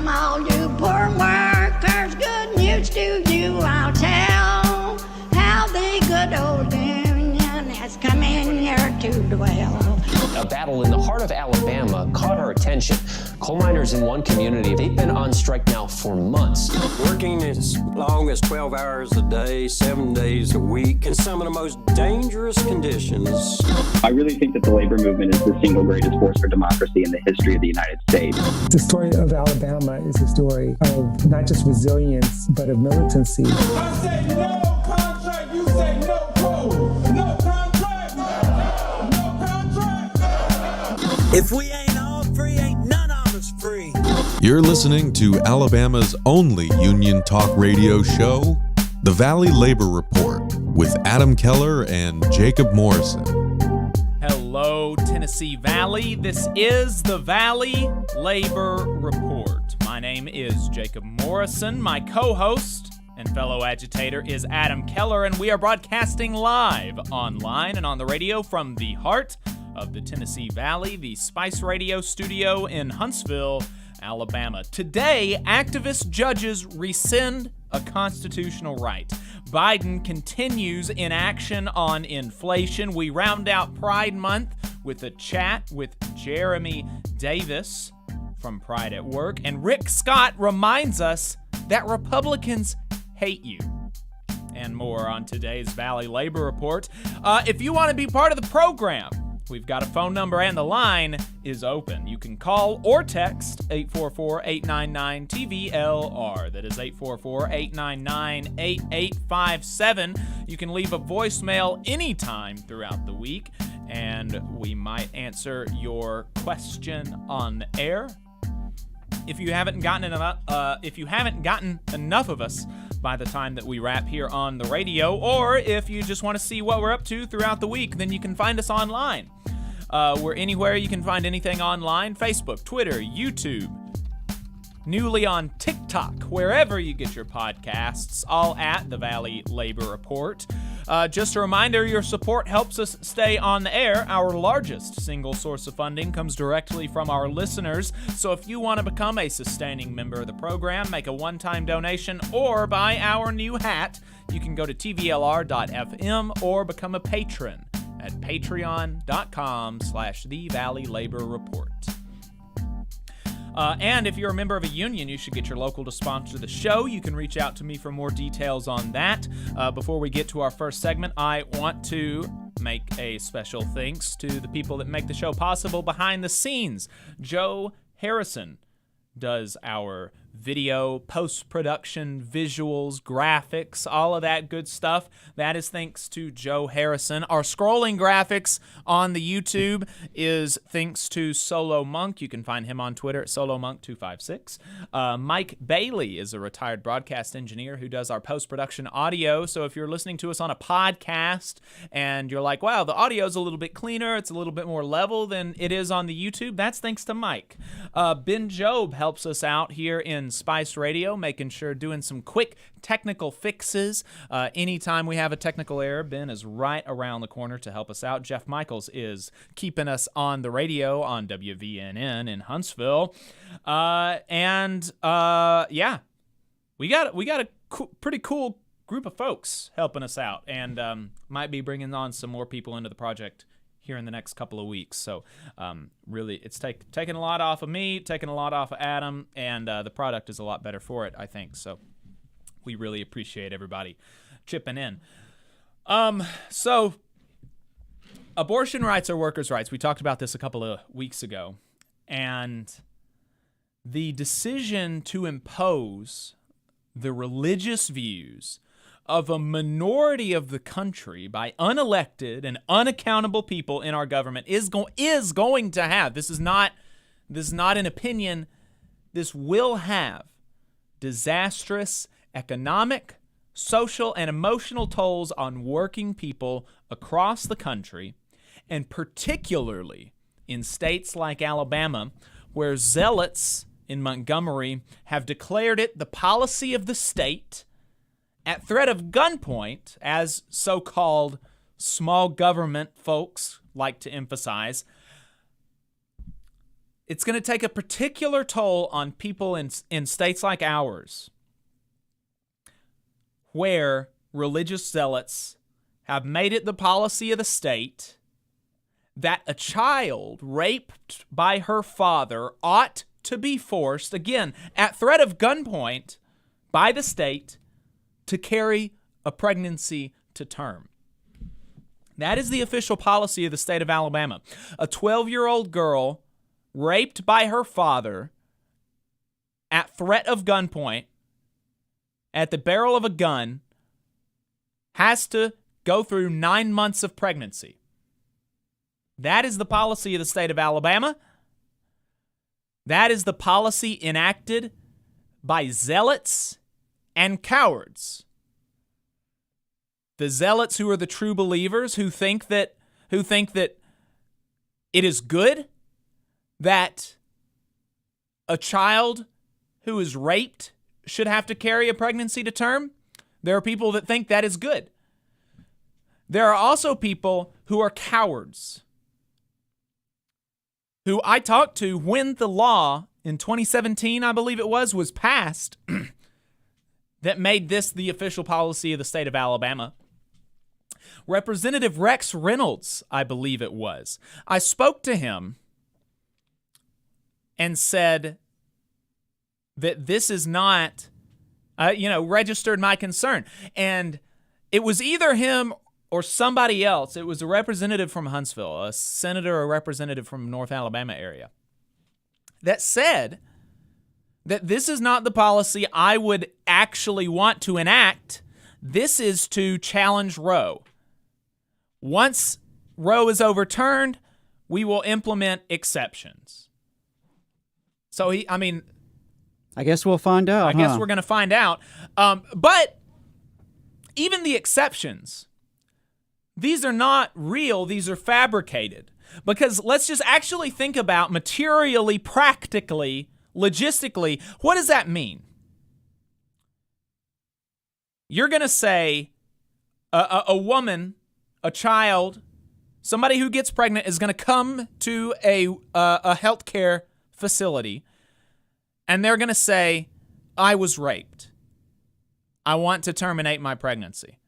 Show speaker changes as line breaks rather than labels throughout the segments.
Come all you poor workers, good news to you I'll tell, how the good old union has come in here to dwell.
A battle in the heart of Alabama caught our attention. Coal miners in one community, they've been on strike now for months.
Working as long as 12 hours a day, 7 days a week, in some of the most dangerous conditions.
I really think that the labor movement is the single greatest force for democracy in the history of the United States.
The story of Alabama is a story of not just resilience, but of militancy.
I say no contract, you say no coal. No contract, no contract.
If we ain't all free, ain't none of us free.
You're listening to Alabama's only union talk radio show, The Valley Labor Report, with Adam Keller and Jacob Morrison.
Hello, Tennessee Valley. This is the Valley Labor Report. My name is Jacob Morrison. My co-host and fellow agitator is Adam Keller, and we are broadcasting live online and on the radio from the heart of the Tennessee Valley, the Spice Radio studio in Huntsville, Alabama. Today, activist judges rescind a constitutional right. Biden continues inaction on inflation. We round out Pride Month with a chat with Jeremy Davis from Pride at Work. And Rick Scott reminds us that Republicans hate you. And more on today's Valley Labor Report. If you want to be part of the program, we've got a phone number and the line is open. You can call or text 844-899-TVLR. That is 844-899-8857. You can leave a voicemail anytime throughout the week, and we might answer your question on the air. If you haven't gotten enough of us by the time that we wrap here on the radio, or if you just want to see what we're up to throughout the week, then you can find us online. We're anywhere you can find anything online: Facebook, Twitter, YouTube, newly on TikTok, wherever you get your podcasts, all at the Valley Labor Report. Just a reminder, your support helps us stay on the air. Our largest single source of funding comes directly from our listeners. So if you want to become a sustaining member of the program, make a one-time donation, or buy our new hat, you can go to tvlr.fm or become a patron at patreon.com/The Valley Labor Report. And if you're a member of a union, you should get your local to sponsor the show. You can reach out to me for more details on that. Before we get to our first segment, I want to make a special thanks to the people that make the show possible behind the scenes. Joe Harrison does our video, post-production, visuals, graphics, all of that good stuff. That is thanks to Joe Harrison. Our scrolling graphics on the YouTube is thanks to Solo Monk. You can find him on Twitter at SoloMonk256. Mike Bailey is a retired broadcast engineer who does our post-production audio. So if you're listening to us on a podcast and you're like, wow, the audio is a little bit cleaner, it's a little bit more level than it is on the YouTube, that's thanks to Mike. Ben Job helps us out here in Spice Radio, making sure doing some quick technical fixes. Anytime we have a technical error, Ben is right around the corner to help us out. Jeff Michaels is keeping us on the radio on WVNN in Huntsville. Yeah, we got a pretty cool group of folks helping us out, and might be bringing on some more people into the project here in the next couple of weeks. So really, it's taking a lot off of me, taking a lot off of Adam, and the product is a lot better for it, I think. So we really appreciate everybody chipping in. So abortion rights are workers' rights. We talked about this a couple of weeks ago. And the decision to impose the religious views of a minority of the country by unelected and unaccountable people in our government is going to have, this is not an opinion, this will have disastrous economic, social, and emotional tolls on working people across the country, and particularly in states like Alabama, where zealots in Montgomery have declared it the policy of the state, at threat of gunpoint, as so-called small government folks like to emphasize, it's going to take a particular toll on people in states like ours where religious zealots have made it the policy of the state that a child raped by her father ought to be forced, again, at threat of gunpoint by the state, to carry a pregnancy to term. That is the official policy of the state of Alabama. A 12-year-old girl raped by her father at threat of gunpoint, at the barrel of a gun, has to go through 9 months of pregnancy. That is the policy of the state of Alabama. That is the policy enacted by zealots and cowards. The zealots, who are the true believers, who think that it is good that a child who is raped should have to carry a pregnancy to term. There are people that think that is good. There are also people who are cowards, who I talked to when the law in 2017, I believe it was passed that made this the official policy of the state of Alabama. Representative Rex Reynolds, I believe it was. I spoke to him and said that this is not, registered my concern. And it was either him or somebody else. It was a representative from Huntsville, a senator or representative from North Alabama area, that said that this is not the policy I would actually want to enact. This is to challenge Roe. Once Roe is overturned, we will implement exceptions. So
I guess we'll find out.
I guess we're going to find out. But even the exceptions, these are not real. These are fabricated. Because let's just actually think about materially, practically, logistically, what does that mean? You're going to say a woman, a child, somebody who gets pregnant is going to come to a healthcare facility, and they're going to say, I was raped. I want to terminate my pregnancy.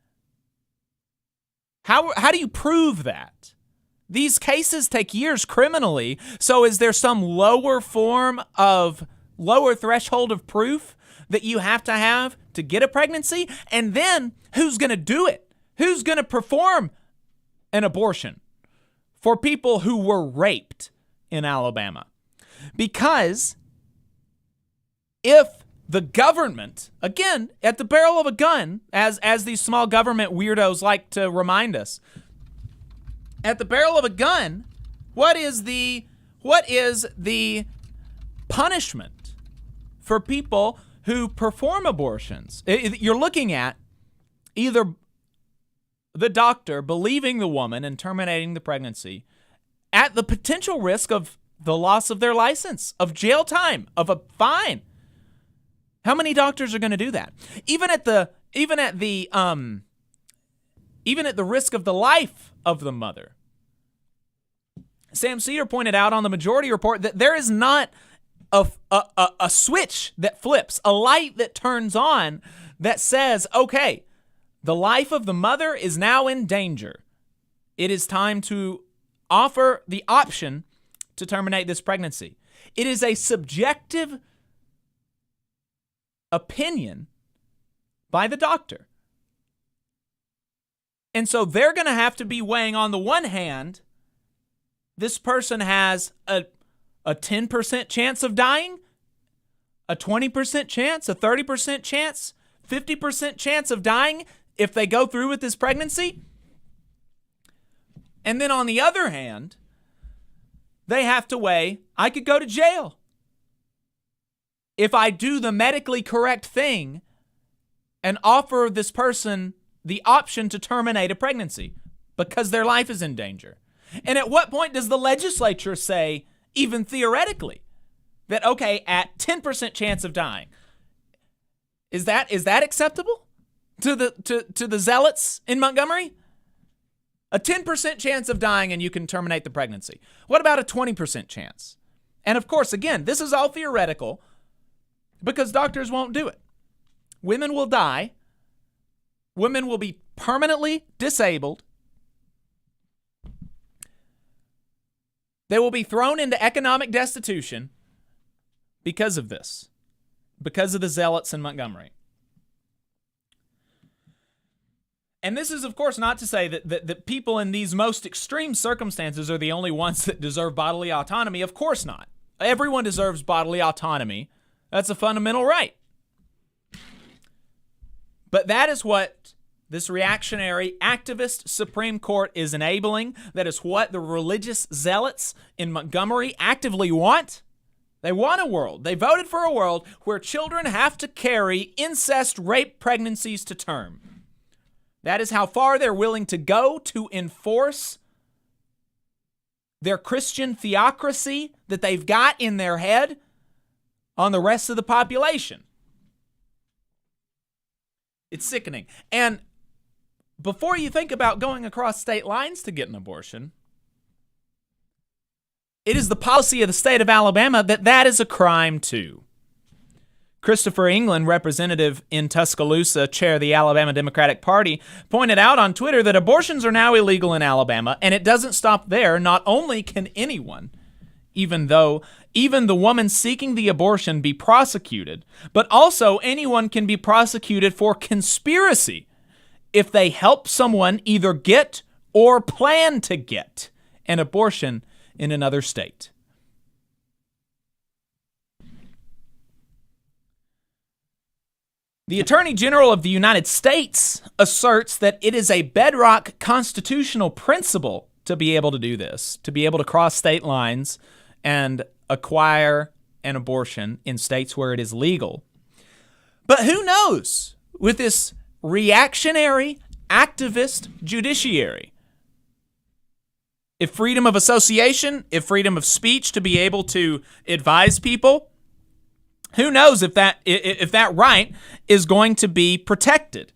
How do you prove that? These cases take years criminally, so is there some lower threshold of proof that you have to get a pregnancy? And then who's going to do it? Who's going to perform an abortion for people who were raped in Alabama? Because if the government, again, at the barrel of a gun, as these small government weirdos like to remind us, at the barrel of a gun, what is the punishment for people who perform abortions? You're looking at either the doctor believing the woman and terminating the pregnancy at the potential risk of the loss of their license, of jail time, of a fine. How many doctors are going to do that? Even at the risk of the life of the mother. Sam Cedar pointed out on the majority report that there is not a switch that flips, a light that turns on that says, okay, the life of the mother is now in danger. It is time to offer the option to terminate this pregnancy. It is a subjective opinion by the doctor. And so they're going to have to be weighing, on the one hand, this person has a 10% chance of dying, a 20% chance, a 30% chance, 50% chance of dying if they go through with this pregnancy. And then on the other hand, they have to weigh, I could go to jail if I do the medically correct thing and offer this person the option to terminate a pregnancy because their life is in danger. And at what point does the legislature say, even theoretically, that, okay, at 10% chance of dying, is that acceptable to the zealots in Montgomery? A 10% chance of dying and you can terminate the pregnancy. What about a 20% chance? And of course, again, this is all theoretical because doctors won't do it. Women will die. Women will be permanently disabled. They will be thrown into economic destitution because of this, because of the zealots in Montgomery. And this is, of course, not to say that people in these most extreme circumstances are the only ones that deserve bodily autonomy. Of course not. Everyone deserves bodily autonomy. That's a fundamental right. But that is what this reactionary activist Supreme Court is enabling. That is what the religious zealots in Montgomery actively want. They want a world. They voted for a world where children have to carry incest, rape, pregnancies to term. That is how far they're willing to go to enforce their Christian theocracy that they've got in their head on the rest of the population. It's sickening. And before you think about going across state lines to get an abortion, it is the policy of the state of Alabama that is a crime too. Christopher England, representative in Tuscaloosa, chair of the Alabama Democratic Party, pointed out on Twitter that abortions are now illegal in Alabama, and it doesn't stop there. Not only can anyone, even the woman seeking the abortion, be prosecuted, but also anyone can be prosecuted for conspiracy if they help someone either get or plan to get an abortion in another state. The Attorney General of the United States asserts that it is a bedrock constitutional principle to be able to do this, to be able to cross state lines and acquire an abortion in states where it is legal. But who knows, with this reactionary activist judiciary, if freedom of association, if freedom of speech to be able to advise people, who knows if that right is going to be protected?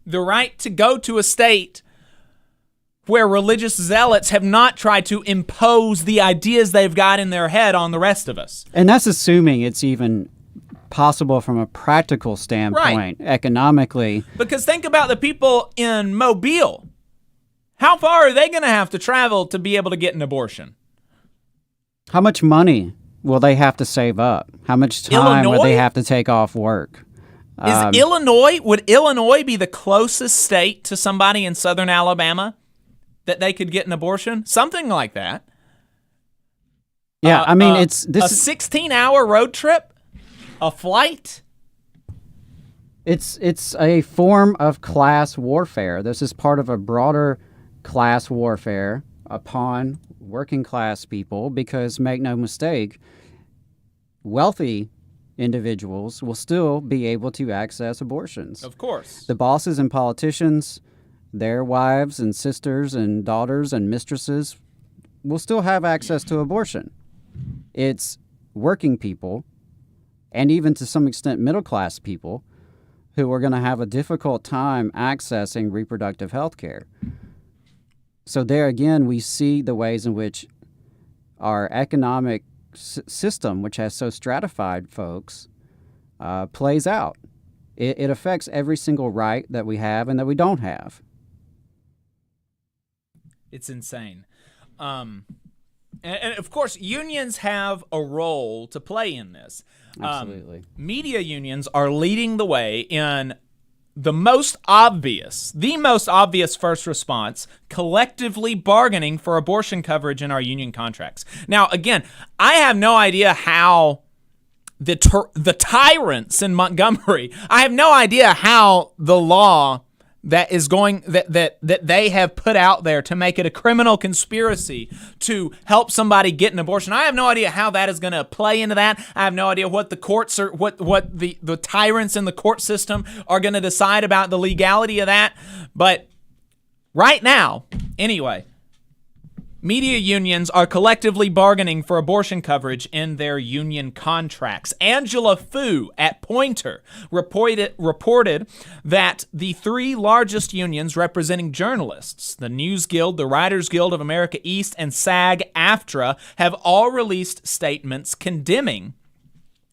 The right to go to a state where religious zealots have not tried to impose the ideas they've got in their head on the rest of us.
And that's assuming it's even possible from a practical standpoint, economically.
Because think about the people in Mobile. How far are they going to have to travel to be able to get an abortion?
How much money will they have to save up? How much time will they have to take off work?
Would Illinois be the closest state to somebody in southern Alabama that they could get an abortion? Something like that.
Yeah, I mean, it's
a 16-hour road trip, a flight.
It's a form of class warfare. This is part of a broader class warfare upon working class people, because make no mistake, wealthy individuals will still be able to access abortions.
Of course.
The bosses and politicians, their wives and sisters and daughters and mistresses will still have access to abortion. It's working people, and even to some extent middle class people, who are going to have a difficult time accessing reproductive health care. So there again, we see the ways in which our economic system, which has so stratified folks, plays out. It affects every single right that we have and that we don't have.
It's insane. And of course, unions have a role to play in this.
Absolutely.
Media unions are leading the way in the most obvious first response, collectively bargaining for abortion coverage in our union contracts. Now, again, I have no idea how the tyrants in Montgomery, I have no idea how the law that is going that they have put out there to make it a criminal conspiracy to help somebody get an abortion. I have no idea how that is going to play into that. I have no idea what the courts are, what the tyrants in the court system are going to decide about the legality of that. But right now, anyway, Media unions are collectively bargaining for abortion coverage in their union contracts. Angela Fu at Pointer reported that the three largest unions representing journalists, the News Guild, the Writers Guild of America East, and SAG-AFTRA, have all released statements condemning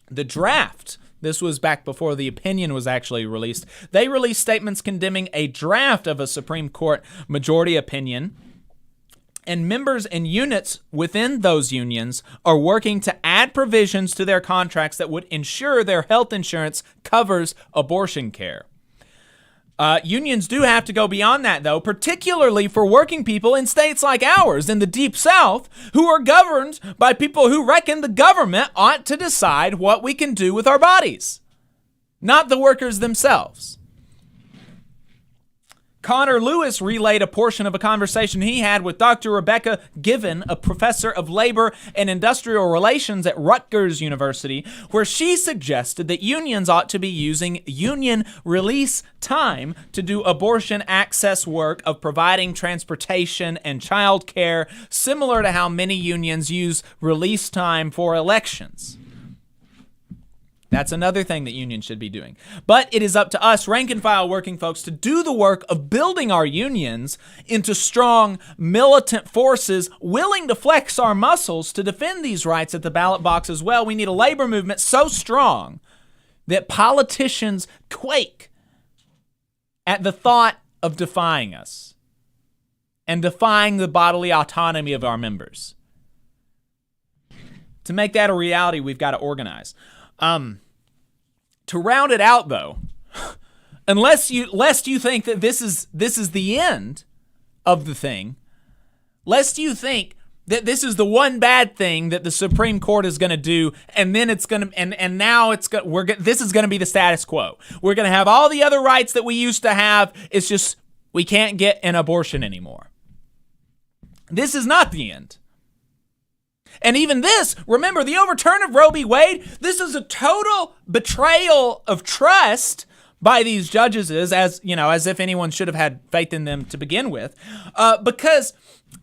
the draft. This was back before the opinion was actually released. They released statements condemning a draft of a Supreme Court majority opinion, and members and units within those unions are working to add provisions to their contracts that would ensure their health insurance covers abortion care. Unions do have to go beyond that, though, particularly for working people in states like ours in the Deep South who are governed by people who reckon the government ought to decide what we can do with our bodies, not the workers themselves. Connor Lewis relayed a portion of a conversation he had with Dr. Rebecca Given, a professor of labor and industrial relations at Rutgers University, where she suggested that unions ought to be using union release time to do abortion access work of providing transportation and child care, similar to how many unions use release time for elections. That's another thing that unions should be doing. But it is up to us, rank and file working folks, to do the work of building our unions into strong, militant forces willing to flex our muscles to defend these rights at the ballot box as well. We need a labor movement so strong that politicians quake at the thought of defying us and defying the bodily autonomy of our members. To make that a reality, we've got to organize. To round it out, though, lest you think that this is the end of the thing, lest you think that this is the one bad thing that the Supreme Court is going to do, and then it's going to and now this is going to be the status quo. We're going to have all the other rights that we used to have. It's just we can't get an abortion anymore. This is not the end. And even this, remember, the overturn of Roe v. Wade, this is a total betrayal of trust by these judges, as if anyone should have had faith in them to begin with, because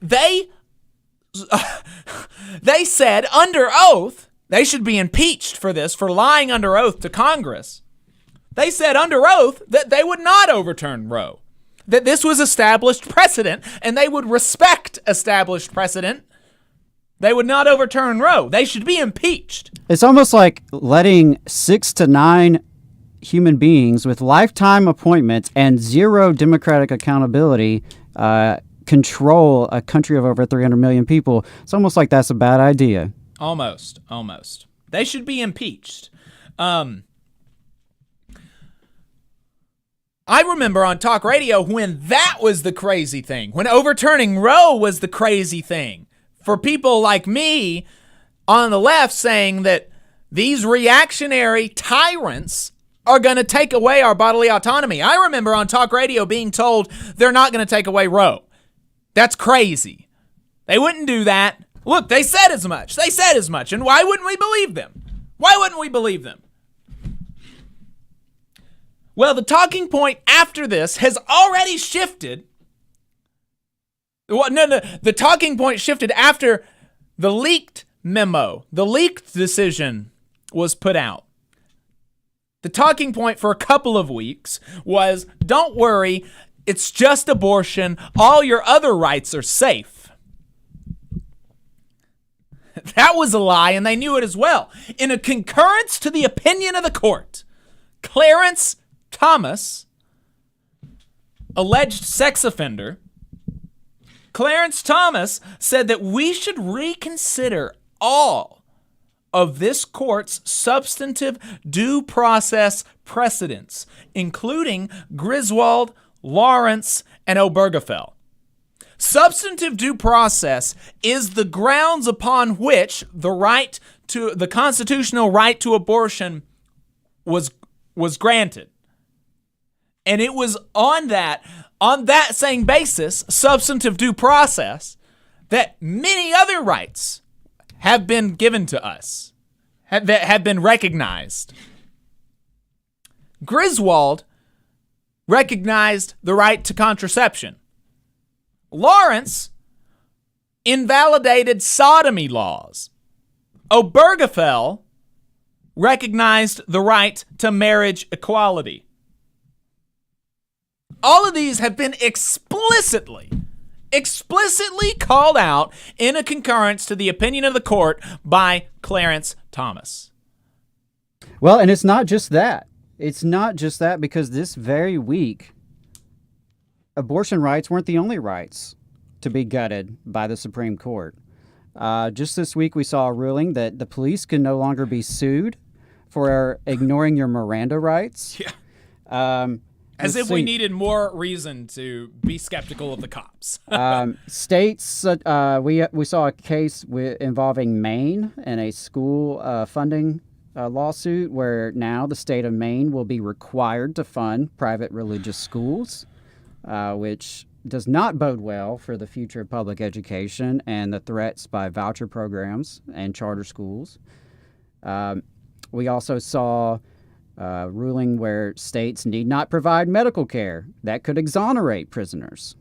they said under oath, they should be impeached for this, for lying under oath to Congress. They said under oath that they would not overturn Roe, that this was established precedent, and they would respect established precedent. They would not overturn Roe. They should be impeached.
It's almost like letting 6 to 9 human beings with lifetime appointments and zero democratic accountability control a country of over 300 million people. It's almost like that's a bad idea.
Almost. They should be impeached. I remember on talk radio when that was the crazy thing, when overturning Roe was the crazy thing. For people like me on the left saying that these reactionary tyrants are going to take away our bodily autonomy. I remember on talk radio being told they're not going to take away Roe. That's crazy. They wouldn't do that. Look, they said as much. And why wouldn't we believe them? Well, the talking point after this has already shifted. Well, no, the talking point shifted after the leaked memo, the leaked decision was put out. The talking point for a couple of weeks was, don't worry, it's just abortion. All your other rights are safe. That was a lie, and they knew it as well. In a concurrence to the opinion of the court, Clarence Thomas, alleged sex offender, Clarence Thomas said that we should reconsider all of this court's substantive due process precedents, including Griswold, Lawrence, and Obergefell. Substantive due process is the grounds upon which the constitutional right to abortion was granted. And it was on that same basis, substantive due process, that many other rights have been given to us, that have been recognized. Griswold recognized the right to contraception. Lawrence invalidated sodomy laws. Obergefell recognized the right to marriage equality. All of these have been explicitly called out in a concurrence to the opinion of the court by Clarence Thomas.
Well, and it's not just that. It's not just that, because this very week, abortion rights weren't the only rights to be gutted by the Supreme Court. Just this week, we saw a ruling that the police can no longer be sued for ignoring your Miranda rights.
Yeah. As if we needed more reason to be skeptical of the cops.
States, we saw a case involving Maine and a school funding lawsuit where now the state of Maine will be required to fund private religious schools, which does not bode well for the future of public education and the threats by voucher programs and charter schools. We also saw a ruling where states need not provide medical care. That could exonerate prisoners.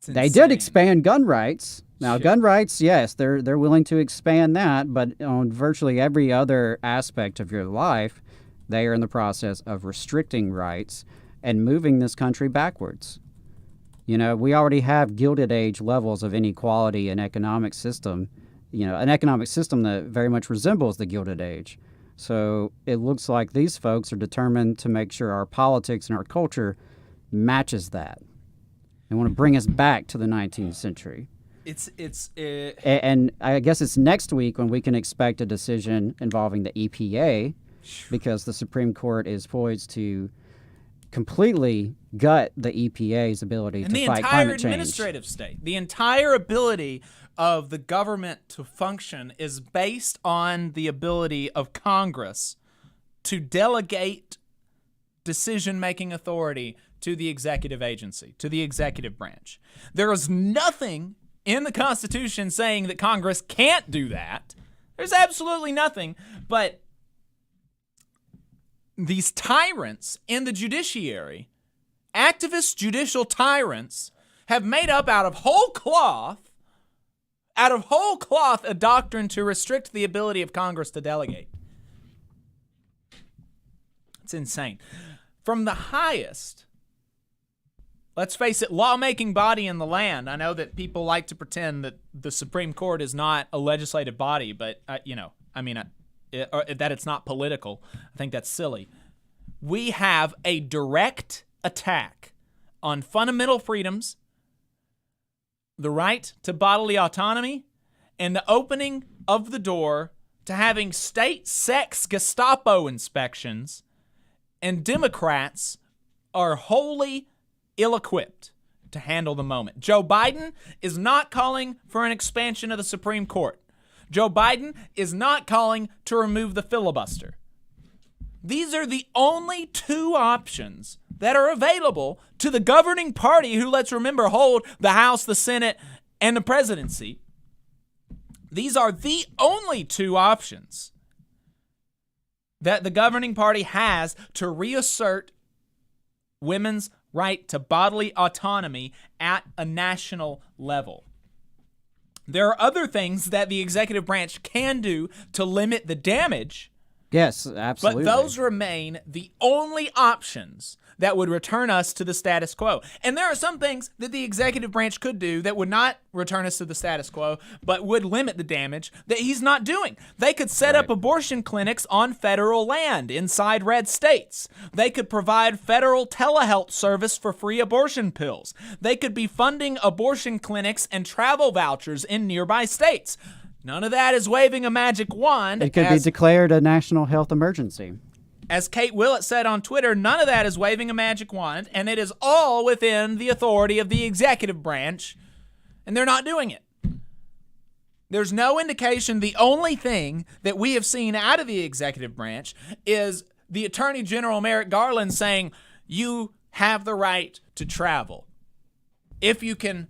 They did expand gun rights. Now, gun rights, yes, they're willing to expand that, but on virtually every other aspect of your life, they are in the process of restricting rights and moving this country backwards. You know, we already have Gilded Age levels of inequality in economic system, you know, an economic system that very much resembles the Gilded Age. So it looks like these folks are determined to make sure our politics and our culture matches that. They want to bring us back to the 19th century. And I guess it's next week when we can expect a decision involving the EPA, because the Supreme Court is poised to completely gut the EPA's ability to fight climate change.
And the entire administrative state, the entire ability of the government to function is based on the ability of Congress to delegate decision-making authority to the executive agency, to the executive branch. There is nothing in the Constitution saying that Congress can't do that. There's absolutely nothing, but these tyrants in the judiciary, activist judicial tyrants, have made up out of whole cloth a doctrine to restrict the ability of Congress to delegate. It's insane. From the highest, let's face it, lawmaking body in the land. I know that people like to pretend that the Supreme Court is not a legislative body, but, that it's not political. I think that's silly. We have a direct attack on fundamental freedoms, the right to bodily autonomy, and the opening of the door to having state sex Gestapo inspections, and Democrats are wholly ill-equipped to handle the moment. Joe Biden is not calling for an expansion of the Supreme Court. Joe Biden is not calling to remove the filibuster. These are the only two options that are available to the governing party who, let's remember, hold the House, the Senate, and the presidency. These are the only two options that the governing party has to reassert women's right to bodily autonomy at a national level. There are other things that the executive branch can do to limit the damage.
Yes, absolutely.
But those remain the only options that would return us to the status quo. And there are some things that the executive branch could do that would not return us to the status quo, but would limit the damage that he's not doing. They could set up abortion clinics on federal land inside red states. They could provide federal telehealth service for free abortion pills. They could be funding abortion clinics and travel vouchers in nearby states. None of that is waving a magic wand.
It could be declared a national health emergency.
As Kate Willett said on Twitter, none of that is waving a magic wand, and it is all within the authority of the executive branch, and they're not doing it. There's no indication. The only thing that we have seen out of the executive branch is the Attorney General Merrick Garland saying, you have the right to travel. If you can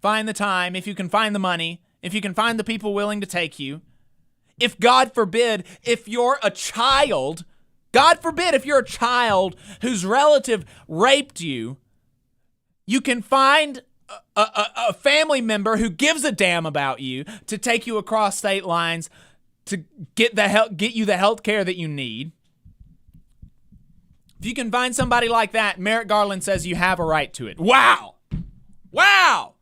find the time, if you can find the money, if you can find the people willing to take you, if, God forbid, if you're a child, God forbid, if you're a child whose relative raped you, you can find a family member who gives a damn about you to take you across state lines to get you the health care that you need. If you can find somebody like that, Merrick Garland says you have a right to it. Wow. Wow.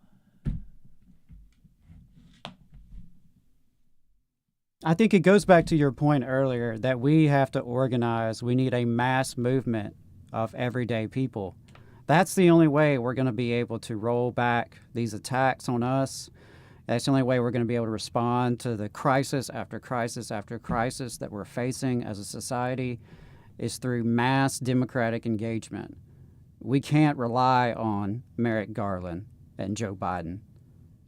I think it goes back to your point earlier that we have to organize. We need a mass movement of everyday people. That's the only way we're going to be able to roll back these attacks on us. That's the only way we're going to be able to respond to the crisis after crisis after crisis that we're facing as a society is through mass democratic engagement. We can't rely on Merrick Garland and Joe Biden.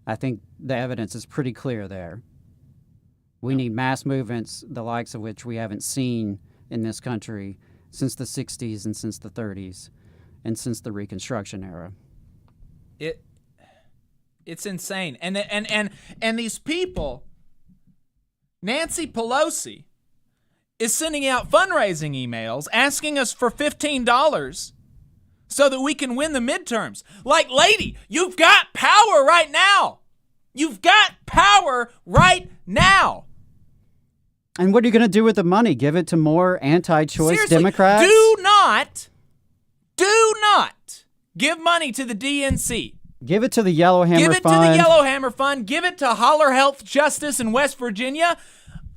I think the evidence is pretty clear there. We need mass movements, the likes of which we haven't seen in this country since the 60s and since the 30s and since the Reconstruction era.
It's insane. And these people, Nancy Pelosi is sending out fundraising emails asking us for $15 so that we can win the midterms. Like, lady, you've got power right now. You've got power right now.
And what are you going to do with the money? Give it to more anti-choice
Seriously,
Democrats?
Do not give money to the DNC.
Give it to the Yellowhammer Fund.
Give it to the Yellowhammer Fund. Give it to Holler Health Justice in West Virginia.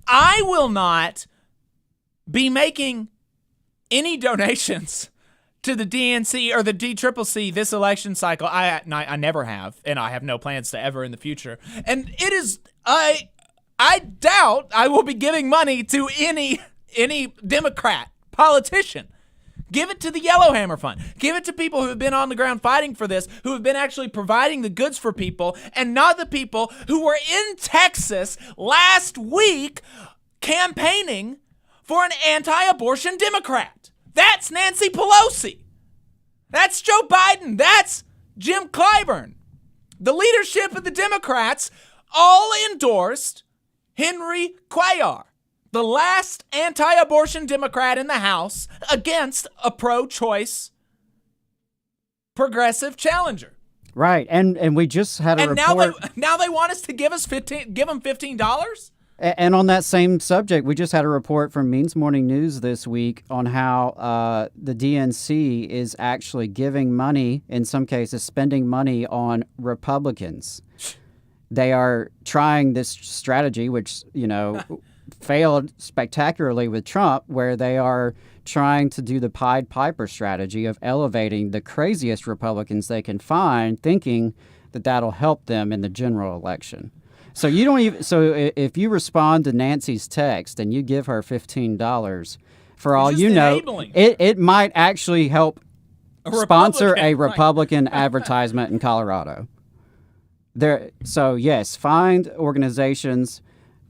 I will not be making any donations to the DNC or the DCCC this election cycle. I never have, and I have no plans to ever in the future. And it is, I doubt I will be giving money to any Democrat politician. Give it to the Yellowhammer Fund. Give it to people who have been on the ground fighting for this, who have been actually providing the goods for people, and not the people who were in Texas last week campaigning for an anti-abortion Democrat. That's Nancy Pelosi. That's Joe Biden. That's Jim Clyburn. The leadership of the Democrats all endorsed Henry Cuellar, the last anti-abortion Democrat in the House, against a pro-choice progressive challenger.
Right, and we just had a report.
Now they want us to give them $15?
And on that same subject, we just had a report from Means Morning News this week on how the DNC is actually giving money, in some cases spending money on Republicans. They are trying this strategy, which, failed spectacularly with Trump, where they are trying to do the Pied Piper strategy of elevating the craziest Republicans they can find, thinking that that'll help them in the general election. So you don't even. So if you respond to Nancy's text and you give her $15, for all you know, it might actually help sponsor a Republican advertisement in Colorado. So yes, find organizations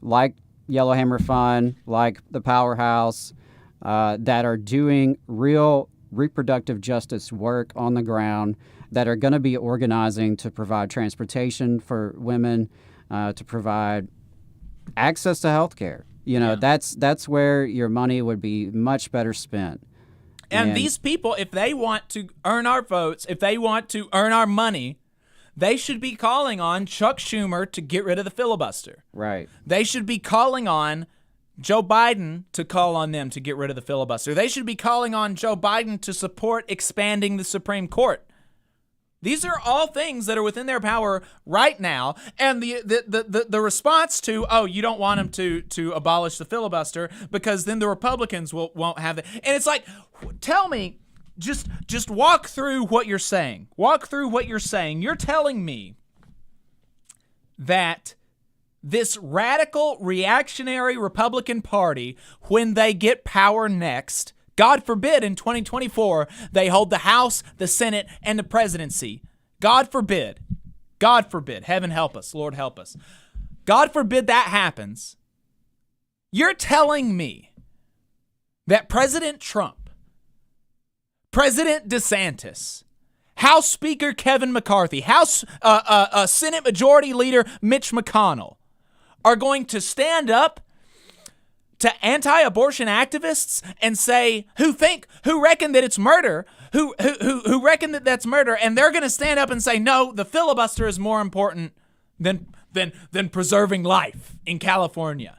like Yellowhammer Fund, like the Powerhouse, that are doing real reproductive justice work on the ground, that are going to be organizing to provide transportation for women, to provide access to health care. That's where your money would be much better spent.
And these people, if they want to earn our votes, if they want to earn our money, they should be calling on Chuck Schumer to get rid of the filibuster.
Right.
They should be calling on Joe Biden to call on them to get rid of the filibuster. They should be calling on Joe Biden to support expanding the Supreme Court. These are all things that are within their power right now, and the response to, you don't want them to abolish the filibuster because then the Republicans won't have it. And it's like, tell me, just walk through what you're saying. Walk through what you're saying. You're telling me that this radical reactionary Republican Party, when they get power next, God forbid in 2024, they hold the House, the Senate, and the presidency. God forbid. God forbid. Heaven help us. Lord help us. God forbid that happens. You're telling me that President Trump, President DeSantis, House Speaker Kevin McCarthy, Senate Majority Leader Mitch McConnell are going to stand up to anti-abortion activists and say who reckon that it's murder, who reckon that that's murder, and they're going to stand up and say no, the filibuster is more important than preserving life in California.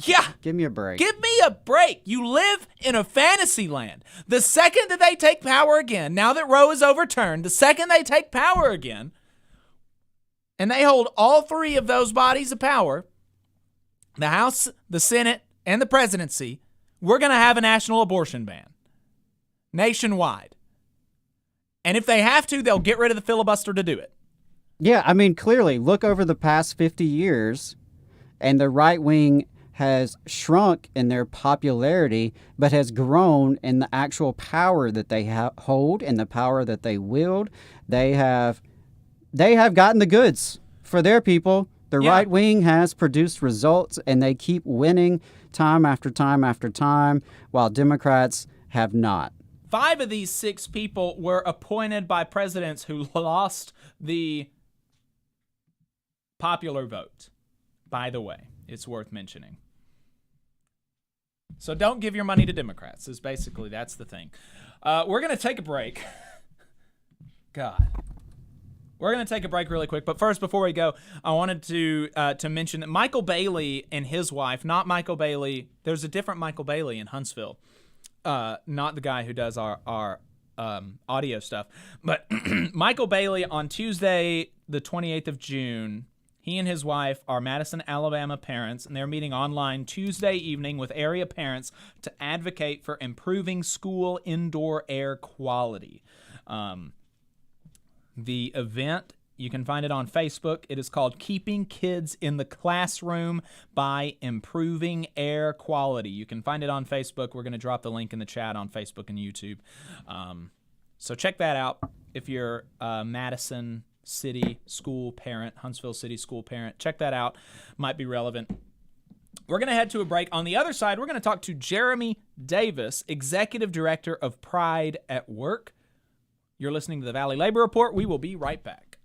Yeah.
Give me a break.
Give me a break. You live in a fantasy land. The second that they take power again, now that Roe is overturned, the second they take power again, and they hold all three of those bodies of power, the House, the Senate, and the presidency, we're going to have a national abortion ban nationwide. And if they have to, they'll get rid of the filibuster to do it.
Yeah, I mean, clearly, look over the past 50 years, and the right wing has shrunk in their popularity, but has grown in the actual power that they hold and the power that they wield. They have gotten the goods for their people. The right wing has produced results, and they keep winning time after time after time, while Democrats have not.
5 of these 6 people were appointed by presidents who lost the popular vote. By the way, it's worth mentioning. So don't give your money to Democrats. That's the thing. We're going to take a break. God. We're going to take a break really quick. But first, before we go, I wanted to mention that Michael Bailey and his wife, not Michael Bailey, there's a different Michael Bailey in Huntsville. Not the guy who does our audio stuff. But Michael Bailey, on Tuesday, the 28th of June, he and his wife are Madison, Alabama parents, and they're meeting online Tuesday evening with area parents to advocate for improving school indoor air quality. The event, you can find it on Facebook. It is called Keeping Kids in the Classroom by Improving Air Quality. You can find it on Facebook. We're going to drop the link in the chat on Facebook and YouTube. So check that out if you're Madison City school parent, Huntsville City school parent. Check that out. Might be relevant. We're going to head to a break. On the other side, we're going to talk to Jeremy Davis, Executive Director of Pride at Work. You're listening to the Valley Labor Report. We will be right back.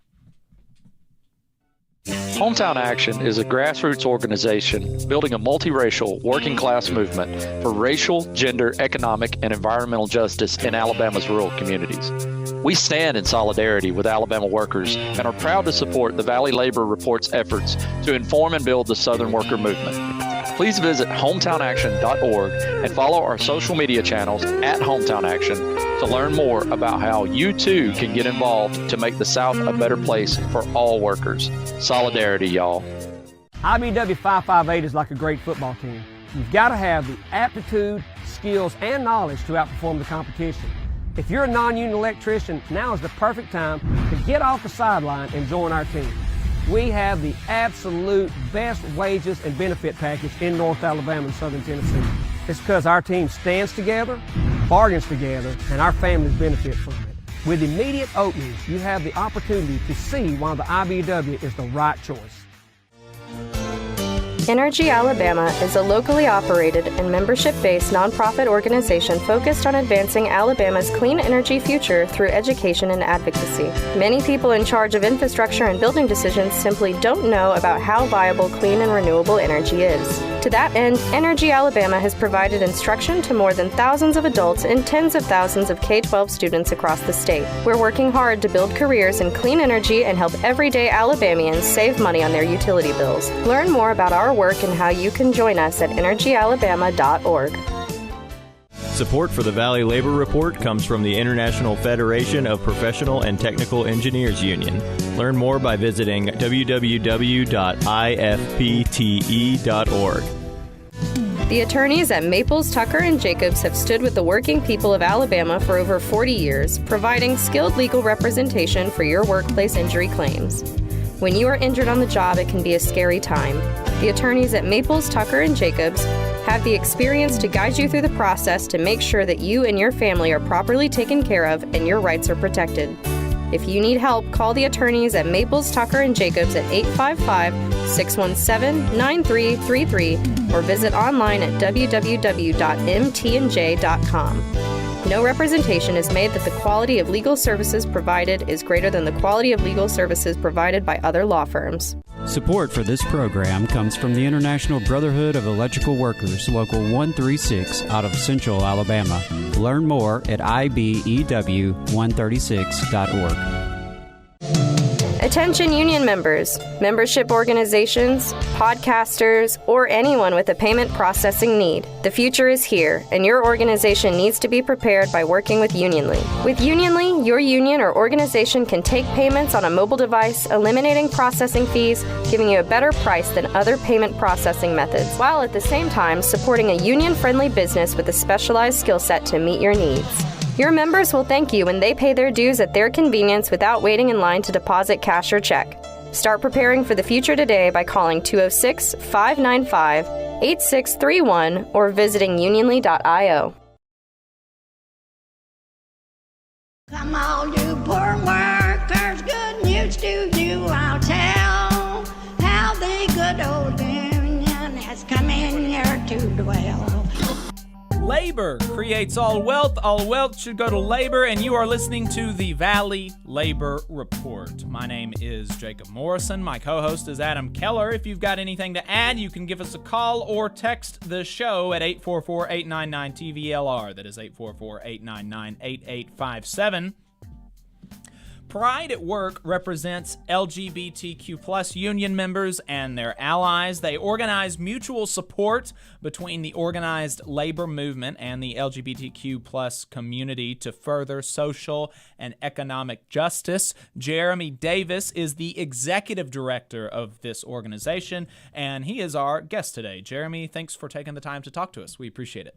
Hometown Action is a grassroots organization building a multiracial working class movement for racial, gender, economic, and environmental justice in Alabama's rural communities. We stand in solidarity with Alabama workers and are proud to support the Valley Labor Report's efforts to inform and build the Southern worker movement. Please visit hometownaction.org and follow our social media channels at Hometown Action to learn more about how you too can get involved to make the South a better place for all workers. Solidarity, y'all.
IBW 558 is like a great football team. You've got to have the aptitude, skills, and knowledge to outperform the competition. If you're a non-union electrician, now is the perfect time to get off the sideline and join our team. We have the absolute best wages and benefit package in North Alabama and Southern Tennessee. It's because our team stands together, bargains together, and our families benefit from it. With immediate openings, you have the opportunity to see why the IBW is the right choice.
Energy Alabama is a locally operated and membership-based nonprofit organization focused on advancing Alabama's clean energy future through education and advocacy. Many people in charge of infrastructure and building decisions simply don't know about how viable clean and renewable energy is. To that end, Energy Alabama has provided instruction to more than thousands of adults and tens of thousands of K-12 students across the state. We're working hard to build careers in clean energy and help everyday Alabamians save money on their utility bills. Learn more about our work and how you can join us at energyalabama.org.
Support for the Valley Labor Report comes from the International Federation of Professional and Technical Engineers Union. Learn more by visiting www.ifpte.org.
The attorneys at Maples, Tucker, and Jacobs have stood with the working people of Alabama for over 40 years, providing skilled legal representation for your workplace injury claims. When you are injured on the job, it can be a scary time. The attorneys at Maples, Tucker, and Jacobs have the experience to guide you through the process to make sure that you and your family are properly taken care of and your rights are protected. If you need help, call the attorneys at Maples, Tucker, and Jacobs at 855-617-9333 or visit online at www.mtnj.com. No representation is made that the quality of legal services provided is greater than the quality of legal services provided by other law firms.
Support for this program comes from the International Brotherhood of Electrical Workers, Local 136, out of Central Alabama. Learn more at ibew136.org.
Attention union members, membership organizations, podcasters, or anyone with a payment processing need. The future is here, and your organization needs to be prepared by working with Unionly. With Unionly, your union or organization can take payments on a mobile device, eliminating processing fees, giving you a better price than other payment processing methods, while at the same time supporting a union-friendly business with a specialized skill set to meet your needs. Your members will thank you when they pay their dues at their convenience without waiting in line to deposit cash or check. Start preparing for the future today by calling 206-595-8631 or visiting unionly.io.
Come all you poor workers, good news to you I'll tell, how the good old union has come in here to dwell.
Labor creates all wealth. All wealth should go to labor, and you are listening to the Valley Labor Report. My name is Jacob Morrison. My co-host is Adam Keller. If you've got anything to add, you can give us a call or text the show at 844-899-TVLR. That is 844-899-8857. Pride at Work represents LGBTQ+ union members and their allies. They organize mutual support between the organized labor movement and the LGBTQ+ community to further social and economic justice. Jeremy Davis is the executive director of this organization, and he is our guest today. Jeremy, thanks for taking the time to talk to us. We appreciate it.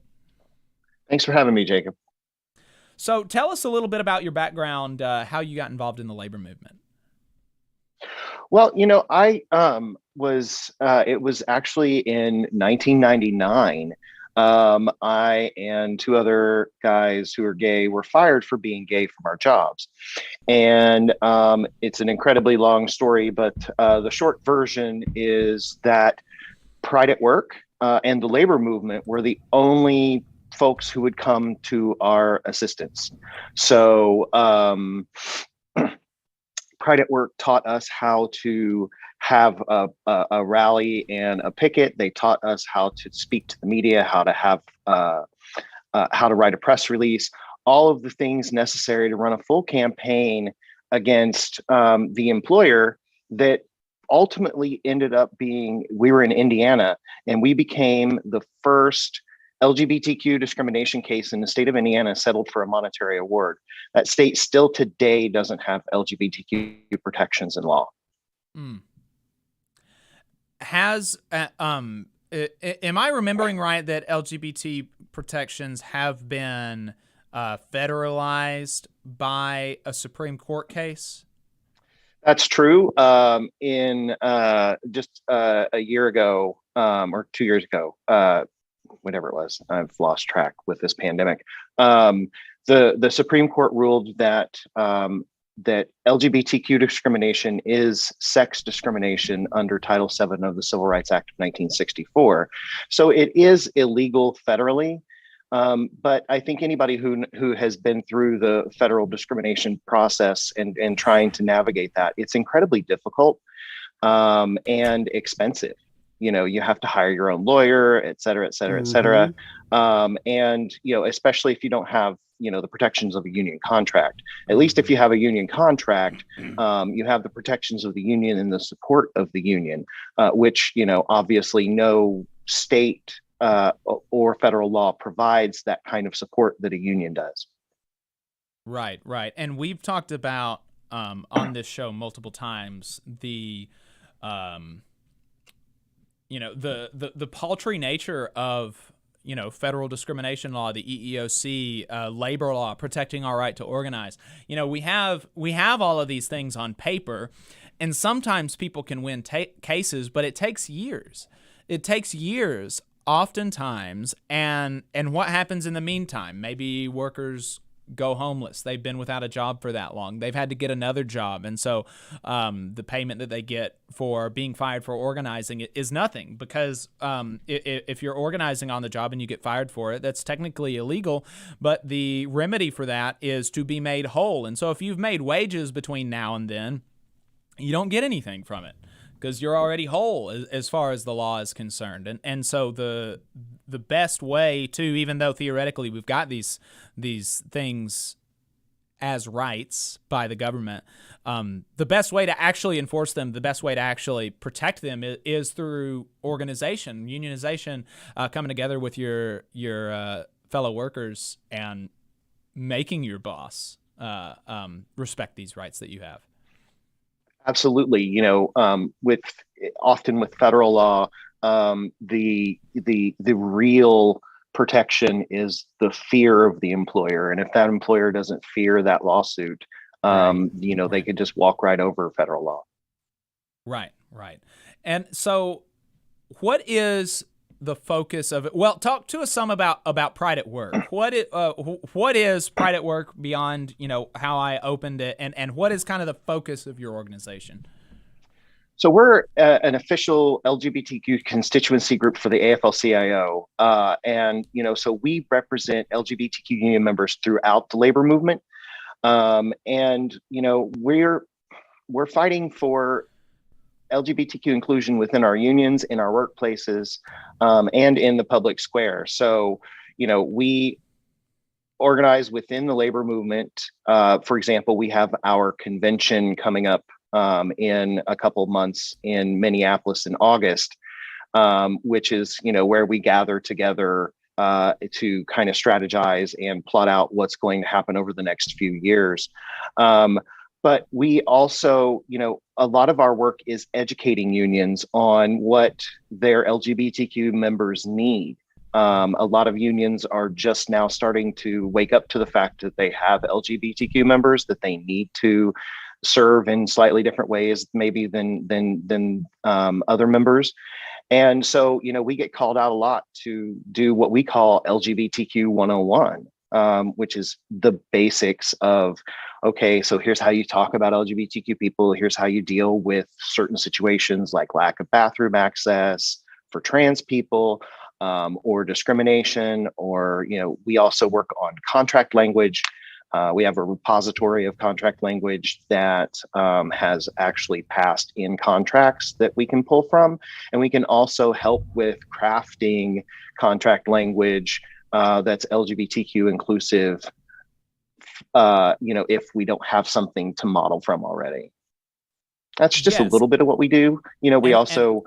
Thanks for having me, Jacob.
So tell us a little bit about your background, how you got involved in the labor movement.
Well, I it was actually in 1999. I and two other guys who are gay were fired for being gay from our jobs. And it's an incredibly long story, but the short version is that Pride at Work and the labor movement were the only folks who would come to our assistance. So Pride at Work taught us how to have a rally and a picket. They taught us how to speak to the media, how to have how to write a press release, all of the things necessary to run a full campaign against the employer that ultimately ended up being, we were in Indiana, and we became the first LGBTQ discrimination case in the state of Indiana settled for a monetary award. That state still today doesn't have LGBTQ protections in law.
Am I remembering right that LGBT protections have been federalized by a Supreme Court case?
That's true. In just a year ago, or 2 years ago, whatever it was, I've lost track with this pandemic. The Supreme Court ruled that that LGBTQ discrimination is sex discrimination under Title VII of the Civil Rights Act of 1964. So it is illegal federally. But I think anybody who has been through the federal discrimination process and trying to navigate that, it's incredibly difficult and expensive. You have to hire your own lawyer, et cetera, et cetera, et cetera. And, especially if you don't have, the protections of a union contract. At least if you have a union contract, you have the protections of the union and the support of the union, which, obviously no state or federal law provides that kind of support that a union does.
Right. And we've talked about on this show multiple times the paltry nature of, federal discrimination law, the EEOC, labor law, protecting our right to organize. We have all of these things on paper, and sometimes people can win cases, but it takes years. It takes years, oftentimes, and what happens in the meantime? Maybe workers go homeless. They've been without a job for that long. They've had to get another job. And so the payment that they get for being fired for organizing is nothing, because if you're organizing on the job and you get fired for it, that's technically illegal. But the remedy for that is to be made whole. And so if you've made wages between now and then, you don't get anything from it. because you're already whole as far as the law is concerned. And so the best way to, even though theoretically we've got these things as rights by the government, the best way to actually enforce them, the best way to actually protect them is through organization, unionization, coming together with your fellow workers and making your boss respect these rights that you have.
Absolutely. You know, often with federal law, the real protection is the fear of the employer. And if that employer doesn't fear that lawsuit, you know, they could just walk right over federal law. Right.
And so what is the focus of it? Well, talk to us some about Pride at Work. What is Pride at Work beyond, you know, how I opened it, and what is kind of the focus of your organization?
So we're an official LGBTQ constituency group for the AFL-CIO. And, you know, so we represent LGBTQ union members throughout the labor movement. And, you know, we're fighting for LGBTQ inclusion within our unions, in our workplaces, and in the public square. So, you know, we organize within the labor movement. For example, we have our convention coming up in a couple of months in Minneapolis in August, which is, you know, where we gather together to kind of strategize and plot out what's going to happen over the next few years. But we also, you know, a lot of our work is educating unions on what their LGBTQ members need. A lot of unions are just now starting to wake up to the fact that they have LGBTQ members that they need to serve in slightly different ways, maybe than other members. And so, you know, we get called out a lot to do what we call LGBTQ 101, which is the basics of, okay, so here's how you talk about LGBTQ people. Here's how you deal with certain situations like lack of bathroom access for trans people, or discrimination, or, you know, we also work on contract language. We have a repository of contract language that has actually passed in contracts that we can pull from. And we can also help with crafting contract language that's LGBTQ inclusive, you know, if we don't have something to model from already. That's just a little bit of what we do. You know, we also...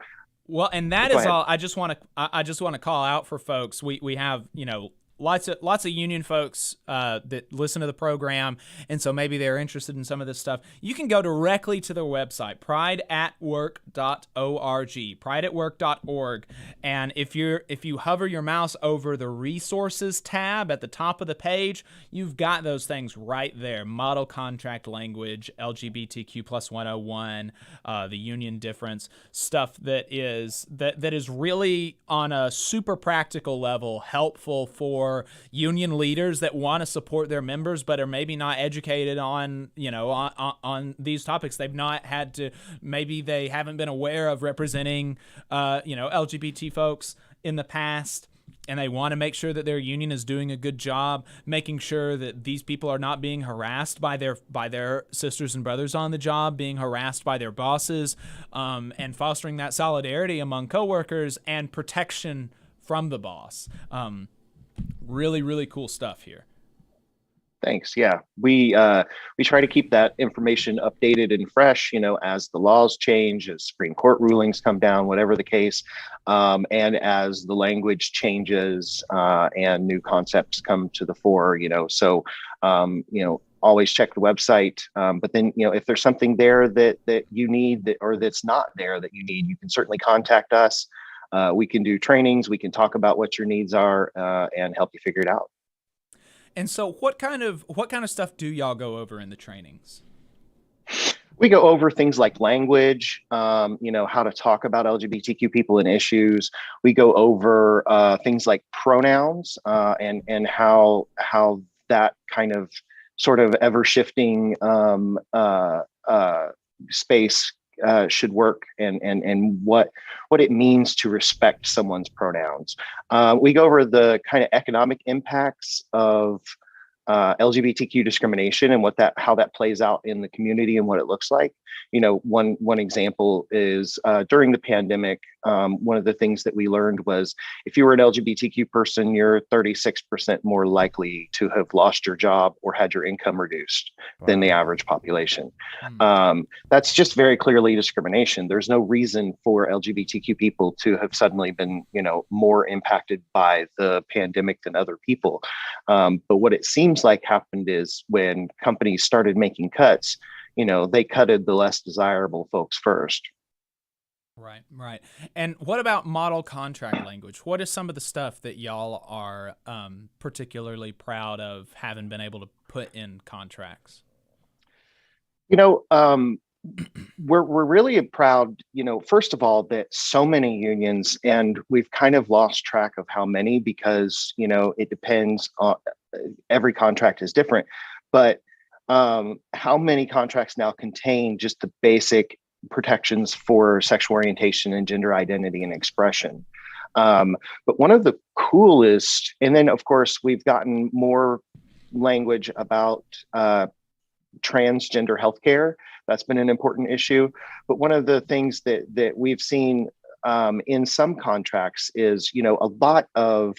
And that is all. I just want to call out for folks. We have, you know, lots of union folks that listen to the program, and so maybe they're interested in some of this stuff. You can go directly to their website, prideatwork.org, prideatwork.org, and if you hover your mouse over the resources tab at the top of the page, you've got those things right there: model contract language, LGBTQ plus 101, the union difference, stuff that is really on a super practical level helpful for union leaders that want to support their members but are maybe not educated on, you know, on these topics. They've not had to, maybe they haven't been aware of representing you know, LGBT folks in the past, and they want to make sure that their union is doing a good job making sure that these people are not being harassed by their sisters and brothers on the job, being harassed by their bosses, and fostering that solidarity among coworkers and protection from the boss. Really, really cool stuff here.
Thanks. Yeah, we try to keep that information updated and fresh, you know, as the laws change, as Supreme Court rulings come down, whatever the case, and as the language changes and new concepts come to the fore, you know. So, you know, always check the website. But then, you know, if there's something there that you need or that's not there that you need, you can certainly contact us. We can do trainings. We can talk about what your needs are and help you figure it out.
And so what kind of stuff do y'all go over in the trainings?
We go over things like language, you know, how to talk about LGBTQ people and issues. We go over things like pronouns and how that kind of sort of ever shifting space should work, and what it means to respect someone's pronouns. We go over the kind of economic impacts of LGBTQ discrimination and how that plays out in the community and what it looks like. One example is during the pandemic, one of the things that we learned was if you were an LGBTQ person, you're 36% more likely to have lost your job or had your income reduced than the average population. That's just very clearly discrimination. There's no reason for LGBTQ people to have suddenly been, more impacted by the pandemic than other people. But what it seems like happened is when companies started making cuts, they cutted the less desirable folks first.
Right. And what about model contract language? What is some of the stuff that y'all are particularly proud of having been able to put in contracts?
We're really proud, first of all, that so many unions, and we've kind of lost track of how many because, it depends on every contract is different, but how many contracts now contain just the basic protections for sexual orientation and gender identity and expression. But one of the coolest, and then of course, we've gotten more language about transgender healthcare. That's been an important issue. But one of the things that we've seen in some contracts is, a lot of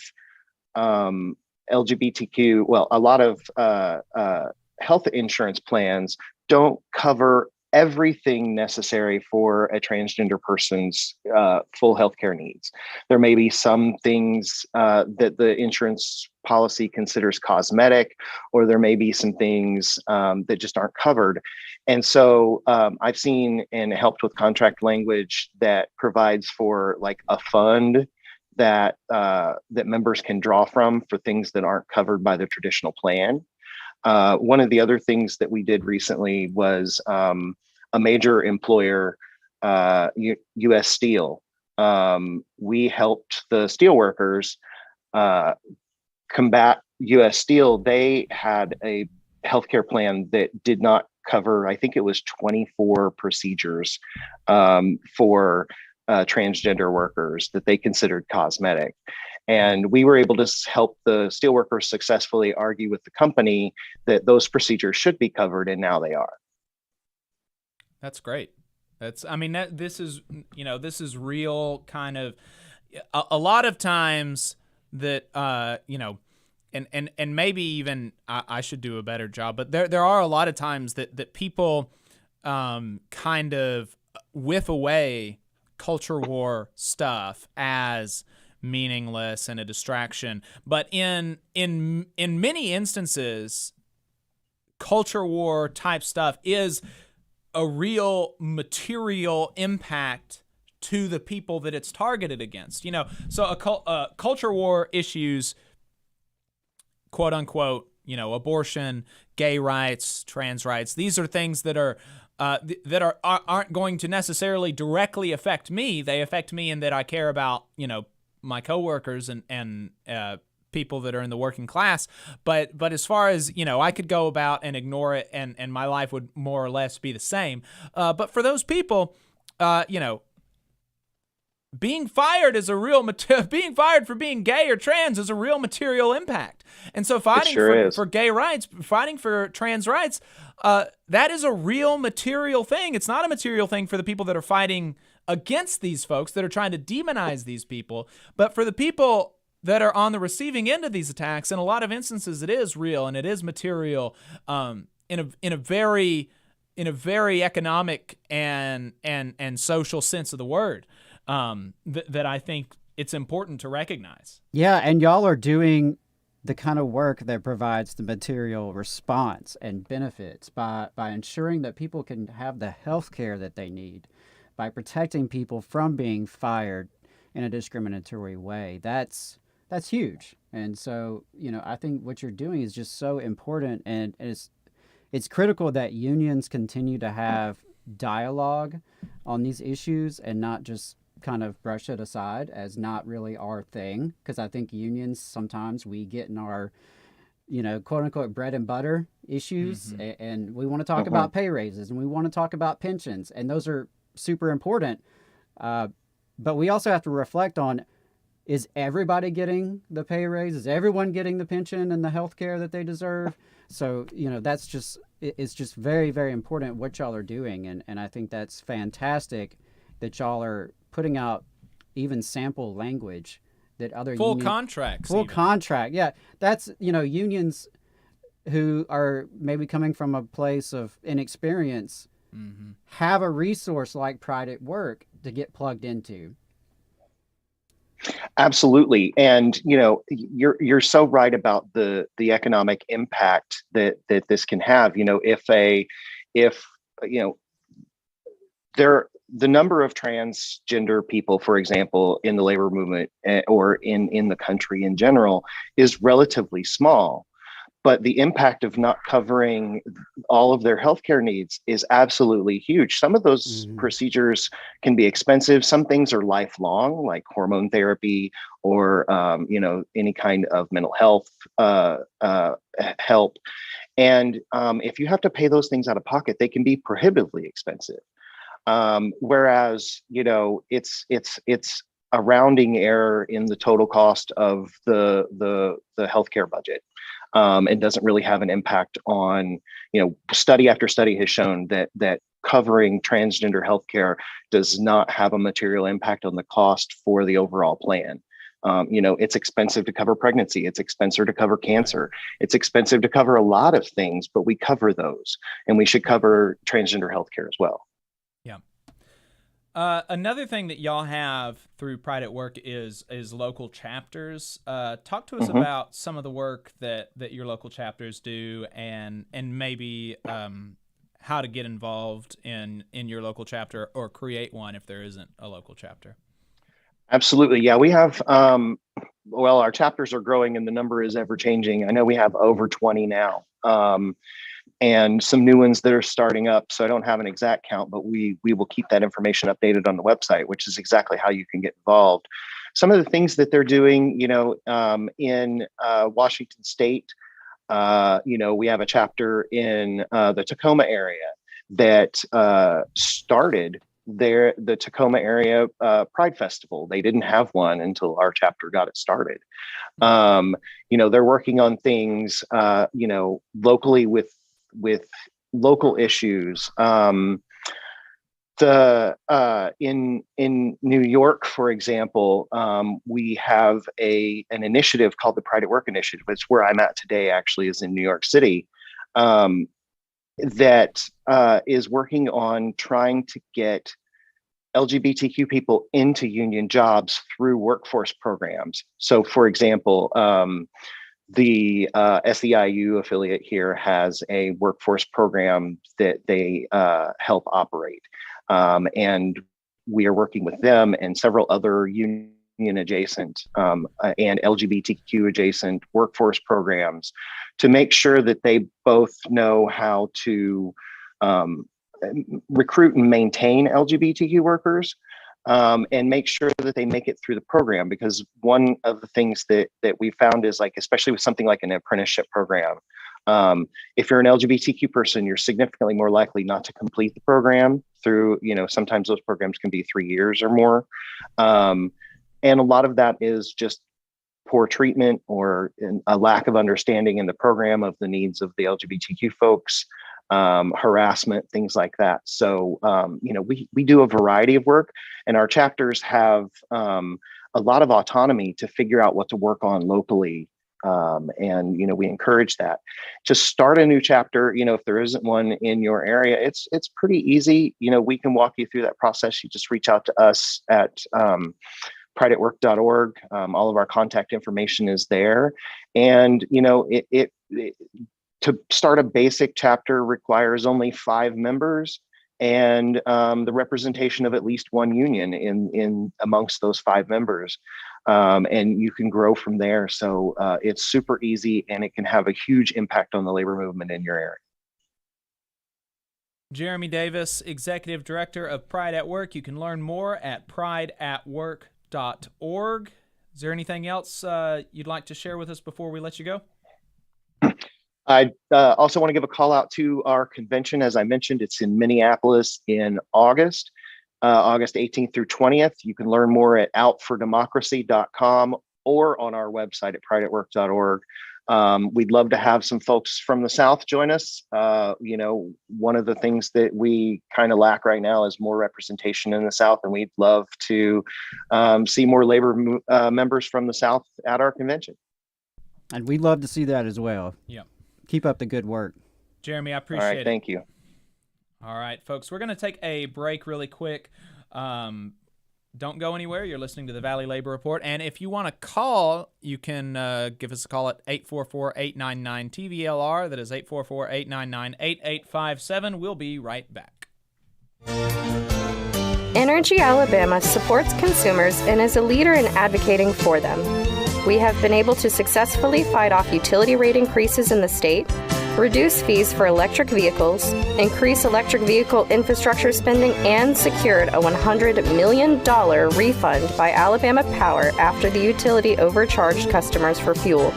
LGBTQ, a lot of health insurance plans don't cover everything necessary for a transgender person's full healthcare needs. There may be some things that the insurance policy considers cosmetic, or there may be some things that just aren't covered. And so I've seen and helped with contract language that provides for like a fund that members can draw from for things that aren't covered by the traditional plan. One of the other things that we did recently was a major employer, U.S. Steel. We helped the steel workers combat U.S. Steel. They had a healthcare plan that did not cover, I think it was 24 procedures for transgender workers that they considered cosmetic. And we were able to help the steelworkers successfully argue with the company that those procedures should be covered, and now they are.
That's great. This is real kind of, a lot of times that, and maybe even I should do a better job, but there are a lot of times that people kind of whiff away culture war stuff as meaningless and a distraction. But in many instances, culture war type stuff is a real material impact to the people that it's targeted against. So culture war issues, quote unquote, abortion, gay rights, trans rights. These are things that aren't going to necessarily directly affect me. They affect me in that I care about, my coworkers and people that are in the working class. But as far as, I could go about and ignore it and my life would more or less be the same. But for those people, being fired is being fired for being gay or trans is a real material impact. And so fighting for gay rights, fighting for trans rights, that is a real material thing. It's not a material thing for the people that are fighting against these folks, that are trying to demonize these people. But for the people that are on the receiving end of these attacks, in a lot of instances, it is real and it is material in a very economic and social sense of the word. That I think it's important to recognize.
Yeah, and y'all are doing the kind of work that provides the material response and benefits by ensuring that people can have the health care that they need, by protecting people from being fired in a discriminatory way. That's huge. And so, I think what you're doing is just so important, and it's critical that unions continue to have dialogue on these issues and not just kind of brush it aside as not really our thing. Because I think unions, sometimes we get in our, quote unquote bread and butter issues, and we want to talk about pay raises and we want to talk about pensions, and those are super important. But we also have to reflect on is everybody getting the pay raise? Is everyone getting the pension and the health care that they deserve? So, that's just, it's just very, very important what y'all are doing. And I think that's fantastic that y'all are putting out even sample language that other
full contracts.
Full contract. Yeah. That's, unions who are maybe coming from a place of inexperience have a resource like Pride at Work to get plugged into.
Absolutely. And, you're so right about the economic impact that this can have. The number of transgender people, for example, in the labor movement or in the country in general is relatively small. But the impact of not covering all of their healthcare needs is absolutely huge. Some of those procedures can be expensive. Some things are lifelong, like hormone therapy or any kind of mental health help. And if you have to pay those things out of pocket, they can be prohibitively expensive. Whereas it's a rounding error in the total cost of the healthcare budget. And doesn't really have an impact on, study after study has shown that covering transgender healthcare does not have a material impact on the cost for the overall plan. It's expensive to cover pregnancy. It's expensive to cover cancer. It's expensive to cover a lot of things, but we cover those, and we should cover transgender healthcare as well.
Yeah. Another thing that y'all have through Pride at Work is local chapters. Talk to us about some of the work that your local chapters do, and maybe how to get involved in your local chapter or create one if there isn't a local chapter.
Absolutely. Yeah, we have, our chapters are growing and the number is ever changing. I know we have over 20 now. And some new ones that are starting up. So I don't have an exact count, but we will keep that information updated on the website, which is exactly how you can get involved. Some of the things that they're doing, in Washington State, we have a chapter in the Tacoma area that started the Tacoma area Pride Festival. They didn't have one until our chapter got it started. They're working on things, locally with local issues. In New York, for example, we have an initiative called the Pride at Work Initiative. It's where I'm at today, actually, is in New York City, that is working on trying to get LGBTQ people into union jobs through workforce programs. So, for example, the SEIU affiliate here has a workforce program that they help operate. And we are working with them and several other union adjacent and LGBTQ adjacent workforce programs to make sure that they both know how to recruit and maintain LGBTQ workers, and make sure that they make it through the program. Because one of the things that we found is, like, especially with something like an apprenticeship program, if you're an LGBTQ person, you're significantly more likely not to complete the program through, sometimes those programs can be 3 years or more. And a lot of that is just poor treatment or a lack of understanding in the program of the needs of the LGBTQ folks, harassment, things like that. So, we do a variety of work, and our chapters have a lot of autonomy to figure out what to work on locally. And we encourage that. To start a new chapter, if there isn't one in your area, it's pretty easy. We can walk you through that process. You just reach out to us at prideatwork.org. All of our contact information is there. And, to start a basic chapter requires only 5 members and the representation of at least one union in amongst those 5 members. And you can grow from there. So it's super easy, and it can have a huge impact on the labor movement in your area.
Jeremy Davis, Executive Director of Pride at Work. You can learn more at prideatwork.org. Is there anything else you'd like to share with us before we let you go?
I also want to give a call out to our convention. As I mentioned, it's in Minneapolis in August. August 18th through 20th. You can learn more at outfordemocracy.com or on our website at prideatwork.org. We'd love to have some folks from the South join us. One of the things that we kind of lack right now is more representation in the South, and we'd love to see more labor members from the South at our convention.
And we'd love to see that as well.
Yeah.
Keep up the good work.
Jeremy, I appreciate it.
All right, thank you.
All right, folks, we're going to take a break really quick. Don't go anywhere. You're listening to the Valley Labor Report. And if you want to call, you can give us a call at 844-899-TVLR. That is 844-899-8857. We'll be right back.
Energy Alabama supports consumers and is a leader in advocating for them. We have been able to successfully fight off utility rate increases in the state, reduce fees for electric vehicles, increase electric vehicle infrastructure spending, and secured a $100 million refund by Alabama Power after the utility overcharged customers for fuel.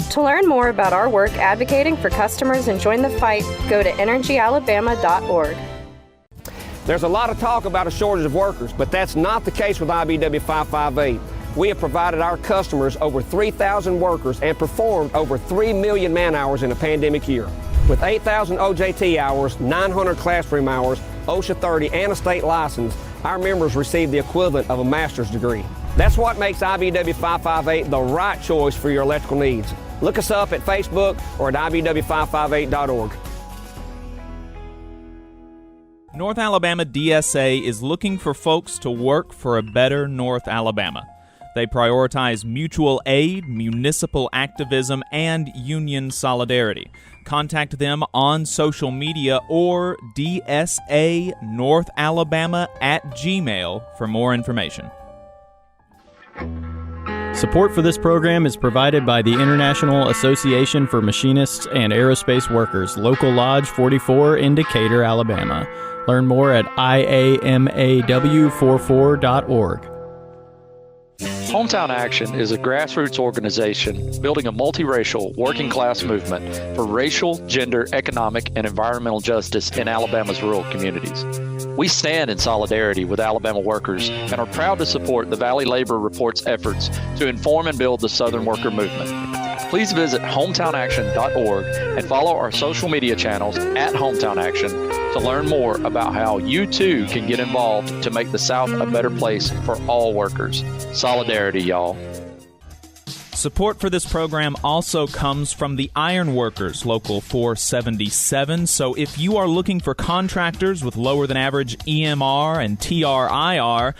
To learn more about our work advocating for customers and join the fight, go to energyalabama.org.
There's a lot of talk about a shortage of workers, but that's not the case with IBEW 558. We have provided our customers over 3,000 workers and performed over 3 million man-hours in a pandemic year. With 8,000 OJT hours, 900 classroom hours, OSHA 30, and a state license, our members receive the equivalent of a master's degree. That's what makes IBEW 558 the right choice for your electrical needs. Look us up at Facebook or at IBEW558.org.
North Alabama DSA is looking for folks to work for a better North Alabama. They prioritize mutual aid, municipal activism, and union solidarity. Contact them on social media or dsanorthalabama@gmail for more information.
Support for this program is provided by the International Association for Machinists and Aerospace Workers, Local Lodge 44 in Decatur, Alabama. Learn more at iamaw44.org.
Hometown Action is a grassroots organization building a multiracial, working-class movement for racial, gender, economic, and environmental justice in Alabama's rural communities. We stand in solidarity with Alabama workers and are proud to support the Valley Labor Report's efforts to inform and build the Southern worker movement. Please visit hometownaction.org and follow our social media channels at Hometown Action to learn more about how you too can get involved to make the South a better place for all workers. Solidarity, y'all.
Support for this program also comes from the Iron Workers, Local 477. So if you are looking for contractors with lower than average EMR and TRIR,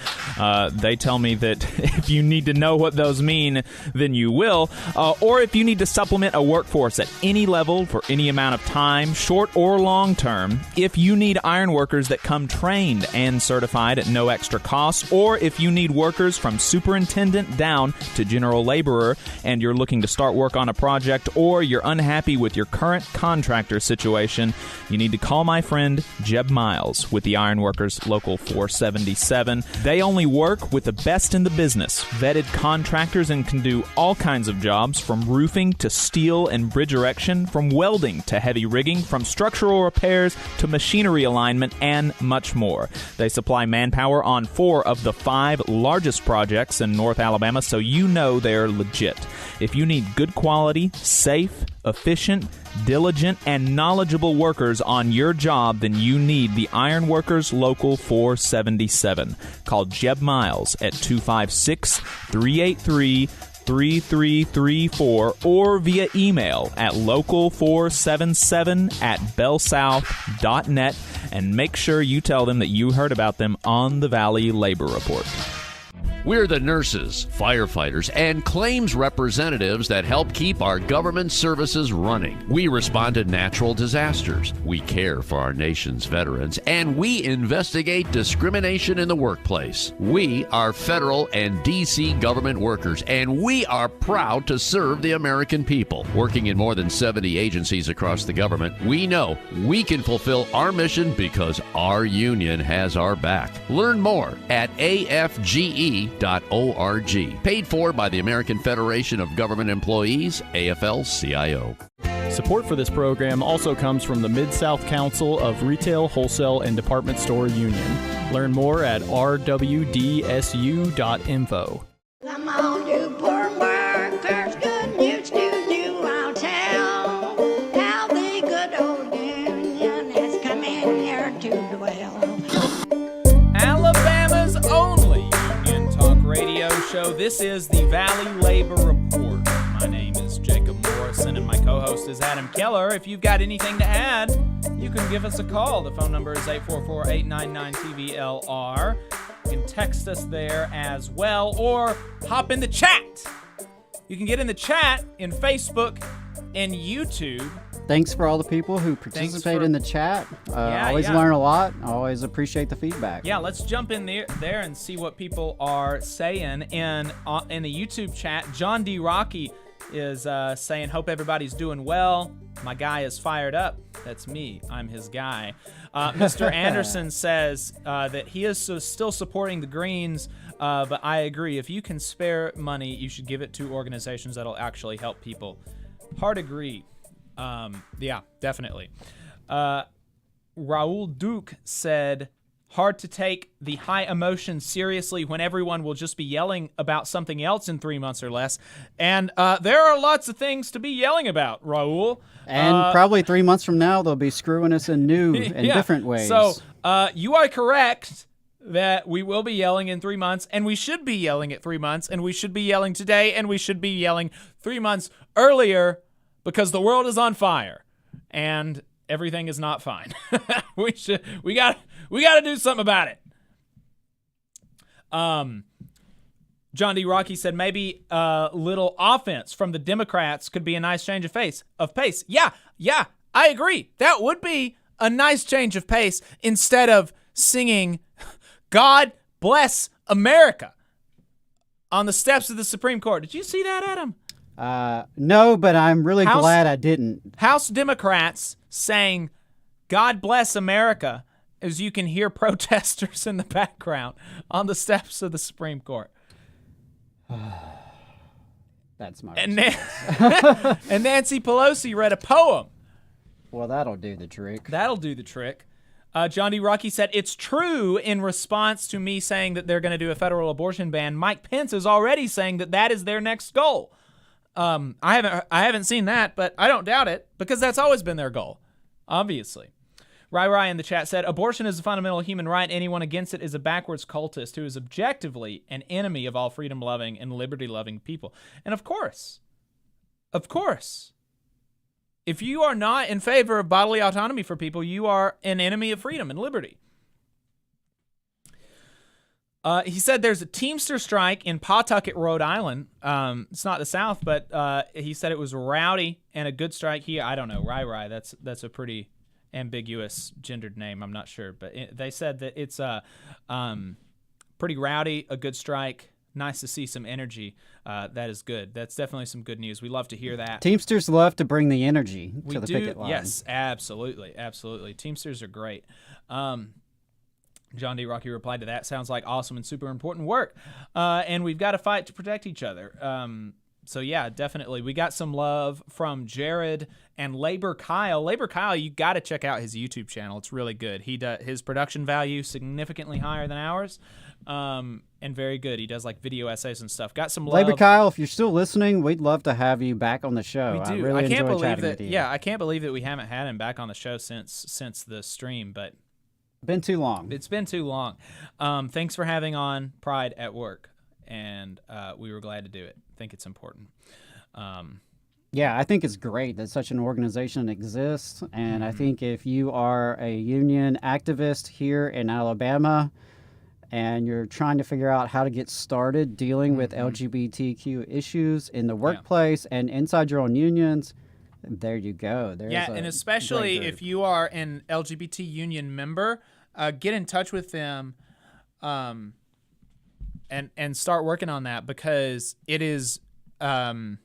they tell me that if you need to know what those mean, then you will. Or if you need to supplement a workforce at any level for any amount of time, short or long term, if you need iron workers that come trained and certified at no extra cost, or if you need workers from superintendent down to general laborer, and you're looking to start work on a project, or you're unhappy with your current contractor situation, you need to call my friend Jeb Miles with the Ironworkers Local 477. They only work with the best in the business, vetted contractors, and can do all kinds of jobs from roofing to steel and bridge erection, from welding to heavy rigging, from structural repairs to machinery alignment, and much more. They supply manpower on 4 of the 5 largest projects in North Alabama, so you know they're legit. If you need good quality, safe, efficient, diligent, and knowledgeable workers on your job, then you need the Ironworkers Local 477. Call Jeb Miles at 256-383-3334 or via email at local477@bellsouth.net, and make sure you tell them that you heard about them on the Valley Labor Report.
We're the nurses, firefighters, and claims representatives that help keep our government services running. We respond to natural disasters. We care for our nation's veterans, and we investigate discrimination in the workplace. We are federal and D.C. government workers, and we are proud to serve the American people. Working in more than 70 agencies across the government, we know we can fulfill our mission because our union has our back. Learn more at afge.org. Paid for by the American Federation of Government Employees, AFL-CIO.
Support for this program also comes from the Mid-South Council of Retail, Wholesale, and Department Store Union. Learn more at rwdsu.info.
Come on, you poor workers, good news to you I'll tell. How the good old union has come in here to dwell.
Alabama's only union talk radio show. This is the Valley Labor Report. My name is Jacob Morrison, and my co-host is Adam Keller. If you've got anything to add, you can give us a call. The phone number is 844-899-TVLR. You can text us there as well, or hop in the chat. You can get in the chat in Facebook and YouTube.
Thanks for all the people who participate in the chat. Always learn a lot. Always appreciate the feedback.
Yeah, let's jump in there and see what people are saying in the YouTube chat. John D. Rocky is saying, hope everybody's doing well. My guy is fired up. That's me. I'm his guy. Mr. Anderson says that he is still supporting the Greens, but I agree. If you can spare money, you should give it to organizations that'll actually help people. Hard agree. Yeah, definitely. Raul Duke said, hard to take the high emotion seriously when everyone will just be yelling about something else in 3 months or less. And there are lots of things to be yelling about, Raul.
And probably 3 months from now, they'll be screwing us in new and different ways.
So you are correct that we will be yelling in 3 months, and we should be yelling at 3 months, and we should be yelling today, and we should be yelling 3 months earlier, because the world is on fire and everything is not fine. we got to do something about it. John D. Rocky said maybe a little offense from the Democrats could be a nice change of pace. Yeah, I agree. That would be a nice change of pace instead of singing God Bless America on the steps of the Supreme Court. Did you see that, Adam?
No, but I'm really glad I didn't.
House Democrats saying God Bless America as you can hear protesters in the background on the steps of the Supreme Court.
That's my
and Nancy Pelosi read a poem.
Well, that'll do the trick.
That'll do the trick. John D. Rocky said, it's true in response to me saying that they're going to do a federal abortion ban. Mike Pence is already saying that is their next goal. I haven't seen that, but I don't doubt it because that's always been their goal, obviously. Rai in the chat said, abortion is a fundamental human right. Anyone against it is a backwards cultist who is objectively an enemy of all freedom-loving and liberty-loving people. And of course, if you are not in favor of bodily autonomy for people, you are an enemy of freedom and liberty. He said there's a Teamster strike in Pawtucket, Rhode Island. It's not the South, but he said it was rowdy and a good strike. I don't know, Rai. That's a pretty ambiguous gendered name. I'm not sure, but they said that it's pretty rowdy, a good strike. Nice to see some energy. That is good. That's definitely some good news. We love to hear that.
Teamsters love to bring the energy to the picket line.
Yes, absolutely. Teamsters are great. John D. Rocky replied to that. Sounds like awesome and super important work. And we've got to fight to protect each other. So, yeah, definitely. We got some love from Jared and Labor Kyle. Labor Kyle, you got to check out his YouTube channel. It's really good. His production value significantly higher than ours and very good. He does, like, video essays and stuff. Got some love.
Labor Kyle, if you're still listening, we'd love to have you back on the show.
We do.
I really enjoy chatting with you.
Yeah, I can't believe that we haven't had him back on the show since the stream, but
been too long.
It's been too long. Thanks for having on Pride at Work, and we were glad to do it. I think it's important.
Yeah, I think it's great that such an organization exists, and I think if you are a union activist here in Alabama and you're trying to figure out how to get started dealing with LGBTQ issues in the workplace and inside your own unions, there you go.
And especially if you are an LGBT union member, get in touch with them and start working on that, because it is, it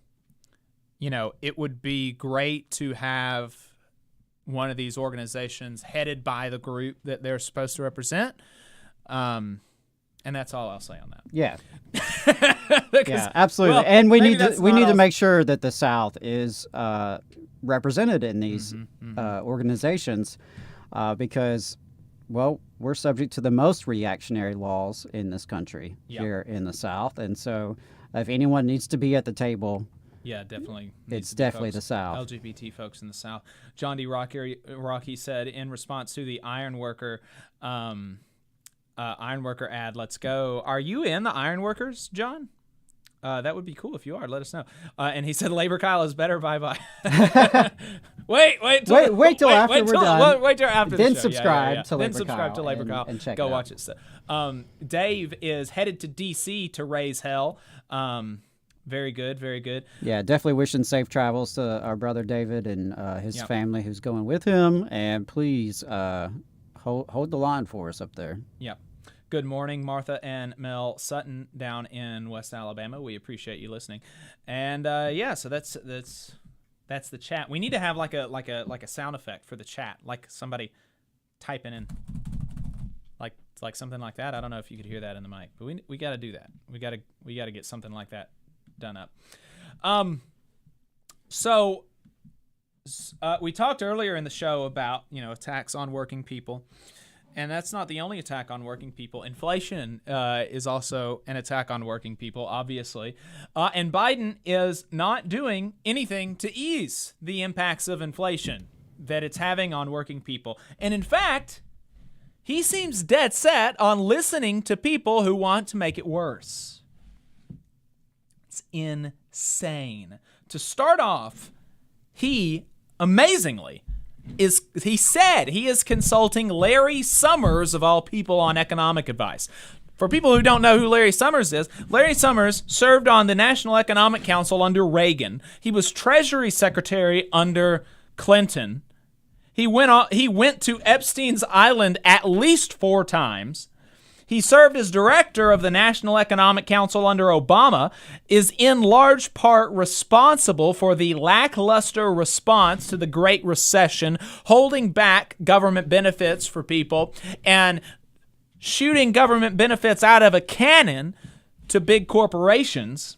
would be great to have one of these organizations headed by the group that they're supposed to represent. And that's all I'll say on that.
Yeah.
Because,
yeah, absolutely.
well,
and we
maybe
need
that's
to we
not
need to
all-
make sure that the South is represented in these organizations because, well, we're subject to the most reactionary laws in this country here in the South, and so if anyone needs to be at the table.
Yeah, definitely.
It's definitely the South.
LGBT folks in the South. John D. Rocky said in response to the ironworker ad, let's go. Are you in the ironworkers, John? That would be cool if you are. Let us know. And he said, Labor Kyle is better. Bye-bye. wait till after
we're done.
Wait till after
then
the show.
subscribe to
Then
Labor
subscribe
Kyle
to Labor Kyle.
and check
Go
it out.
watch it. Dave is headed to D.C. to raise hell. Very good, very good.
Yeah, definitely wishing safe travels to our brother David and his family who's going with him. And please hold the line for us up there.
Yep. Good morning, Martha and Mel Sutton down in West Alabama. We appreciate you listening. And so that's the chat. We need to have like a sound effect for the chat, like somebody typing in, like something like that. I don't know if you could hear that in the mic, but we got to do that. We got to get something like that done up. So we talked earlier in the show about attacks on working people. And that's not the only attack on working people. Inflation is also an attack on working people, obviously. And Biden is not doing anything to ease the impacts of inflation that it's having on working people. And in fact, he seems dead set on listening to people who want to make it worse. It's insane. To start off, he amazingly he said he is consulting Larry Summers, of all people, on economic advice. For people who don't know who Larry Summers is, Larry Summers served on the National Economic Council under Reagan. He was Treasury Secretary under Clinton. He went to Epstein's Island at least 4 times. He served as director of the National Economic Council under Obama, is in large part responsible for the lackluster response to the Great Recession, holding back government benefits for people and shooting government benefits out of a cannon to big corporations.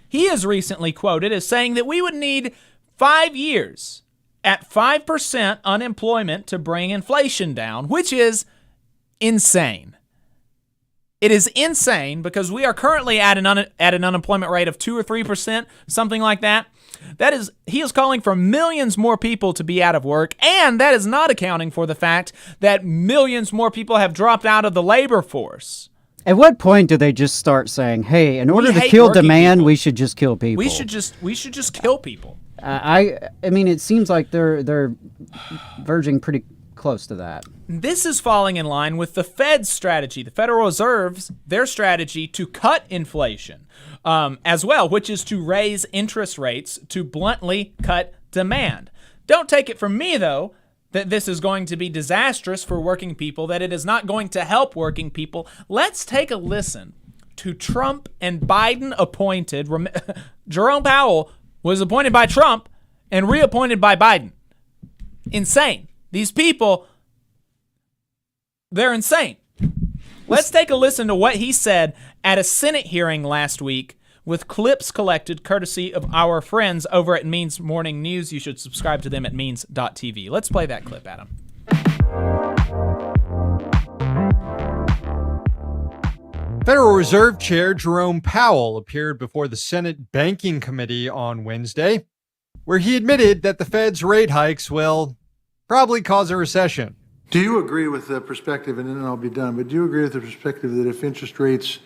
He is recently quoted as saying that we would need 5 years at 5% unemployment to bring inflation down, which is insane. It is insane because we are currently at an unemployment rate of 2 or 3%, something like that. He is calling for millions more people to be out of work, and that is not accounting for the fact that millions more people have dropped out of the labor force.
At what point do they just start saying, "Hey, in order to kill demand, we should just kill people"?
We should just kill people.
I mean, it seems like they're verging pretty close to that.
This is falling in line with the Fed's strategy, the Federal Reserve's, their strategy to cut inflation as well, which is to raise interest rates to bluntly cut demand. Don't take it from me, though, that this is going to be disastrous for working people, that it is not going to help working people. Let's take a listen to Trump and Biden appointed. Jerome Powell was appointed by Trump and reappointed by Biden. Insane. These people, they're insane. Let's take a listen to what he said at a Senate hearing last week with clips collected courtesy of our friends over at Means Morning News. You should subscribe to them at means.tv. Let's play that clip, Adam.
Federal Reserve Chair Jerome Powell appeared before the Senate Banking Committee on Wednesday, where he admitted that the Fed's rate hikes will probably cause a recession.
Do you agree with the perspective, and then I'll be done, but do you agree with the perspective that if interest rates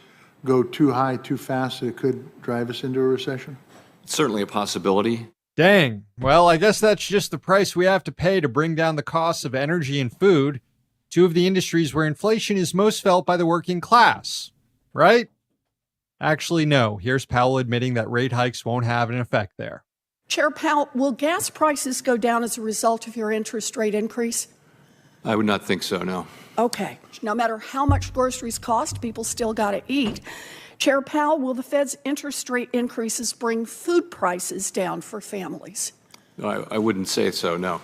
go too high too fast, it could drive us into a recession?
It's certainly a possibility.
Dang. Well, I guess that's just the price we have to pay to bring down the costs of energy and food, 2 of the industries where inflation is most felt by the working class, right? Actually, no. Here's Powell admitting that rate hikes won't have an effect there.
Chair Powell, will gas prices go down as a result of your interest rate increase?
I would not think so, no.
Okay. No matter how much groceries cost, people still got to eat. Chair Powell, will the Fed's interest rate increases bring food prices down for families?
I wouldn't say so, no.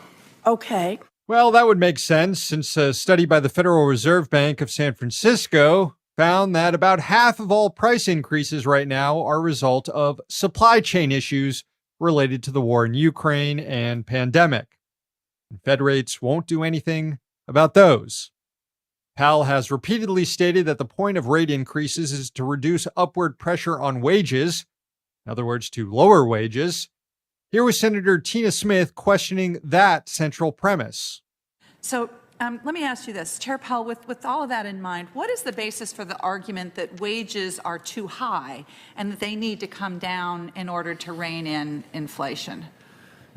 Okay.
Well, that would make sense since a study by the Federal Reserve Bank of San Francisco found that about half of all price increases right now are a result of supply chain issues related to the war in Ukraine and pandemic. And Fed rates won't do anything about those. Powell has repeatedly stated that the point of rate increases is to reduce upward pressure on wages, in other words, to lower wages. Here was Senator Tina Smith questioning that central premise.
So let me ask you this, Chair Powell, with all of that in mind, what is the basis for the argument that wages are too high and that they need to come down in order to rein in inflation?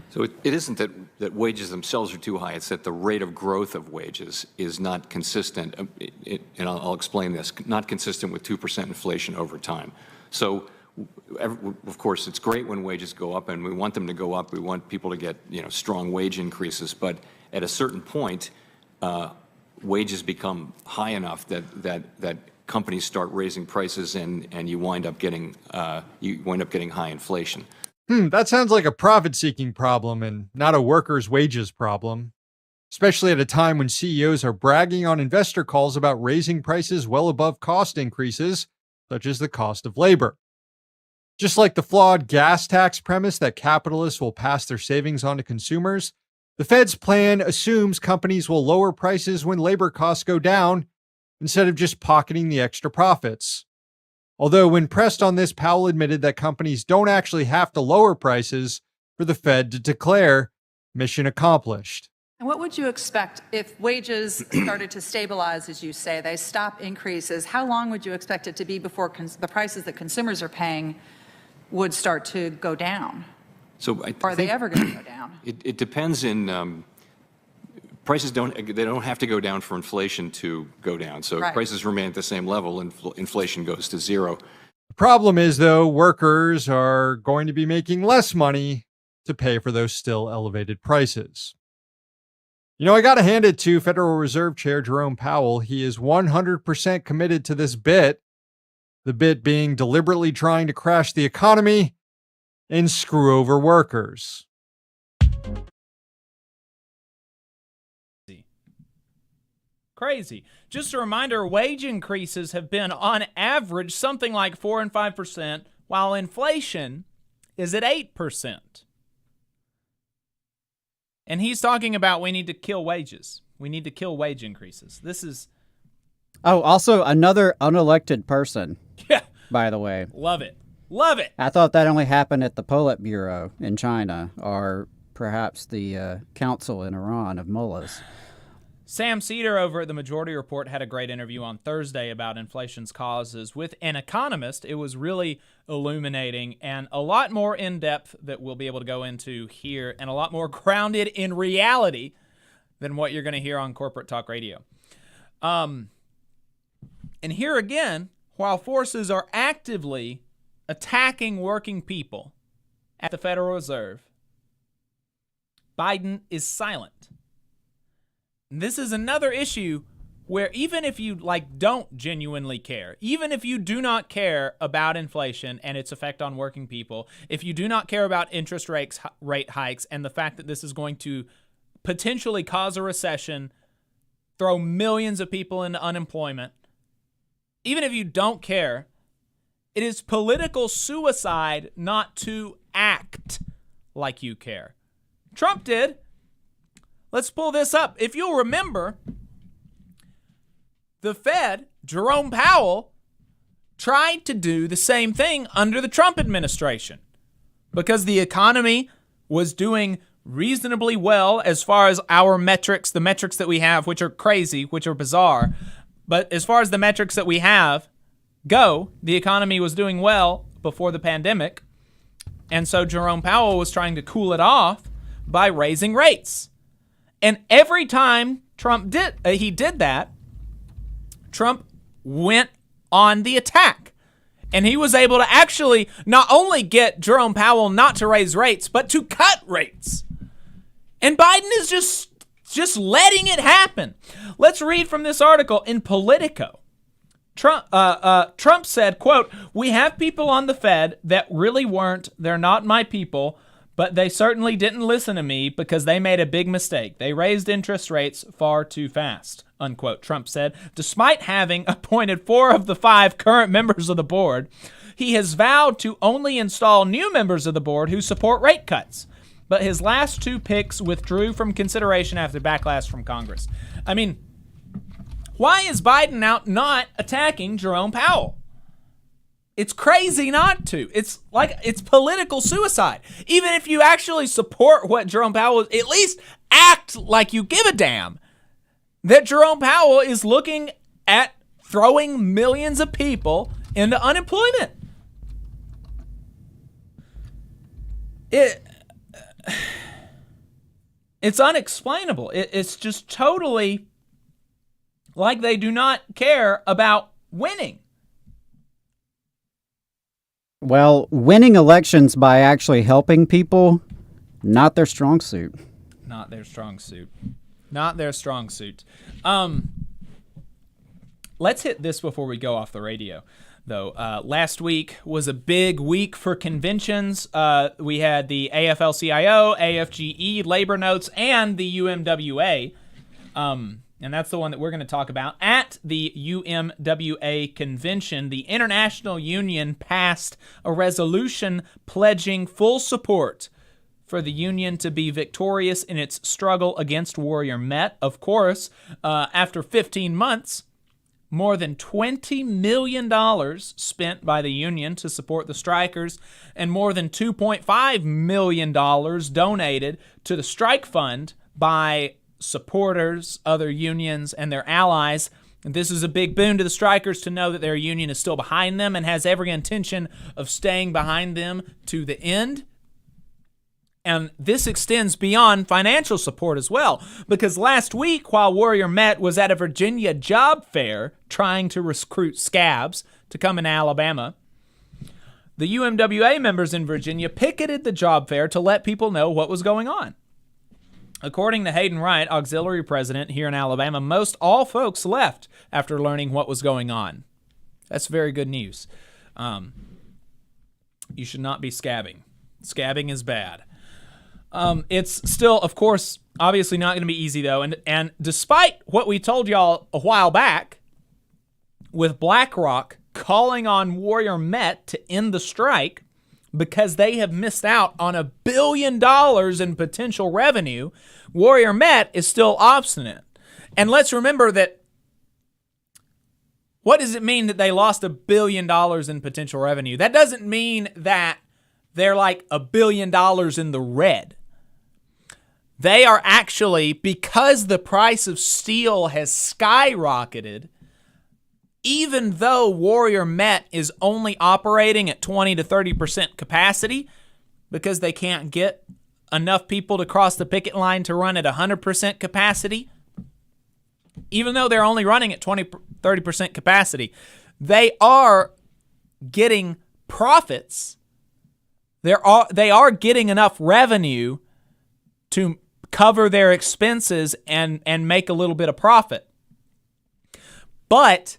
So it isn't that wages themselves are too high. It's that the rate of growth of wages is not consistent. And I'll explain this, not consistent with 2% inflation over time. So, of course, it's great when wages go up, and we want them to go up. We want people to get strong wage increases. But at a certain point, wages become high enough that companies start raising prices, and you wind up getting high inflation.
That sounds like a profit-seeking problem and not a workers' wages problem, especially at a time when CEOs are bragging on investor calls about raising prices well above cost increases, such as the cost of labor. Just like the flawed gas tax premise that capitalists will pass their savings on to consumers, the Fed's plan assumes companies will lower prices when labor costs go down instead of just pocketing the extra profits. Although when pressed on this, Powell admitted that companies don't actually have to lower prices for the Fed to declare mission accomplished.
And what would you expect if wages started to stabilize, as you say, they stop increases? How long would you expect it to be before the prices that consumers are paying would start to go down?
So
are they ever going to go down?
It depends in prices don't have to go down for inflation to go down. So if prices remain at the same level, inflation goes to zero.
The problem is, though, workers are going to be making less money to pay for those still elevated prices. I got to hand it to Federal Reserve Chair Jerome Powell. He is 100% committed to this bit, the bit being deliberately trying to crash the economy and screw over workers.
Crazy. Just a reminder, wage increases have been on average something like 4 and 5%, while inflation is at 8%. And he's talking about we need to kill wages. We need to kill wage increases. This is...
Oh, also another unelected person.
Yeah.
By the way.
Love it. Love it.
I thought that only happened at the Politburo in China, or perhaps the council in Iran of mullahs.
Sam Cedar over at the Majority Report had a great interview on Thursday about inflation's causes with an economist. It was really illuminating and a lot more in-depth that we'll be able to go into here, and a lot more grounded in reality than what you're going to hear on Corporate Talk Radio. And here again, while forces are actively attacking working people at the Federal Reserve, Biden is silent. This is another issue where even if you don't genuinely care, even if you do not care about inflation and its effect on working people, if you do not care about interest rate hikes and the fact that this is going to potentially cause a recession, throw millions of people into unemployment, even if you don't care, it is political suicide not to act like you care. Trump did. Let's pull this up. If you'll remember, the Fed, Jerome Powell, tried to do the same thing under the Trump administration because the economy was doing reasonably well as far as our metrics, the metrics that we have, which are crazy, which are bizarre. But as far as the metrics that we have go, the economy was doing well before the pandemic. And so Jerome Powell was trying to cool it off by raising rates. And every time Trump did that, Trump went on the attack. And he was able to actually not only get Jerome Powell not to raise rates, but to cut rates. And Biden is just letting it happen. Let's read from this article in Politico. Trump said, quote, "We have people on the Fed that really weren't. They're not my people. But they certainly didn't listen to me because they made a big mistake. They raised interest rates far too fast, unquote, Trump said. Despite having appointed 4 of the 5 current members of the board, he has vowed to only install new members of the board who support rate cuts. But his last 2 picks withdrew from consideration after backlash from Congress. I mean, why is Biden out not attacking Jerome Powell? It's crazy not to. It's like it's political suicide. Even if you actually support what Jerome Powell is, at least act like you give a damn that Jerome Powell is looking at throwing millions of people into unemployment. It's unexplainable. It's just totally like they do not care about winning.
Well, winning elections by actually helping people, not their strong suit.
Not their strong suit. Not their strong suit. Let's hit this before we go off the radio, though. Last week was a big week for conventions. We had the AFL-CIO, AFGE, Labor Notes, and the UMWA. And that's the one that we're going to talk about. At the UMWA convention, the International Union passed a resolution pledging full support for the union to be victorious in its struggle against Warrior Met. Of course, after 15 months, more than $20 million spent by the union to support the strikers, and more than $2.5 million donated to the strike fund by supporters, other unions, and their allies. And this is a big boon to the strikers to know that their union is still behind them and has every intention of staying behind them to the end. And this extends beyond financial support as well, because last week, while Warrior Met was at a Virginia job fair trying to recruit scabs to come in Alabama, the UMWA members in Virginia picketed the job fair to let people know what was going on. According to Hayden Wright, auxiliary president here in Alabama, most all folks left after learning what was going on. That's very good news. You should not be scabbing. Scabbing is bad. It's still, of course, obviously not going to be easy, though. And despite what we told y'all a while back, with BlackRock calling on Warrior Met to end the strike because they have missed out on $1 billion in potential revenue, Warrior Met is still obstinate. And let's remember that, what does it mean that they lost $1 billion in potential revenue? That doesn't mean that they're like $1 billion in the red. They are actually, because the price of steel has skyrocketed, even though Warrior Met is only operating at 20 to 30% capacity because they can't get enough people to cross the picket line to run at 100% capacity, even though they're only running at 20-30% capacity, they are getting profits. They are getting enough revenue to cover their expenses and make a little bit of profit. But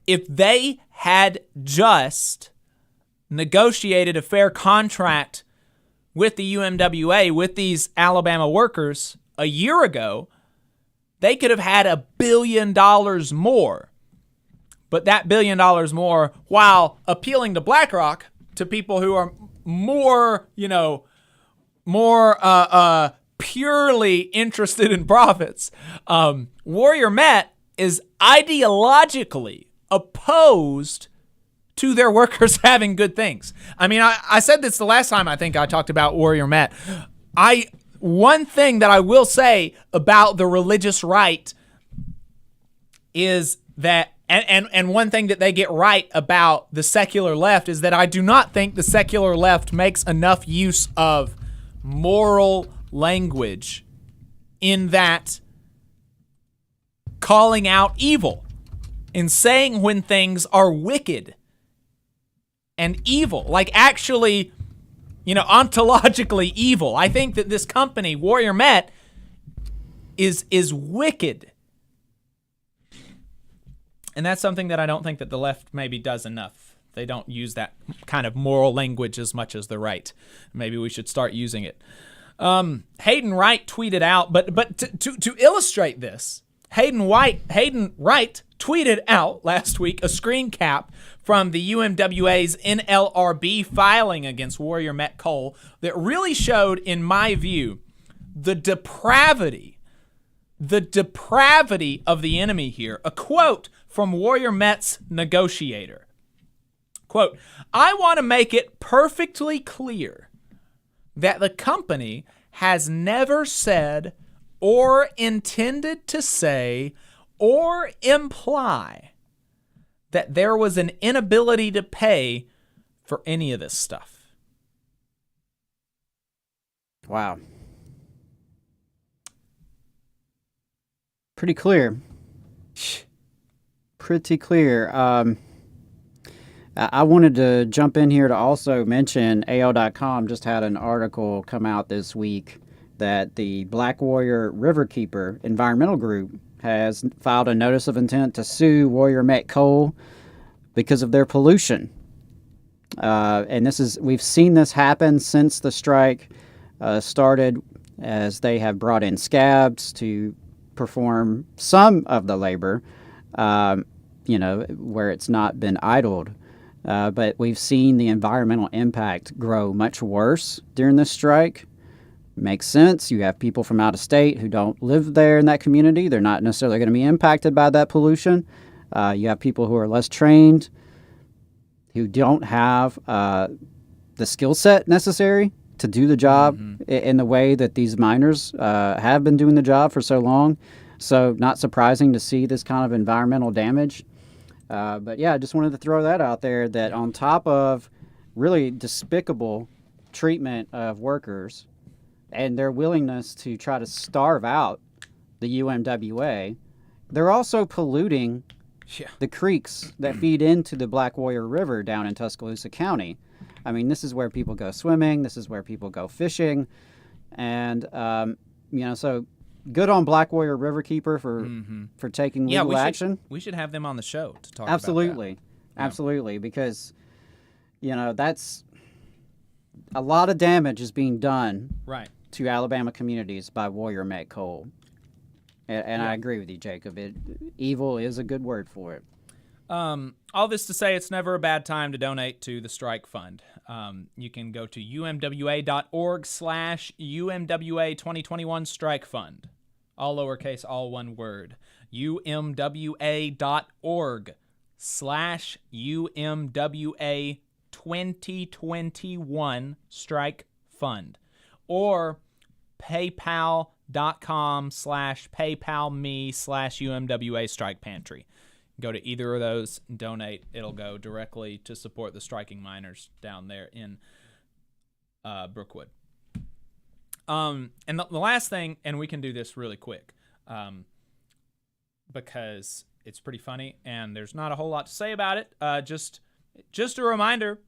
if they had just negotiated a fair contract with the UMWA, with these Alabama workers a year ago, they could have had $1 billion more. But that $1 billion more, while appealing to BlackRock, to people who are more purely interested in profits, Warrior Met is ideologically opposed to their workers having good things. I mean, I said this the last time I think I talked about Warrior Met. One thing that I will say about the religious right is that, and one thing that they get right about the secular left is that I do not think the secular left makes enough use of moral language in that calling out evil and saying when things are wicked and evil, like actually, ontologically evil. I think that this company, Warrior Met, is wicked. And that's something that I don't think that the left maybe does enough They don't use that kind of moral language as much as the right. Maybe we should start using it. Hayden Wright tweeted out, but to illustrate this, Hayden Wright tweeted out last week a screen cap from the UMWA's NLRB filing against Warrior Met Coal that really showed, in my view, the depravity of the enemy here. A quote from Warrior Met's negotiator. Quote, "I want to make it perfectly clear that the company has never said or intended to say or imply that there was an inability to pay for any of this stuff."
Wow. Pretty clear. Pretty clear. I wanted to jump in here to also mention AL.com just had an article come out this week that the Black Warrior Riverkeeper Environmental Group has filed a notice of intent to sue Warrior Met Coal because of their pollution. And we've seen this happen since the strike started, as they have brought in scabs to perform some of the labor, where it's not been idled. But we've seen the environmental impact grow much worse during this strike. Makes sense. You have people from out of state who don't live there in that community. They're not necessarily going to be impacted by that pollution. You have people who are less trained, who don't have the skill set necessary to do the job in the way that these miners have been doing the job for so long. So not surprising to see this kind of environmental damage. But yeah, I just wanted to throw that out there, that on top of really despicable treatment of workers and their willingness to try to starve out the UMWA, they're also polluting the creeks that feed into the Black Warrior River down in Tuscaloosa County. I mean, this is where people go swimming. This is where people go fishing. And, so good on Black Warrior Riverkeeper for taking legal action.
We should have them on the show to talk
Absolutely.
about that.
Absolutely. Because, that's a lot of damage is being done to Alabama communities by Warrior Met Coal. And I agree with you, Jacob. Evil is a good word for it.
All this to say, it's never a bad time to donate to the strike fund. You can go to umwa.org/UMWA 2021 strike fund. All lowercase, all one word. umwa.org/UMWA 2021 strike fund. Or paypal.com/paypalme/UMWA strike pantry. Go to either of those, donate. It'll go directly to support the striking miners down there in Brookwood. And the last thing, and we can do this really quick, because it's pretty funny and there's not a whole lot to say about it. Just a reminder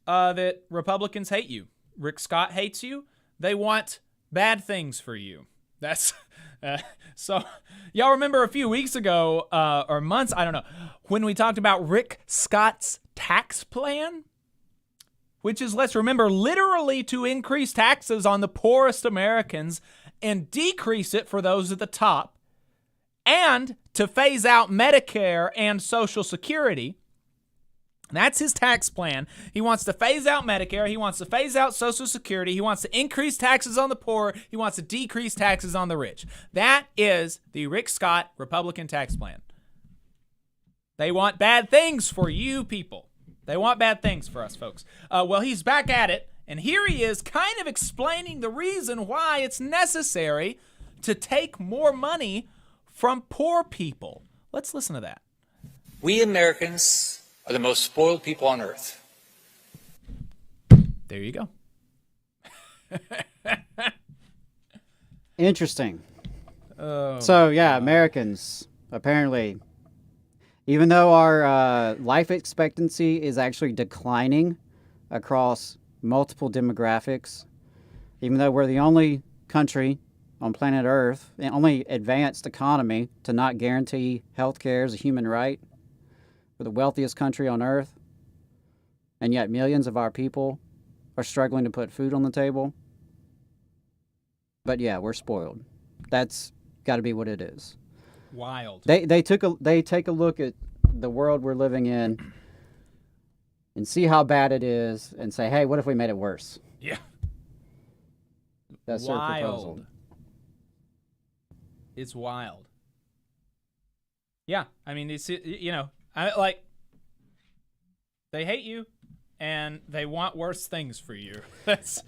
that Republicans hate you. Rick Scott hates you. They want bad things for you. That's so y'all remember a few weeks ago or months, I don't know, when we talked about Rick Scott's tax plan, which is, let's remember, literally to increase taxes on the poorest Americans and decrease it for those at the top, and to phase out Medicare and Social Security. That's his tax plan. He wants to phase out Medicare. He wants to phase out Social Security. He wants to increase taxes on the poor. He wants to decrease taxes on the rich. That is the Rick Scott Republican tax plan. They want bad things for you people. They want bad things for us folks. Well, he's back at it, and here he is kind of explaining the reason why it's necessary to take more money from poor people. Let's listen to that.
We Americans are the most spoiled people on earth.
There you go.
Interesting.
Oh,
so, yeah, Americans, apparently, even though our life expectancy is actually declining across multiple demographics, even though we're the only country on planet Earth, the only advanced economy to not guarantee health care as a human right, we're the wealthiest country on Earth, and yet millions of our people are struggling to put food on the table. But yeah, we're spoiled. That's got to be what it is.
Wild.
They take a look at the world we're living in and see how bad it is and say, hey, what if we made it worse?
Yeah.
That's their proposal.
Wild. It's wild. Yeah, I mean, it's, you know, they hate you, and they want worse things for you. That's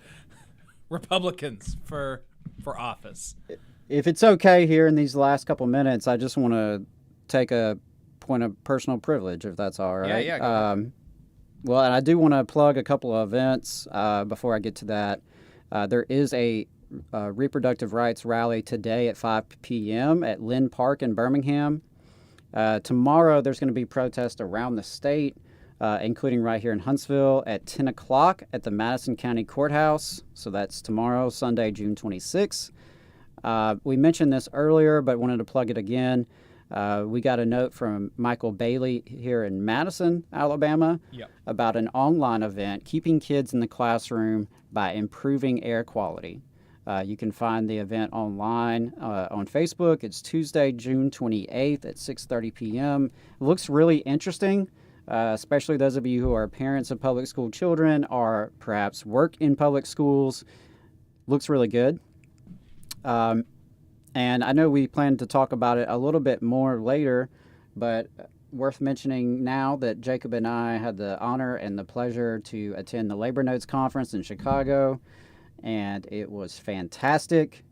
Republicans for office.
If it's okay here in these last couple minutes, I just want to take a point of personal privilege, if that's all right.
Yeah, go ahead.
Well, and I do want to plug a couple of events before I get to that. There is a reproductive rights rally today at 5 p.m. at Lynn Park in Birmingham. Tomorrow, there's going to be protests around the state, including right here in Huntsville at 10 o'clock at the Madison County Courthouse. So that's tomorrow, Sunday, June 26th. We mentioned this earlier, but wanted to plug it again. We got a note from Michael Bailey here in Madison, Alabama, about an online event, Keeping Kids in the Classroom by Improving Air Quality. You can find the event online on Facebook. It's Tuesday, June 28th at 6:30 p.m. It looks really interesting, especially those of you who are parents of public school children or perhaps work in public schools. Looks really good. And I know we plan to talk about it a little bit more later, but worth mentioning now that Jacob and I had the honor and the pleasure to attend the Labor Notes Conference in Chicago, and it was fantastic.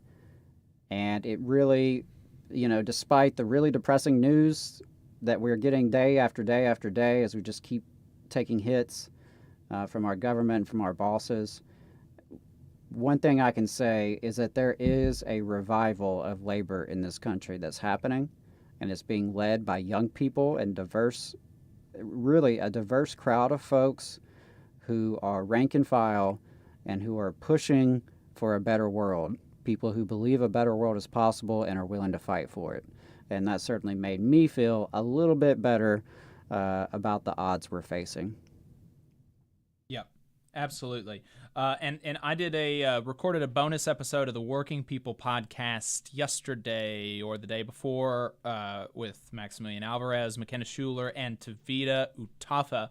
And it really, you know, despite the really depressing news that we're getting day after day after day as we just keep taking hits from our government, from our bosses, one thing I can say is that there is a revival of labor in this country that's happening, and it's being led by young people and really a diverse crowd of folks who are rank and file and who are pushing for a better world, people who believe a better world is possible and are willing to fight for it. And that certainly made me feel a little bit better about the odds we're facing.
Absolutely. And I did recorded a bonus episode of the Working People podcast yesterday or the day before with Maximilian Alvarez, McKenna Schuler, and Tavita Utafa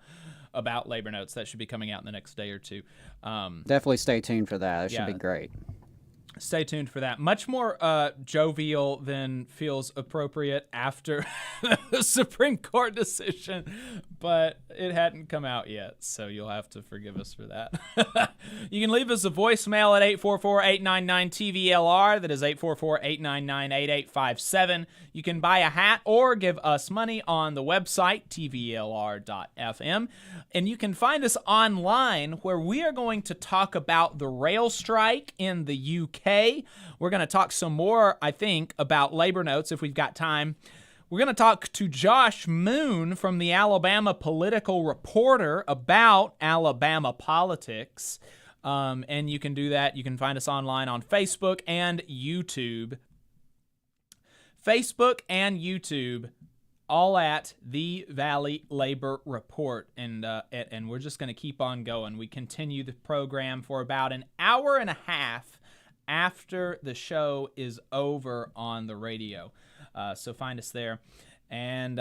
about Labor Notes. That should be coming out in the next day or two.
Definitely stay tuned for that. It should be great.
Stay tuned for that. Much more jovial than feels appropriate after the Supreme Court decision, but it hadn't come out yet, so you'll have to forgive us for that. You can leave us a voicemail at 844-899-TVLR. That is 844-899-8857. You can buy a hat or give us money on the website, tvlr.fm. And you can find us online where we are going to talk about the rail strike in the UK. We're going to talk some more, I think, about Labor Notes if we've got time. We're going to talk to Josh Moon from the Alabama Political Reporter about Alabama politics. And you can do that. You can find us online on Facebook and YouTube. Facebook and YouTube, all at the Valley Labor Report. And we're just going to keep on going. We continue the program for about an hour and a half after the show is over on the radio. So find us there. And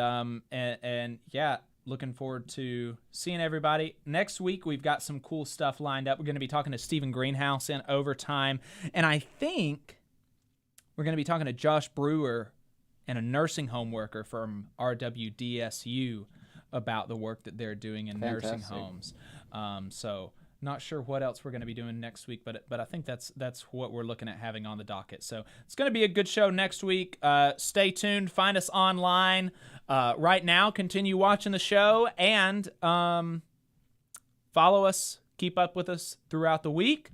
yeah, looking forward to seeing everybody. Next week, we've got some cool stuff lined up. We're going to be talking to Stephen Greenhouse in overtime. And I think we're going to be talking to Josh Brewer and a nursing home worker from RWDSU about the work that they're doing in nursing homes. So not sure what else we're going to be doing next week, but I think that's what we're looking at having on the docket. So it's going to be a good show next week. Stay tuned. Find us online right now. Continue watching the show and follow us. Keep up with us throughout the week.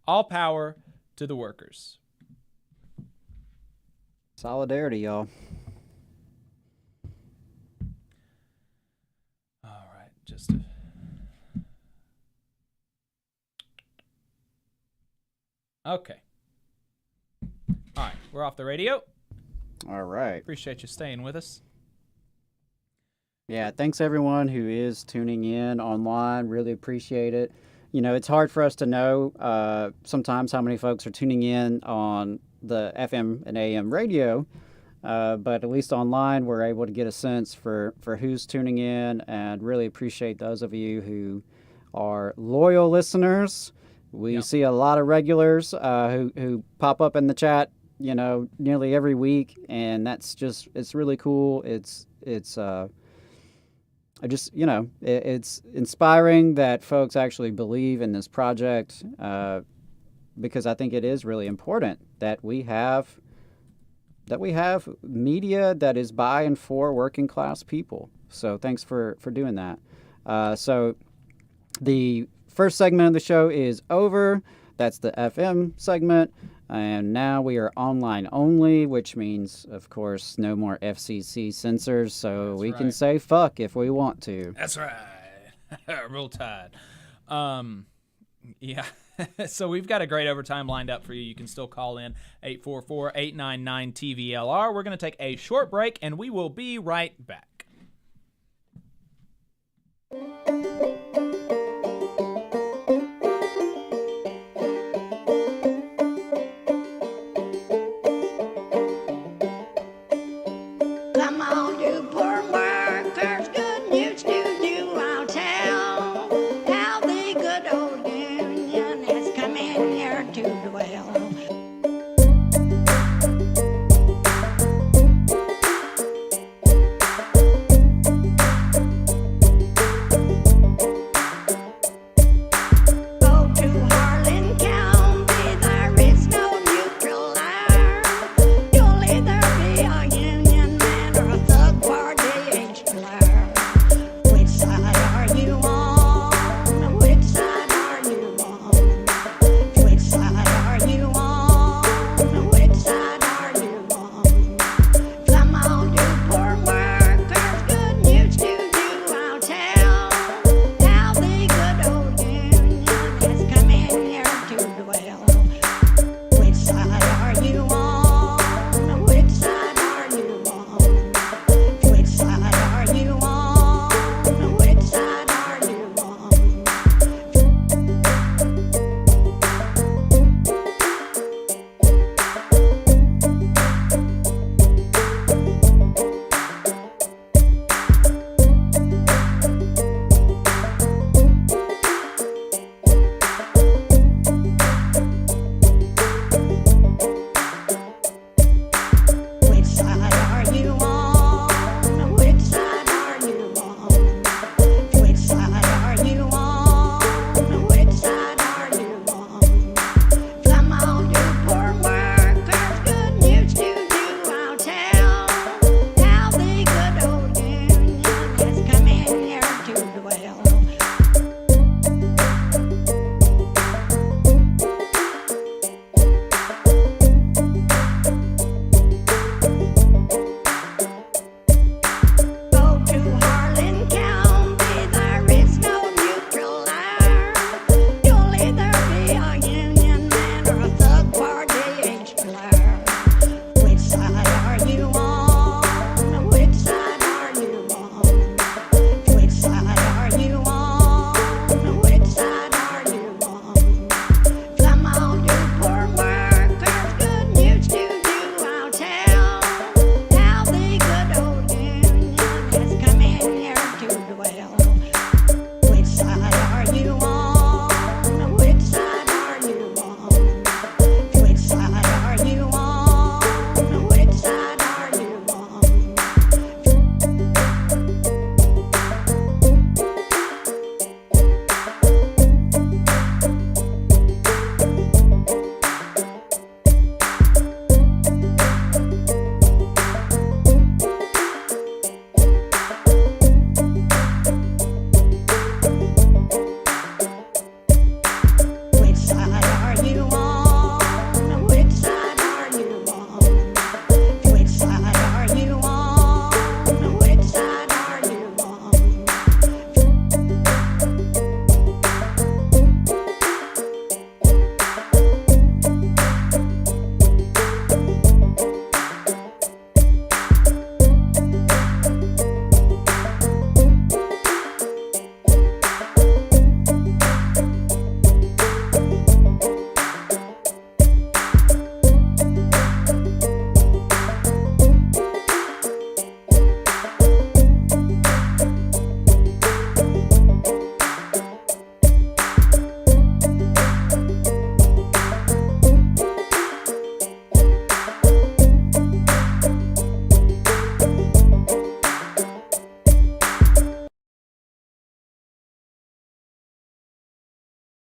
All power to the workers.
Solidarity, y'all.
All right, just okay. All right, we're off the radio.
All right.
Appreciate you staying with us.
Yeah, thanks everyone who is tuning in online. Really appreciate it. You know, it's hard for us to know sometimes how many folks are tuning in on the FM and AM radio, but at least online we're able to get a sense for who's tuning in, and really appreciate those of you who are loyal listeners. We see a lot of regulars who pop up in the chat, you know, nearly every week, and that's just, it's really cool. It's inspiring that folks actually believe in this project, because I think it is really important that we have media that is by and for working class people. So thanks for doing that. So the first segment of the show is over. That's the FM segment. And now we are online only, which means, of course, no more FCC censors. So we can say fuck if we want to.
That's right. Roll Tide. Yeah. So we've got a great overtime lined up for you. You can still call in 844-899-TVLR. We're going to take a short break, and we will be right back.
Come on, you poor workers, good news to you I'll tell, how the good old union has come in here to dwell.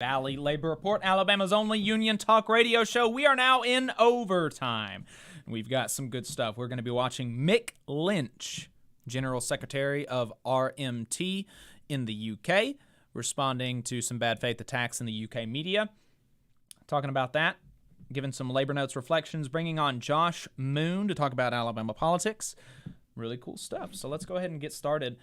Valley Labor Report, Alabama's only union talk radio show. We are now in overtime. We've got some good stuff. We're going to be watching Mick Lynch, General Secretary of RMT in the UK, responding to some bad faith attacks in the UK media. Talking about that, giving some labor notes reflections, bringing on Josh Moon to talk about Alabama politics. Really cool stuff. So let's go ahead and get started.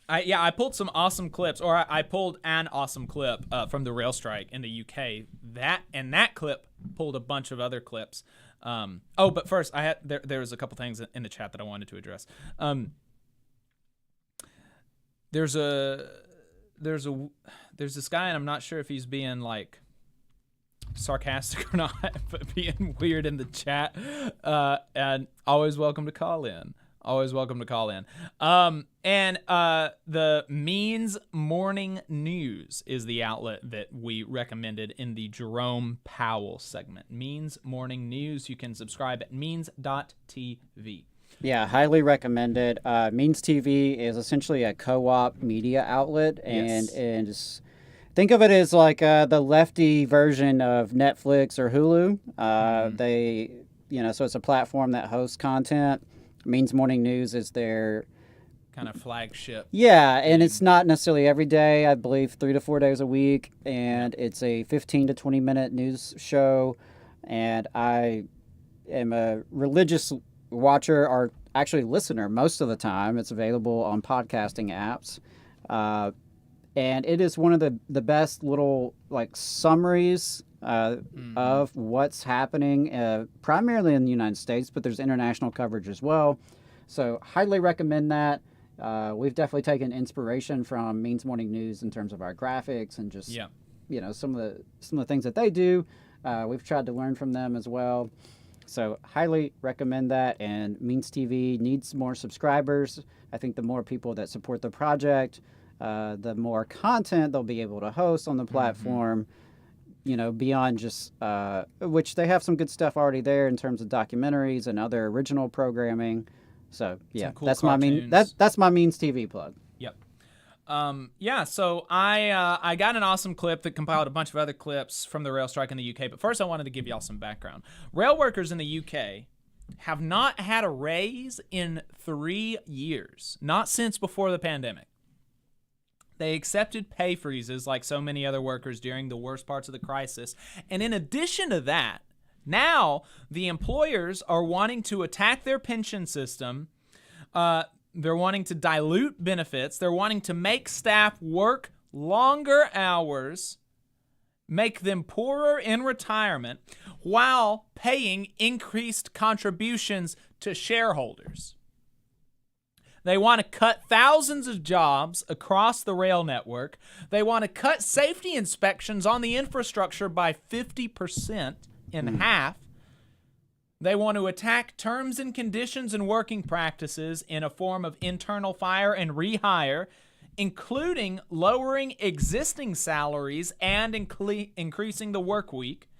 I pulled some awesome clips, or I pulled an awesome clip from the rail strike in the UK. That clip pulled a bunch of other clips. But first, there was a couple things in the chat that I wanted to address. There's this guy, and I'm not sure if he's being like sarcastic or not, but being weird in the chat. And always welcome to call in. The Means Morning News is the outlet that we recommended in the Jerome Powell segment. Means Morning News. You can subscribe at means.tv.
Yeah, highly recommended. Means TV is essentially a co-op media outlet, and just think of it as like the lefty version of Netflix or Hulu. So it's a platform that hosts content. Means Morning News is their
kind of flagship.
Yeah, and it's not necessarily every day. I believe 3 to 4 days a week, and it's a 15 to 20 minute news show. And I am a religious watcher, or actually listener most of the time. It's available on podcasting apps. And it is one of the best little like summaries of what's happening, primarily in the United States, but there's international coverage as well. So highly recommend that. We've definitely taken inspiration from Means Morning News in terms of our graphics and just some of the things that they do. We've tried to learn from them as well. So highly recommend that. And Means TV needs more subscribers. I think the more people that support the project, the more content they'll be able to host on the platform. Beyond just, which they have some good stuff already there in terms of documentaries and other original programming. So yeah,
cool
that's
cartoons.
that's my Means TV plug.
Yep. So I got an awesome clip that compiled a bunch of other clips from the rail strike in the UK. But first, I wanted to give y'all some background. Rail workers in the UK have not had a raise in 3 years, not since before the pandemic. They accepted pay freezes like so many other workers during the worst parts of the crisis. And in addition to that, now the employers are wanting to attack their pension system. They're wanting to dilute benefits. They're wanting to make staff work longer hours, make them poorer in retirement, while paying increased contributions to shareholders. They want to cut thousands of jobs across the rail network. They want to cut safety inspections on the infrastructure by 50% in half. They want to attack terms and conditions and working practices in a form of internal fire and rehire, including lowering existing salaries and increasing the work week.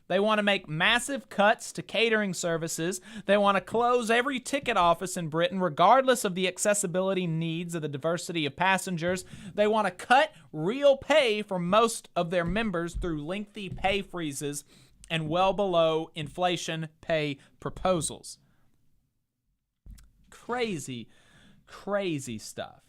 They want to make massive cuts to catering services. They want to close every ticket office in Britain, regardless of the accessibility needs of the diversity of passengers. They want to cut real pay for most of their members through lengthy pay freezes and well below inflation pay proposals. Crazy, crazy stuff.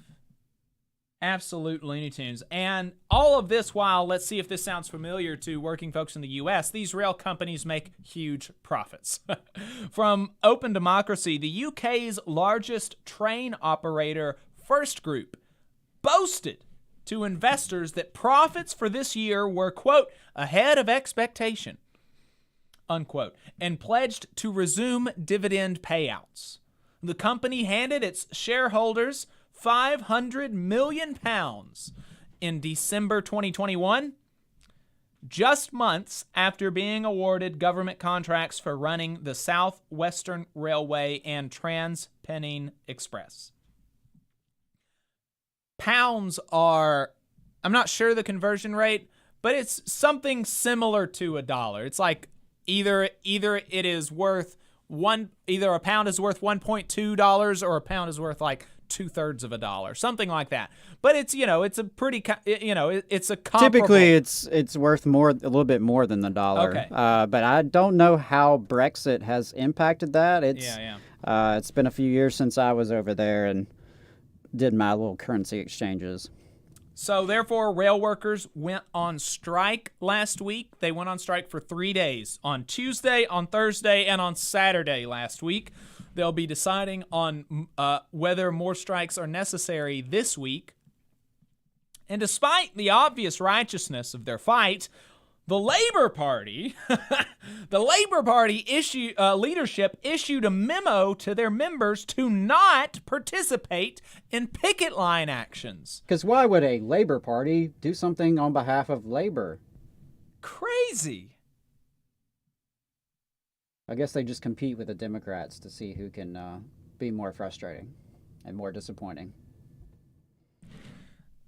Absolute Looney Tunes. And all of this while, let's see if this sounds familiar to working folks in the U.S., these rail companies make huge profits. From Open Democracy, the UK's largest train operator, First Group, boasted to investors that profits for this year were, quote, ahead of expectation, unquote, and pledged to resume dividend payouts. The company handed its shareholders £500 million in December 2021, just months after being awarded government contracts for running the South Western Railway and Trans-Pennine Express. Pounds are, I'm not sure the conversion rate, but it's something similar to $1. It's like either it is worth either a pound is worth $1.2 or a pound is worth like 2/3 of a dollar, something like that. But it's it's a pretty it's a comparable.
Typically, it's worth a little bit more than the dollar.
Okay.
But I don't know how Brexit has impacted that.
Yeah.
It's been a few years since I was over there and did my little currency exchanges.
So therefore, rail workers went on strike last week. They went on strike for 3 days, on Tuesday, on Thursday, and on Saturday last week. They'll be deciding on whether more strikes are necessary this week. And despite the obvious righteousness of their fight, the Labor Party, leadership issued a memo to their members to not participate in picket line actions.
Because why would a Labor Party do something on behalf of labor?
Crazy.
I guess they just compete with the Democrats to see who can be more frustrating and more disappointing.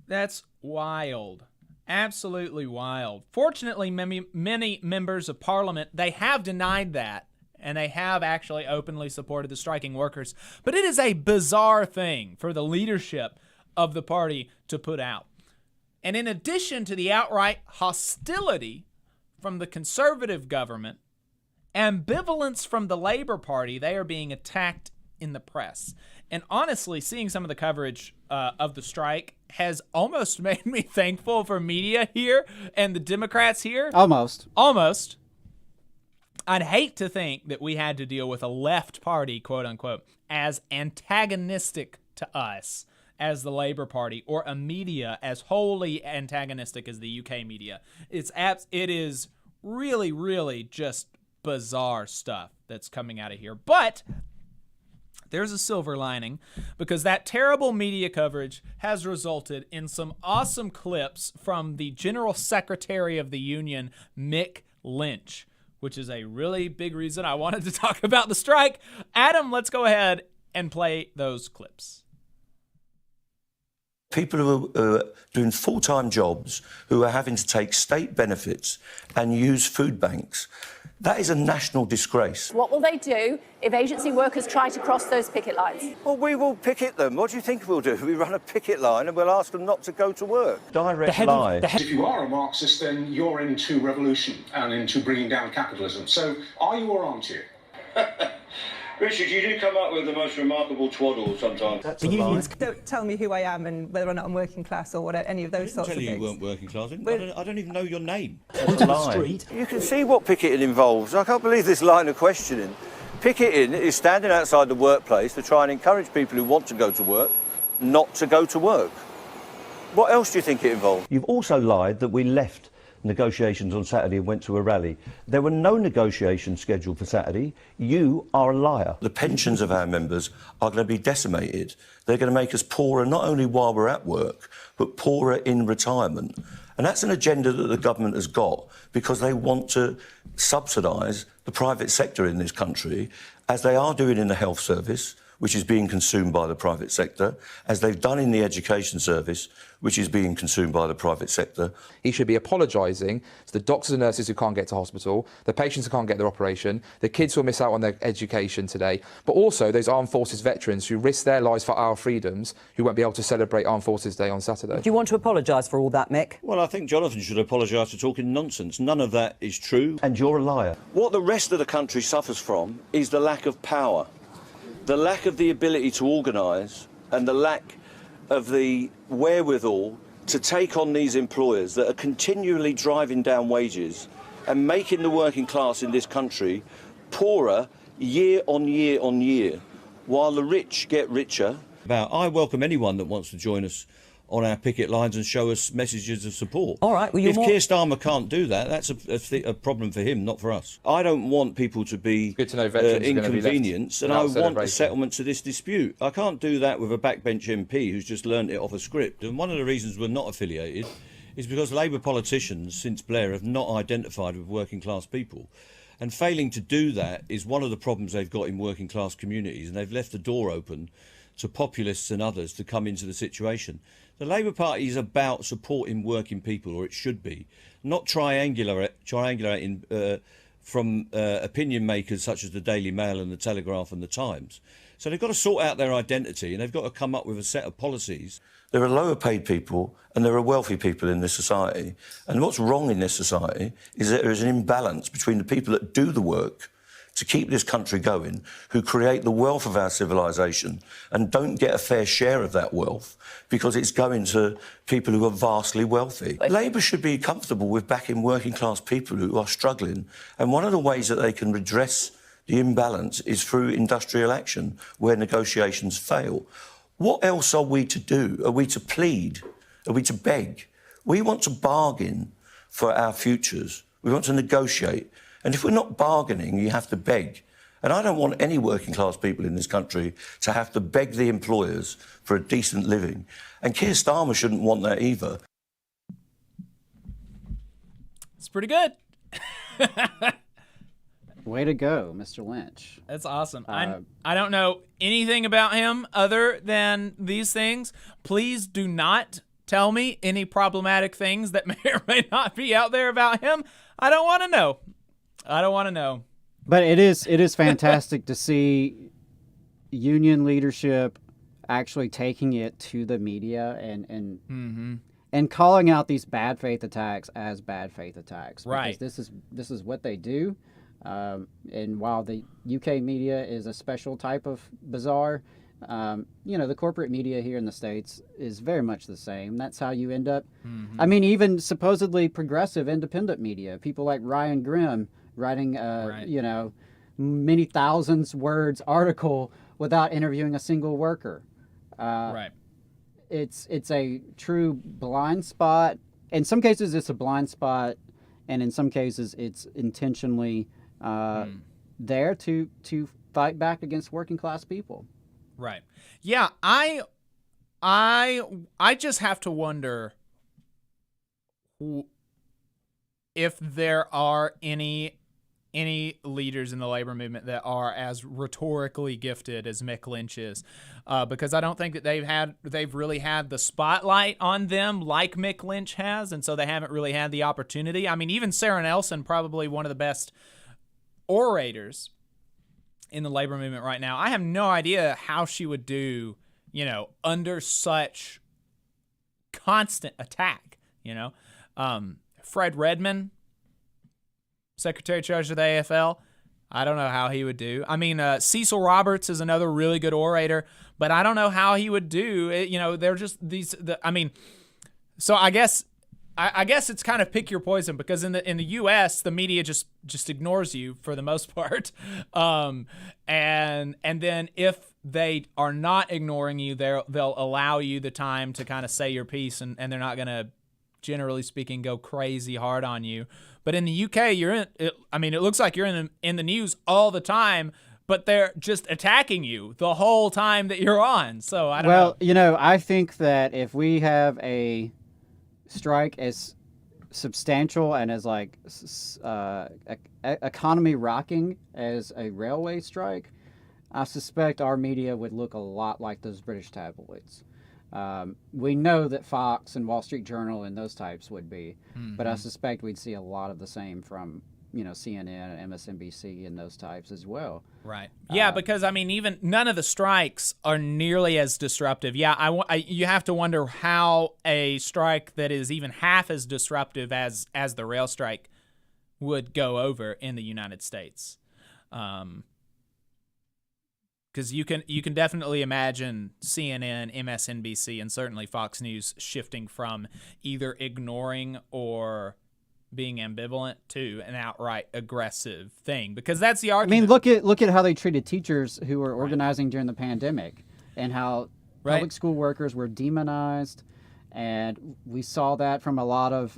That's wild. Absolutely wild. Fortunately, many members of Parliament, they have denied that, and they have actually openly supported the striking workers. But it is a bizarre thing for the leadership of the party to put out. And in addition to the outright hostility from the conservative government, ambivalence from the Labor Party, they are being attacked in the press. And honestly, seeing some of the coverage of the strike has almost made me thankful for media here and the Democrats here.
Almost.
I'd hate to think that we had to deal with a left party, quote unquote, as antagonistic to us as the Labor Party, or a media as wholly antagonistic as the UK media. It is really, really just bizarre stuff that's coming out of here. But there's a silver lining, because that terrible media coverage has resulted in some awesome clips from the General Secretary of the Union, Mick Lynch, which is a really big reason I wanted to talk about the strike. Adam, let's go ahead and play those clips.
People who are doing full-time jobs, who are having to take state benefits and use food banks. That is a national disgrace.
What will they do if agency workers try to cross those picket lines?
Well, we will picket them. What do you think we'll do? We run a picket line and we'll ask them not to go to work. Direct lie.
If you are a Marxist, then you're into revolution and into bringing down capitalism. So are you or aren't you?
Richard, you do come up with the most remarkable twaddle sometimes. That's
the unions don't tell me who I am and whether or not I'm working class or what, any of those sorts of things.
I didn't tell you weren't working class. I don't even know your name.
That's a lie.
You can see what picketing involves. I can't believe this line of questioning. Picketing is standing outside the workplace to try and encourage people who want to go to work not to go to work. What else do you think it involves? You've also lied that we left negotiations on Saturday and went to a rally. There were no negotiations scheduled for Saturday. You are a liar. The pensions of our members are going to be decimated. They're going to make us poorer not only while we're at work, but poorer in retirement. And that's an agenda that the government has got because they want to subsidise the private sector in this country, as they are doing in the health service, which is being consumed by the private sector, as they've done in the education service, which is being consumed by the private sector.
He should be apologising to the doctors and nurses who can't get to hospital, the patients who can't get their operation, the kids who will miss out on their education today, but also those armed forces veterans who risk their lives for our freedoms, who won't be able to celebrate Armed Forces Day on Saturday.
Do you want to apologise for all that, Mick?
Well, I think Jonathan should apologise for talking nonsense. None of that is true, and you're a liar. What the rest of the country suffers from is the lack of power, the lack of the ability to organise, and the lack of the wherewithal to take on these employers that are continually driving down wages and making the working class in this country poorer year on year on year, while the rich get richer. I welcome anyone that wants to join us on our picket lines and show us messages of support.
All right, well,
if Keir Starmer can't do that, that's a problem for him, not for us. I don't want people to be inconvenienced, and I want a settlement to this dispute. I can't do that with a backbench MP who's just learned it off a script. And one of the reasons we're not affiliated is because Labour politicians since Blair have not identified with working class people. And failing to do that is one of the problems they've got in working class communities, and they've left the door open to populists and others to come into the situation. The Labour Party is about supporting working people, or it should be, not triangulating from opinion makers such as the Daily Mail and the Telegraph and the Times. So they've got to sort out their identity and they've got to come up with a set of policies. There are lower paid people and there are wealthy people in this society. And what's wrong in this society is that there is an imbalance between the people that do the work to keep this country going, who create the wealth of our civilization and don't get a fair share of that wealth because it's going to people who are vastly wealthy. Labour should be comfortable with backing working class people who are struggling. And one of the ways that they can redress the imbalance is through industrial action where negotiations fail. What else are we to do? Are we to plead? Are we to beg? We want to bargain for our futures. We want to negotiate. And if we're not bargaining, you have to beg. And I don't want any working class people in this country to have to beg the employers for a decent living. And Keir Starmer shouldn't want that either.
It's pretty good.
Way to go, Mr. Lynch.
That's awesome. I don't know anything about him other than these things. Please do not tell me any problematic things that may or may not be out there about him. I don't want to know. I don't want to know.
But it is fantastic to see union leadership actually taking it to the media and calling out these bad faith attacks as bad faith attacks.
Right.
Because this is what they do. And while the UK media is a special type of bizarre, the corporate media here in the States is very much the same. That's how you end up. I mean, even supposedly progressive independent media, people like Ryan Grimm writing, many thousands words article without interviewing a single worker.
Right.
It's a true blind spot. In some cases, it's a blind spot, and in some cases, it's intentionally there to fight back against working class people.
Right. Yeah, I just have to wonder if there are any leaders in the labor movement that are as rhetorically gifted as Mick Lynch is, because I don't think that they've really had the spotlight on them like Mick Lynch has, and so they haven't really had the opportunity. I mean, even Sarah Nelson, probably one of the best orators in the labor movement right now. I have no idea how she would do, under such constant attack. Fred Redmond, Secretary in charge of the AFL, I don't know how he would do. I mean, Cecil Roberts is another really good orator, but I don't know how he would do. They're just these. So I guess it's kind of pick your poison, because in the U.S. the media just ignores you for the most part, and then if they are not ignoring you, they'll allow you the time to kind of say your piece, and they're not going to, generally speaking, go crazy hard on you. But in the UK, it looks like you're in the news all the time, but they're just attacking you the whole time that you're on. So I don't know.
I think that if we have a strike as substantial and as economy rocking as a railway strike, I suspect our media would look a lot like those British tabloids. We know that Fox and Wall Street Journal and those types would be, but I suspect we'd see a lot of the same from CNN and MSNBC and those types as well.
Right. Yeah, because even none of the strikes are nearly as disruptive. Yeah, you have to wonder how a strike that is even half as disruptive as the rail strike would go over in the United States. Because you can definitely imagine CNN, MSNBC, and certainly Fox News shifting from either ignoring or being ambivalent to an outright aggressive thing, because that's the argument.
Look at how they treated teachers who were organizing during the pandemic, and how public school workers were demonized, and we saw that from a lot of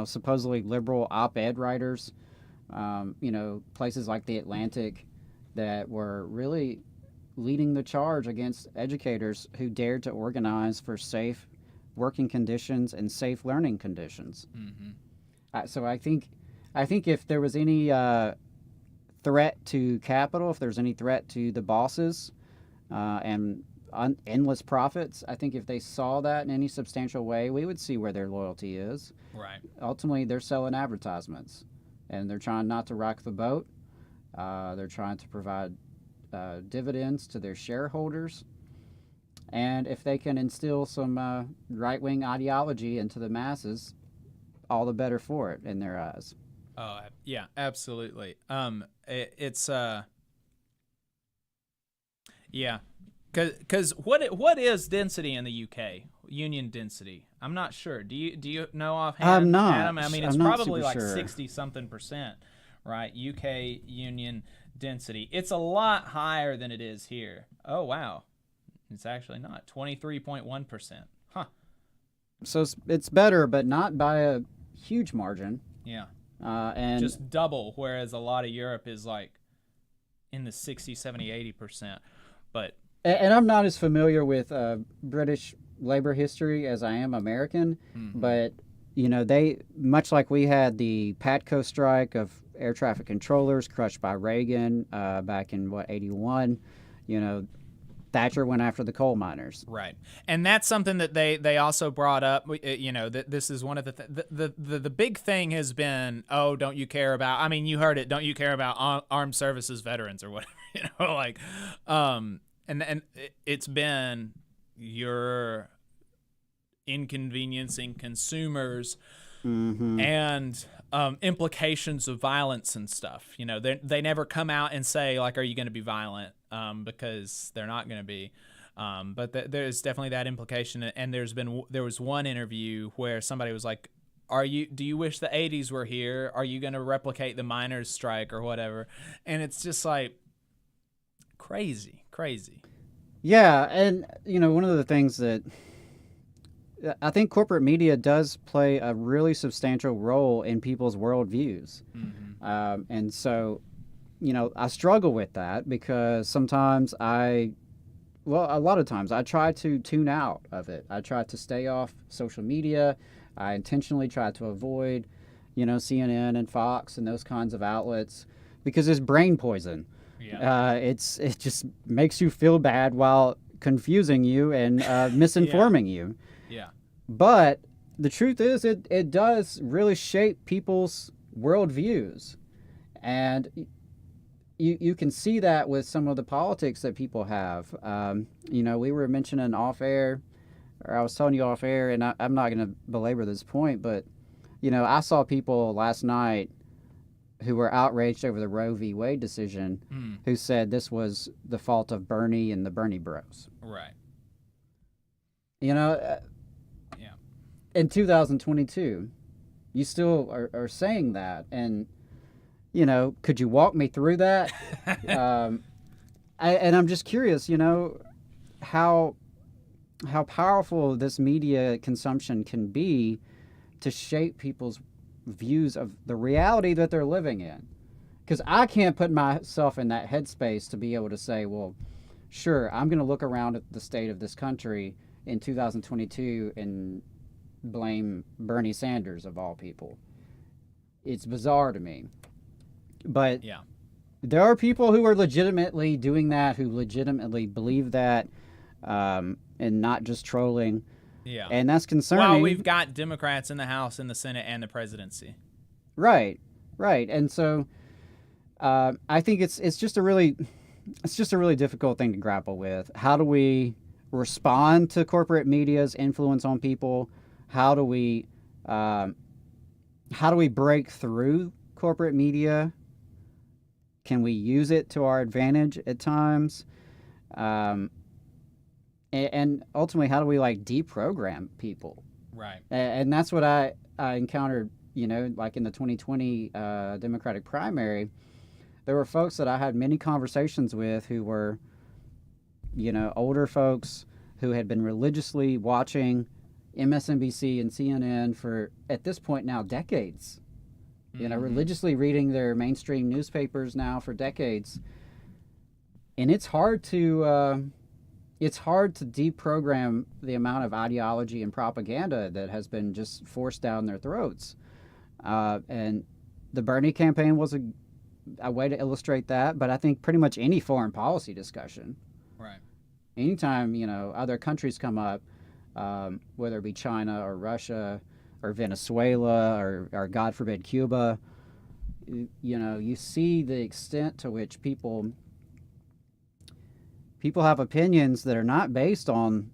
supposedly liberal op-ed writers, places like The Atlantic, that were really leading the charge against educators who dared to organize for safe working conditions and safe learning conditions. So I think if there was any threat to capital, if there's any threat to the bosses and endless profits, I think if they saw that in any substantial way, we would see where their loyalty is.
Right.
Ultimately, they're selling advertisements, and they're trying not to rock the boat. They're trying to provide dividends to their shareholders. And if they can instill some right-wing ideology into the masses, all the better for it in their eyes.
Oh, yeah, absolutely. Yeah, because what is density in the UK? Union density? I'm not sure. Do you know offhand?
I'm not.
Adam? I mean, it's
I'm not
probably
super
like
sure.
60-something%, right? UK union density. It's a lot higher than it is here. Oh wow, it's actually not 23.1%. Huh.
So it's better, but not by a huge margin.
Yeah.
And
just double, whereas a lot of Europe is like in the 60, 70, 80%. But
and I'm not as familiar with British labor history as I am American, but you know, they, much like we had the PATCO strike of air traffic controllers crushed by Reagan back in 81, you know, Thatcher went after the coal miners.
Right. And that's something that they also brought up, you know, that this is one of the big thing has been, oh, don't you care about, I mean, you heard it, don't you care about armed services veterans or whatever, you know, like, and it's been you're inconveniencing consumers and implications of violence and stuff. You know, they never come out and say, like, are you going to be violent? Because they're not going to be. But there's definitely that implication. And there was one interview where somebody was like, do you wish the 80s were here? Are you going to replicate the miners' strike or whatever? And it's just like crazy.
Yeah, and you know, one of the things that I think corporate media does play a really substantial role in people's worldviews. And so, you know, I struggle with that because sometimes a lot of times I try to tune out of it. I try to stay off social media. I intentionally try to avoid, you know, CNN and Fox and those kinds of outlets because it's brain poison. Yeah. It just makes you feel bad while confusing you and misinforming you.
Yeah.
But the truth is, it does really shape people's worldviews. And you can see that with some of the politics that people have. You know, we were mentioning off air, or I was telling you off air, and I'm not going to belabor this point, but, you know, I saw people last night who were outraged over the Roe v. Wade decision who said this was the fault of Bernie and the Bernie bros.
Right.
You know, in 2022, you still are saying that. And, you know, could you walk me through that? And I'm just curious, you know, how powerful this media consumption can be to shape people's views of the reality that they're living in. Because I can't put myself in that headspace to be able to say, well, sure, I'm going to look around at the state of this country in 2022 and blame Bernie Sanders of all people. It's bizarre to me. But there are people who are legitimately doing that, who legitimately believe that, and not just trolling.
Yeah.
And that's concerning.
Well, we've got Democrats in the House, in the Senate, and the presidency.
Right. And so I think it's just a really difficult thing to grapple with. How do we respond to corporate media's influence on people? How do we break through corporate media? Can we use it to our advantage at times? And ultimately, how do we like deprogram people?
Right.
And that's what I encountered, you know, like in the 2020 Democratic primary. There were folks that I had many conversations with who were, you know, older folks who had been religiously watching MSNBC and CNN for, at this point now, decades. You know, religiously reading their mainstream newspapers now for decades. And it's hard to deprogram the amount of ideology and propaganda that has been just forced down their throats. And the Bernie campaign was a way to illustrate that, but I think pretty much any foreign policy discussion.
Right.
Anytime, you know, other countries come up, whether it be China or Russia or Venezuela or God forbid, Cuba, you know, you see the extent to which people people have opinions that are not based on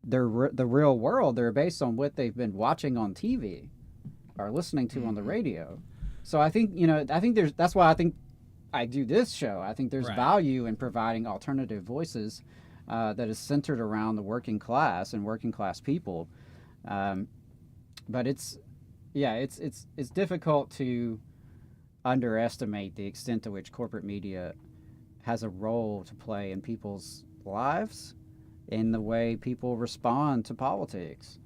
the real world. They're based on what they've been watching on TV or listening to on the radio. So I think, that's why I think I do this show. I think there's value in providing alternative voices that is centered around the working class and working class people. But it's difficult to underestimate the extent to which corporate media has a role to play in people's lives, in the way people respond to politics.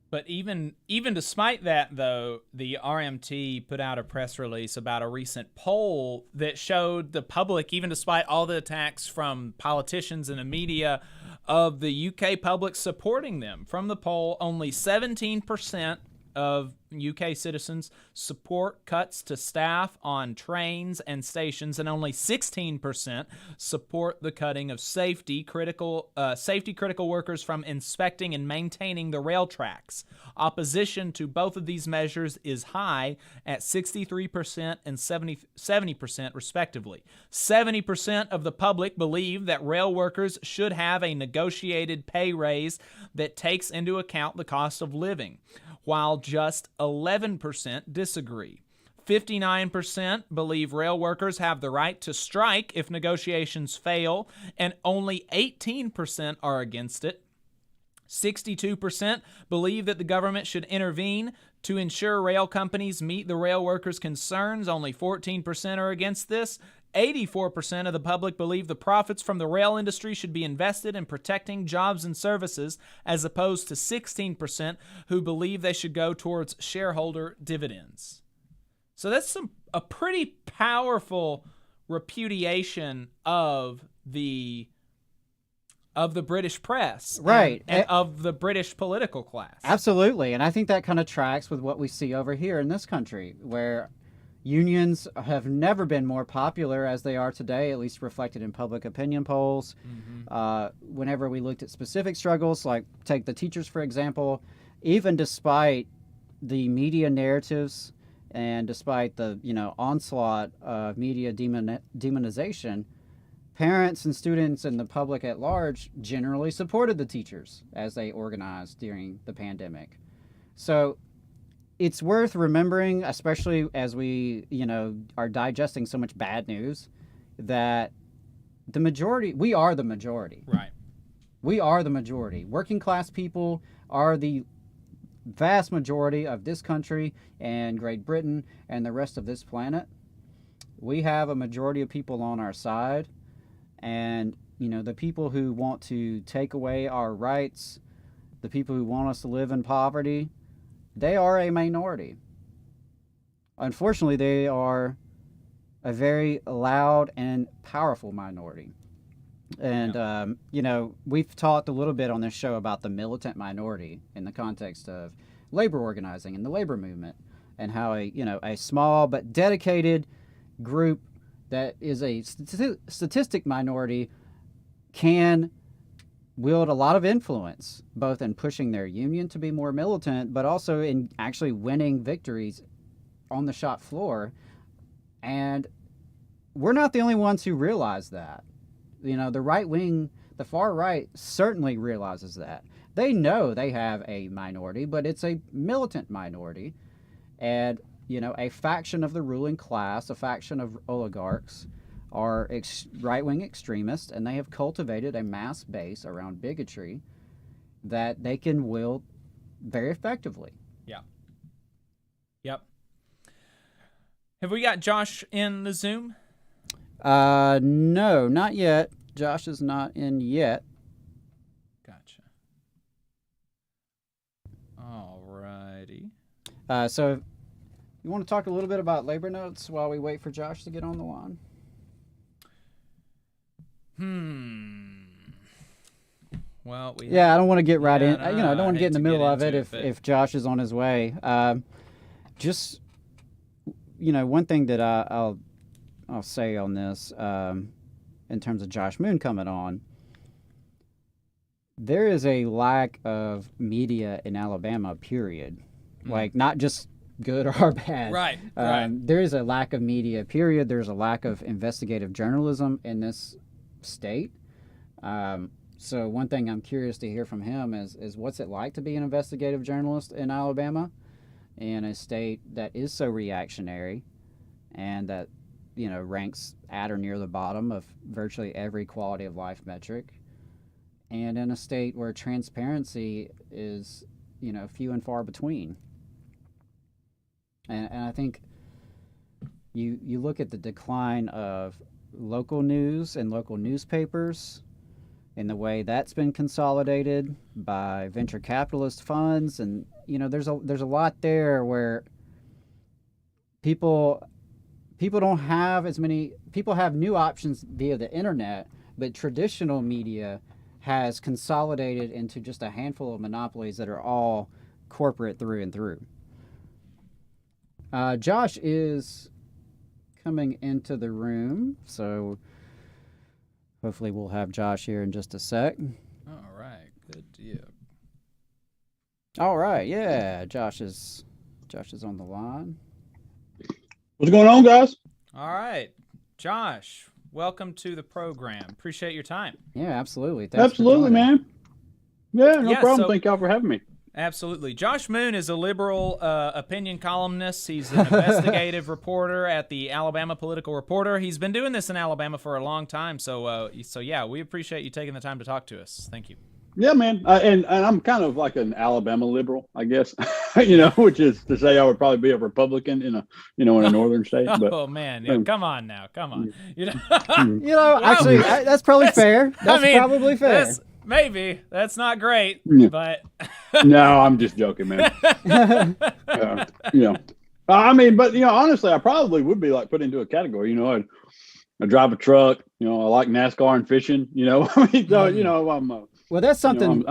But even despite that, though, the RMT put out a press release about a recent poll that showed the public, even despite all the attacks from politicians and the media, of the UK public supporting them. From the poll, only 17% of UK citizens support cuts to staff on trains and stations, and only 16% support the cutting of safety critical workers from inspecting and maintaining the rail tracks. Opposition to both of these measures is high at 63% and 70% respectively. 70% of the public believe that rail workers should have a negotiated pay raise that takes into account the cost of living, while just 11% disagree. 59% believe rail workers have the right to strike if negotiations fail, and only 18% are against it. 62% believe that the government should intervene to ensure rail companies meet the rail workers' concerns. Only 14% are against this. 84% of the public believe the profits from the rail industry should be invested in protecting jobs and services, as opposed to 16% who believe they should go towards shareholder dividends. So that's a pretty powerful repudiation of the British press,
right,
and of the British political class.
Absolutely, and I think that kind of tracks with what we see over here in this country, where unions have never been more popular as they are today, at least reflected in public opinion polls. Whenever we looked at specific struggles, like take the teachers, for example, even despite the media narratives and despite the onslaught of media demonization, parents and students and the public at large generally supported the teachers as they organized during the pandemic. So it's worth remembering, especially as we, are digesting so much bad news, that we are the majority.
Right.
We are the majority. Working class people are the vast majority of this country and Great Britain and the rest of this planet. We have a majority of people on our side, and, the people who want to take away our rights, the people who want us to live in poverty, they are a minority. Unfortunately, they are a very loud and powerful minority. And, we've talked a little bit on this show about the militant minority in the context of labor organizing and the labor movement, and how a small but dedicated group that is a statistic minority can wield a lot of influence, both in pushing their union to be more militant, but also in actually winning victories on the shop floor. And we're not the only ones who realize that. The right wing, the far right, certainly realizes that. They know they have a minority, but it's a militant minority. And, a faction of the ruling class, a faction of oligarchs, are right-wing extremists, and they have cultivated a mass base around bigotry that they can wield very effectively.
Yeah. Yep. Have we got Josh in the Zoom?
No, not yet. Josh is not in yet.
Gotcha. Alrighty.
So you want to talk a little bit about labor notes while we wait for Josh to get on the line?
Well,
I don't want to get right in. I don't want to get in the middle of it if Josh is on his way. Just one thing that I'll say on this, in terms of Josh Moon coming on, there is a lack of media in Alabama, period. Like, not just good or bad.
Right.
There is a lack of media, period. There's a lack of investigative journalism in this state. So one thing I'm curious to hear from him is what's it like to be an investigative journalist in Alabama, in a state that is so reactionary and that, you know, ranks at or near the bottom of virtually every quality of life metric, and in a state where transparency is, you know, few and far between. And I think you look at the decline of local news and local newspapers and the way that's been consolidated by venture capitalist funds, and you know, there's a lot there where people don't have as many. People have new options via the internet, but traditional media has consolidated into just a handful of monopolies that are all corporate through and through. Josh is coming into the room, so hopefully we'll have Josh here in just a sec.
All right, good deal.
All right, yeah, Josh is on the line.
What's going on, guys?
All right, Josh, welcome to the program. Appreciate your time.
Yeah, absolutely. Thanks
Absolutely,
for joining.
man. Yeah, no problem.
So,
Thank y'all for having me.
Absolutely. Josh Moon is a liberal opinion columnist. He's an investigative reporter at the Alabama Political Reporter. He's been doing this in Alabama for a long time. So yeah, we appreciate you taking the time to talk to us. Thank you.
Yeah, man. And I'm kind of like an Alabama liberal, I guess, you know, which is to say I would probably be a Republican in a northern state. But,
oh man, yeah, come on now, come on. You know,
Actually, that's probably fair. That's probably fair.
Maybe that's not great,
Yeah.
but
no, I'm just joking, man. You know, I mean, but you know, honestly, I probably would be like put into a category. You know, I drive a truck. You know, I like NASCAR and fishing. You know, I mean, so you know, I'm.
Well, that's something.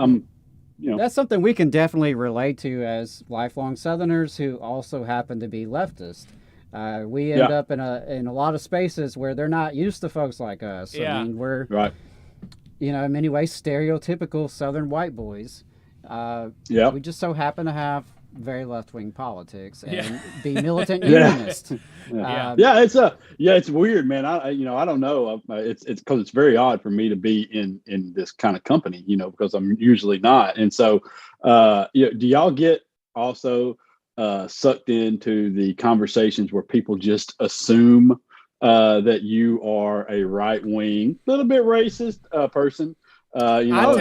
You know,
that's something we can definitely relate to as lifelong Southerners who also happen to be leftist. We end up in a lot of spaces where they're not used to folks like us.
Yeah.
I mean, we're
right.
You know, in many ways, stereotypical Southern white boys. We just so happen to have very left-wing politics and be militant unionists.
It's weird, man. I don't know. It's because it's very odd for me to be in this kind of company, you know, because I'm usually not. And so, do y'all get also sucked into the conversations where people just assume that you are a right-wing, little bit racist person? You know,
I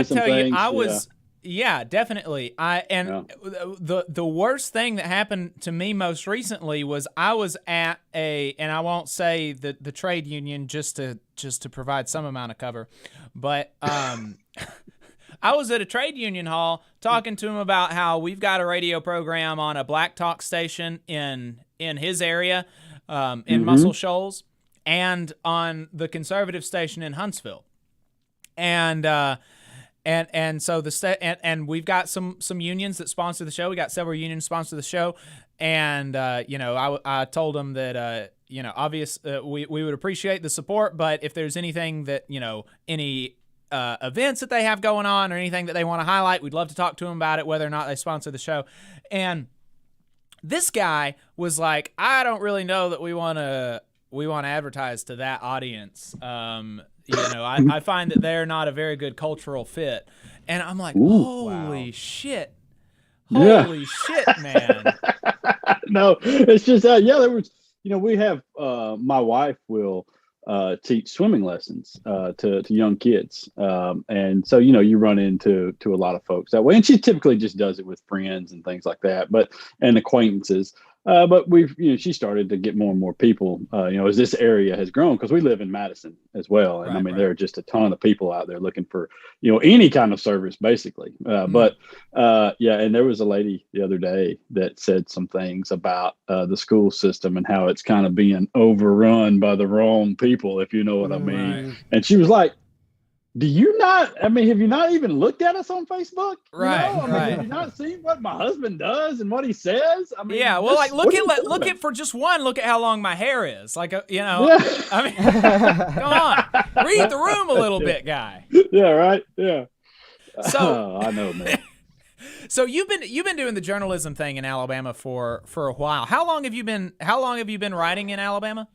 tell you, I was. Yeah, definitely. The worst thing that happened to me most recently was I was at and I won't say the trade union just to provide some amount of cover, but I was at a trade union hall talking to him about how we've got a radio program on a black talk station in his area, in Muscle Shoals, and on the conservative station in Huntsville, and so and we've got some unions that sponsor the show. We got several unions sponsor the show, and I told them that we would appreciate the support, but if there's anything that any events that they have going on or anything that they want to highlight, we'd love to talk to them about it, whether or not they sponsor the show. And this guy was like, I don't really know that we want to advertise to that audience. I find that they're not a very good cultural fit. And I'm like, holy shit. Holy shit, man.
No, it's just, there was, we have, my wife will teach swimming lessons to young kids. And so, you run into a lot of folks that way. And she typically just does it with friends and things like that, and acquaintances. But she started to get more and more people, as this area has grown, because we live in Madison as well. And there are just a ton of people out there looking for, any kind of service, basically. And there was a lady the other day that said some things about the school system and how it's kind of being overrun by the wrong people, if you know what I mean. Right. And she was like, have you not even looked at us on Facebook?
Right.
Have you not seen what my husband does and what he says?
Look at for just one, look at how long my hair is. Come on, read the room a little bit, guy.
Yeah, right. Yeah.
So
I know, man.
So you've been doing the journalism thing in Alabama for a while. How long have you been writing in Alabama?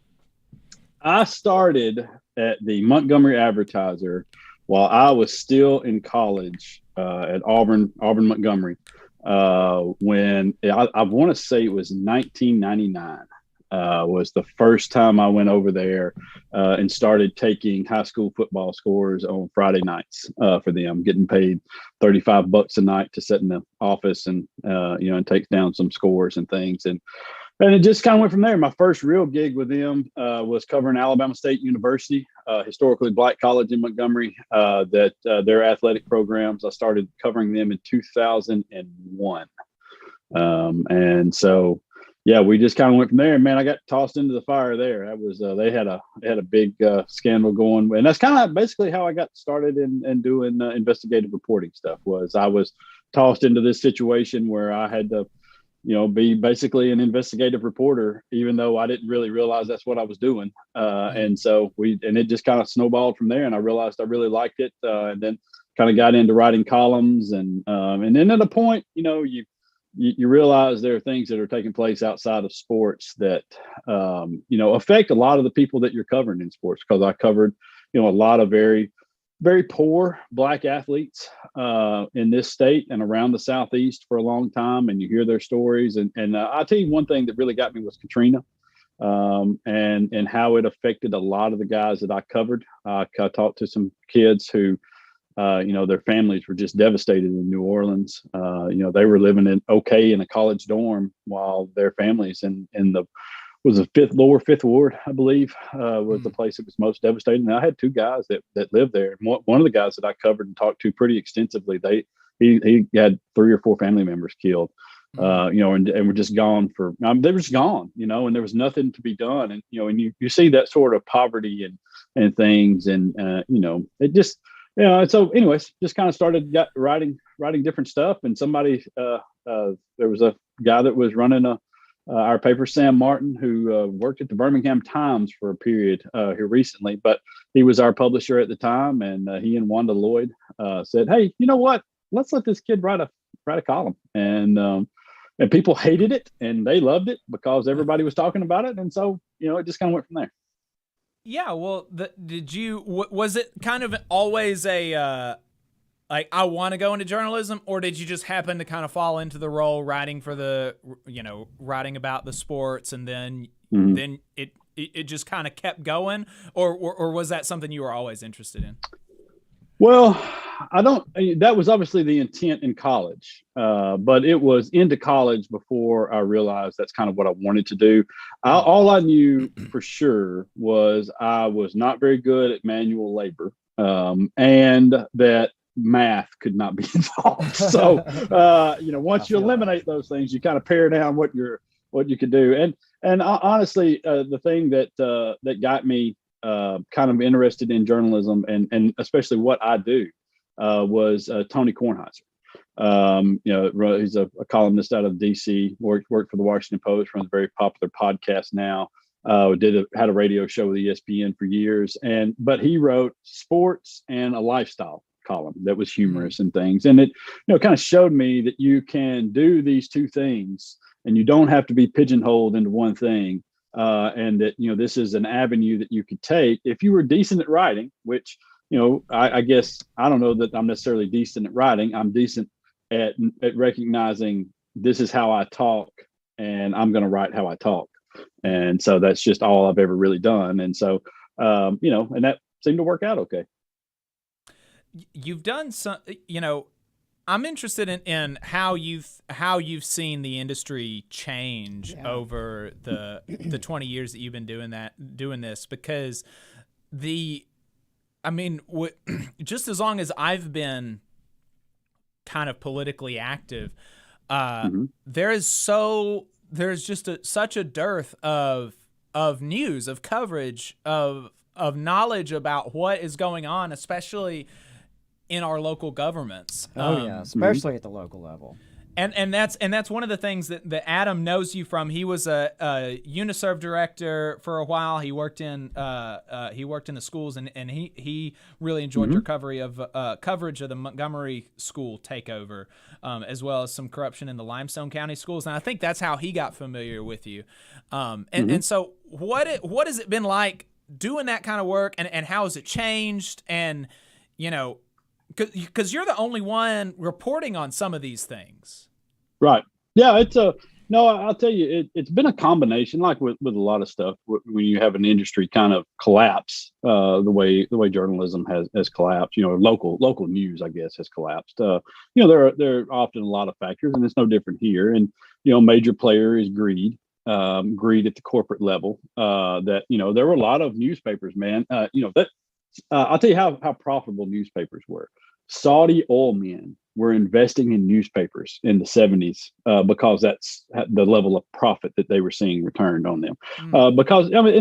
I started at the Montgomery Advertiser while I was still in college at Auburn Montgomery. When I want to say it was 1999 was the first time I went over there and started taking high school football scores on Friday nights for them, getting paid $35 a night to sit in the office and and take down some scores and things. And it just kind of went from there. My first real gig with them was covering Alabama State University, historically black college in Montgomery, their athletic programs. I started covering them in 2001. And so, yeah, we just kind of went from there. And man, I got tossed into the fire there. That was they had a big scandal going, and that's kind of basically how I got started in doing investigative reporting stuff. Was I was tossed into this situation where I had to be basically an investigative reporter, even though I didn't really realize that's what I was doing. And so it just kind of snowballed from there. And I realized I really liked it. And then kind of got into writing columns and then at a point, you realize there are things that are taking place outside of sports that, affect a lot of the people that you're covering in sports. Because I covered, a lot of very, very poor black athletes in this state and around the Southeast for a long time. And you hear their stories. And I'll tell you one thing that really got me was Katrina and how it affected a lot of the guys that I covered. I talked to some kids who, their families were just devastated in New Orleans. They were living in a college dorm while their families in the lower fifth ward, I believe, was the place that was most devastating. And I had two guys that lived there. One of the guys that I covered and talked to pretty extensively, he had 3 or 4 family members killed, and were just gone they were just gone, and there was nothing to be done. And, and you see that sort of poverty and things. And, it just, and so anyways, just kind of started writing different stuff. And somebody, there was a guy that was running our paper, Sam Martin, who worked at the Birmingham Times for a period here recently, but he was our publisher at the time. And he and Wanda Lloyd said, "Hey, you know what? Let's let this kid write a column." And people hated it and they loved it because everybody was talking about it. And so, it just kind of went from there.
Yeah, well, was it kind of always a like, I want to go into journalism, or did you just happen to kind of fall into the role writing about the sports, and then it just kind of kept going, or was that something you were always interested in?
Well, that was obviously the intent in college, but it was into college before I realized that's kind of what I wanted to do. All I knew for sure was I was not very good at manual labor, and that math could not be involved. So, once you eliminate those things, you kind of pare down what you could do. And honestly, the thing that got me kind of interested in journalism and especially what I do was Tony Kornheiser. He's a columnist out of DC, worked for the Washington Post, runs a very popular podcast now. Had a radio show with ESPN for years, but he wrote sports and a lifestyle column that was humorous and things. And it, kind of showed me that you can do these two things and you don't have to be pigeonholed into one thing. And that, this is an avenue that you could take if you were decent at writing, which, I guess, I don't know that I'm necessarily decent at writing. I'm decent at recognizing this is how I talk and I'm going to write how I talk. And so that's just all I've ever really done. And so, and that seemed to work out okay.
You've done some, I'm interested in how you've seen the industry change over the 20 years that you've been doing this, because just as long as I've been kind of politically active, there's just such a dearth of news, of coverage, of knowledge about what is going on, especially in our local governments.
Especially at the local level.
And that's one of the things that Adam knows you from. He was a UNISERV director for a while. He worked in the schools, and he really enjoyed your coverage of the Montgomery school takeover, as well as some corruption in the Limestone County schools. And I think that's how he got familiar with you. And so what has it been like doing that kind of work, and how has it changed? And, because you're the only one reporting on some of these things.
Right. Yeah, I'll tell you, it's been a combination, like with a lot of stuff, when you have an industry kind of collapse, the way journalism has collapsed, local news, I guess, has collapsed. There are often a lot of factors, and it's no different here. And, major player is greed at the corporate level, that, there were a lot of newspapers, man, I'll tell you how profitable newspapers were. Saudi oil men were investing in newspapers in the 70s because that's the level of profit that they were seeing returned on them. And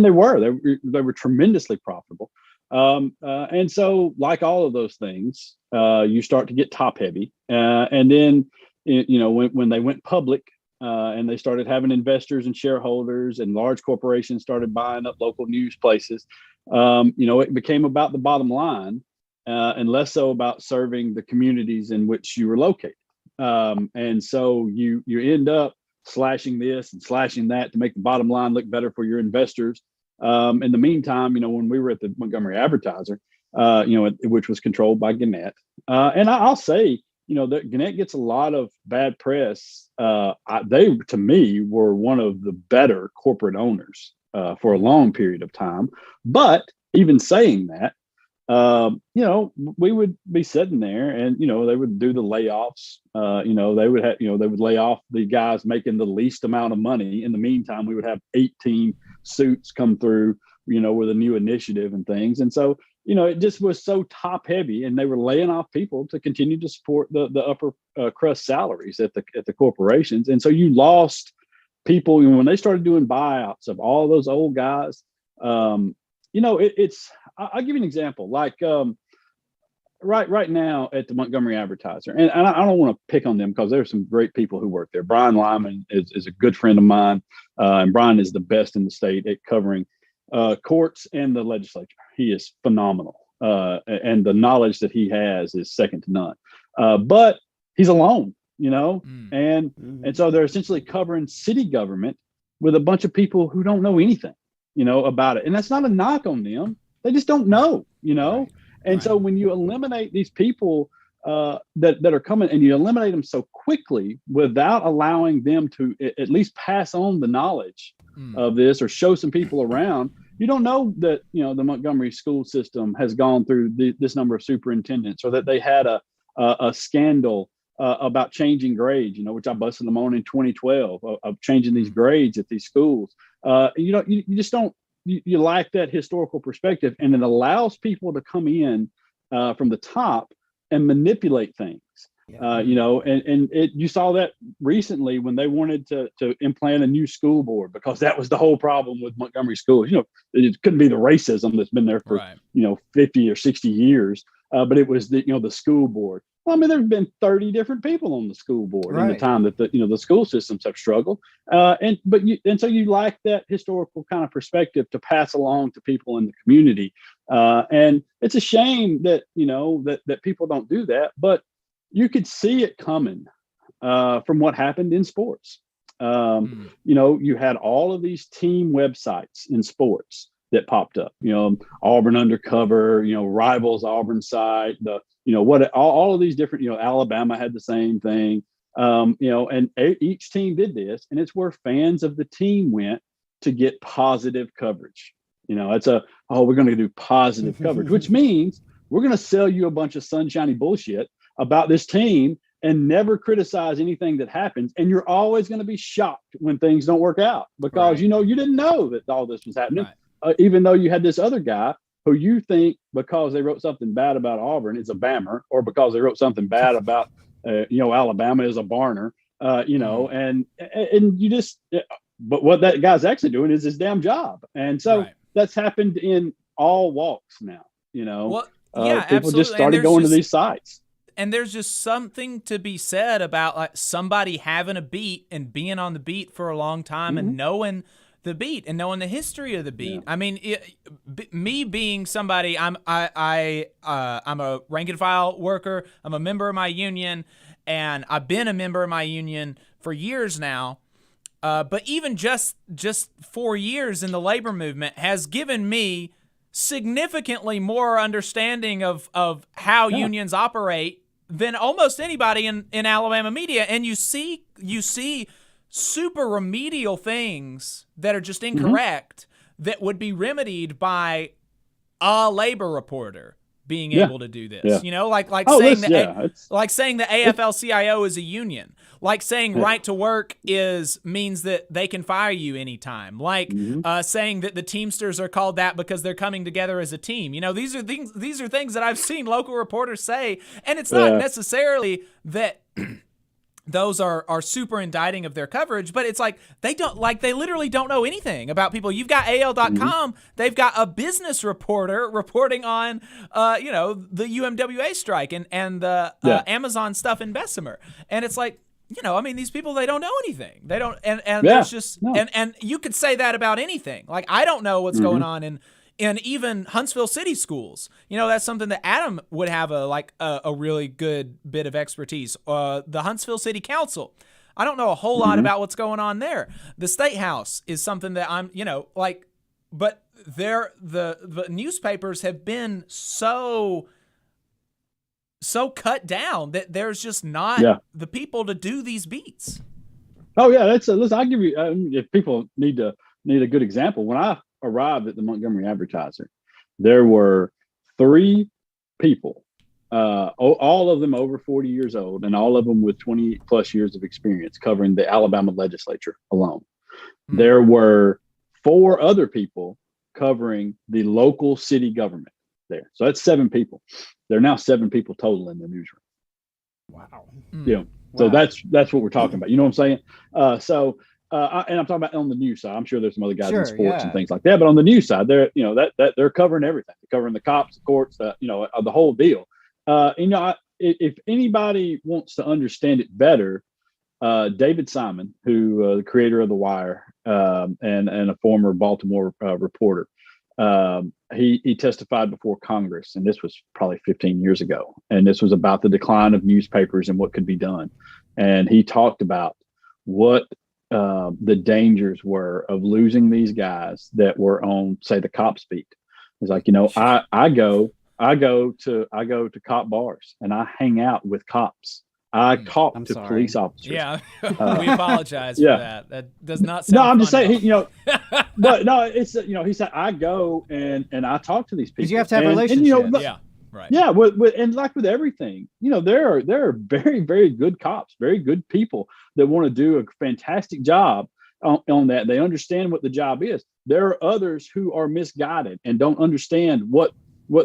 they were tremendously profitable. And so, like all of those things, you start to get top heavy. And then, when they went public, and they started having investors and shareholders, and large corporations started buying up local news places, it became about the bottom line, and less so about serving the communities in which you were located. And so you end up slashing this and slashing that to make the bottom line look better for your investors. In the meantime, when we were at the Montgomery Advertiser, which was controlled by Gannett, and I'll say, that Gannett gets a lot of bad press. They, to me, were one of the better corporate owners for a long period of time. But even saying that, we would be sitting there, and they would do the layoffs. They would lay off the guys making the least amount of money. In the meantime, we would have 18 suits come through, with a new initiative and things. And so, it just was so top heavy, and they were laying off people to continue to support the upper crust salaries at the corporations. And so you lost people when they started doing buyouts of all those old guys. I'll give you an example. Like right now at the Montgomery Advertiser, and I don't want to pick on them because there's some great people who work there. Brian Lyman is a good friend of mine, and Brian is the best in the state at covering courts and the legislature. He is phenomenal, and the knowledge that he has is second to none. But he's alone, and so they're essentially covering city government with a bunch of people who don't know anything, about it. And that's not a knock on them. They just don't know, And so when you eliminate these people that are coming, and you eliminate them so quickly without allowing them to at least pass on the knowledge of this or show some people around, you don't know that, the Montgomery school system has gone through this number of superintendents, or that they had a scandal about changing grades, which I busted them on in 2012 of changing these grades at these schools. You just don't. You lack that historical perspective, and it allows people to come in from the top and manipulate things. You saw that recently when they wanted to implant a new school board, because that was the whole problem with Montgomery schools. It couldn't be the racism that's been there for 50 or 60 years, but it was the school board. Well, I mean, there have been 30 different people on the school board in the time that the school systems have struggled, and so you lack that historical kind of perspective to pass along to people in the community, and it's a shame that that people don't do that. But you could see it coming from what happened in sports. You had all of these team websites in sports that popped up. Auburn Undercover, Rivals Auburn site, all of these different, Alabama had the same thing, and each team did this, and it's where fans of the team went to get positive coverage. We're going to do positive coverage, which means we're going to sell you a bunch of sunshiny bullshit about this team and never criticize anything that happens. And you're always going to be shocked when things don't work out, because, you didn't know that all this was happening, even though you had this other guy who you think, because they wrote something bad about Auburn, is a Bammer, or because they wrote something bad about, Alabama is a Barner, and you just, but what that guy's actually doing is his damn job. And so that's happened in all walks now, people
absolutely.
just started going to these sites.
And there's just something to be said about like somebody having a beat and being on the beat for a long time and knowing the beat and knowing the history of the beat. Yeah. I mean, me being somebody, I'm a rank and file worker. I'm a member of my union, and I've been a member of my union for years now. But even just 4 years in the labor movement has given me significantly more understanding of how unions operate than almost anybody in Alabama media. And you see super remedial things that are just incorrect that would be remedied by a labor reporter being able to do this. You know, like saying the AFL-CIO is a union, like saying right to work means that they can fire you anytime, like saying that the Teamsters are called that because they're coming together as a team. You know, these are things that I've seen local reporters say, and it's not necessarily that those are super indicting of their coverage, but it's like they literally don't know anything about people. You've got AL.com, they've got a business reporter reporting on the UMWA strike and the Amazon stuff in Bessemer. And it's like, these people, they don't know anything. They don't, and there's just and you could say that about anything. Like, I don't know what's going on in even Huntsville City schools. That's something that Adam would have a really good bit of expertise. The Huntsville City Council, I don't know a whole lot about what's going on there. The State House is something that I'm, but the newspapers have been so cut down that there's just not the people to do these beats.
Oh yeah, listen. I'll give you if people need a good example. When I arrived at the Montgomery Advertiser, there were 3 people, all of them over 40 years old, and all of them with 20 plus years of experience covering the Alabama legislature alone. There were 4 other people covering the local city government there. So that's 7 people. There are now 7 people total in the newsroom.
Wow.
So that's what we're talking about. You know what I'm saying? And I'm talking about on the news side. I'm sure there's some other guys in sports and things like that. But on the news side, they're they're covering everything. They're covering the cops, the courts, the whole deal. If anybody wants to understand it better, David Simon, who the creator of The Wire and a former Baltimore reporter, he testified before Congress, and this was probably 15 years ago. And this was about the decline of newspapers and what could be done. And he talked about what the dangers were of losing these guys that were on, say, the cops beat. It's like, I go to cop bars and I hang out with cops. I talk to police officers.
Yeah, we apologize for that. That does not sound.
No, I'm just saying, but no, it's he said I go and I talk to these people.
Because you have to have relationships.
Yeah. Right.
Yeah, with everything, there are very, very good cops, very good people that want to do a fantastic job on that. They understand what the job is. There are others who are misguided and don't understand what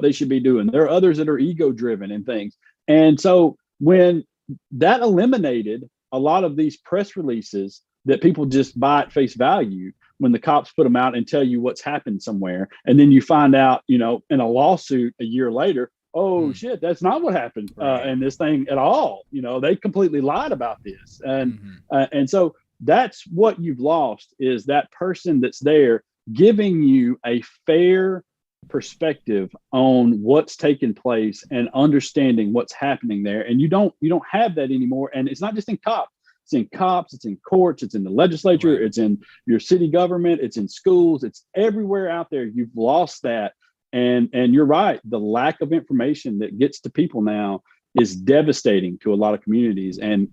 they should be doing. There are others that are ego driven and things. And so when that eliminated a lot of these press releases that people just buy at face value, when the cops put them out and tell you what's happened somewhere, and then you find out, in a lawsuit a year later, oh shit, that's not what happened in this thing at all. They completely lied about this. And so that's what you've lost, is that person that's there giving you a fair perspective on what's taking place and understanding what's happening there. And you don't have that anymore. And it's not just in cops. It's in cops, it's in courts, it's in the legislature, it's in your city government, it's in schools, it's everywhere out there. You've lost that. And you're right. The lack of information that gets to people now is devastating to a lot of communities. And,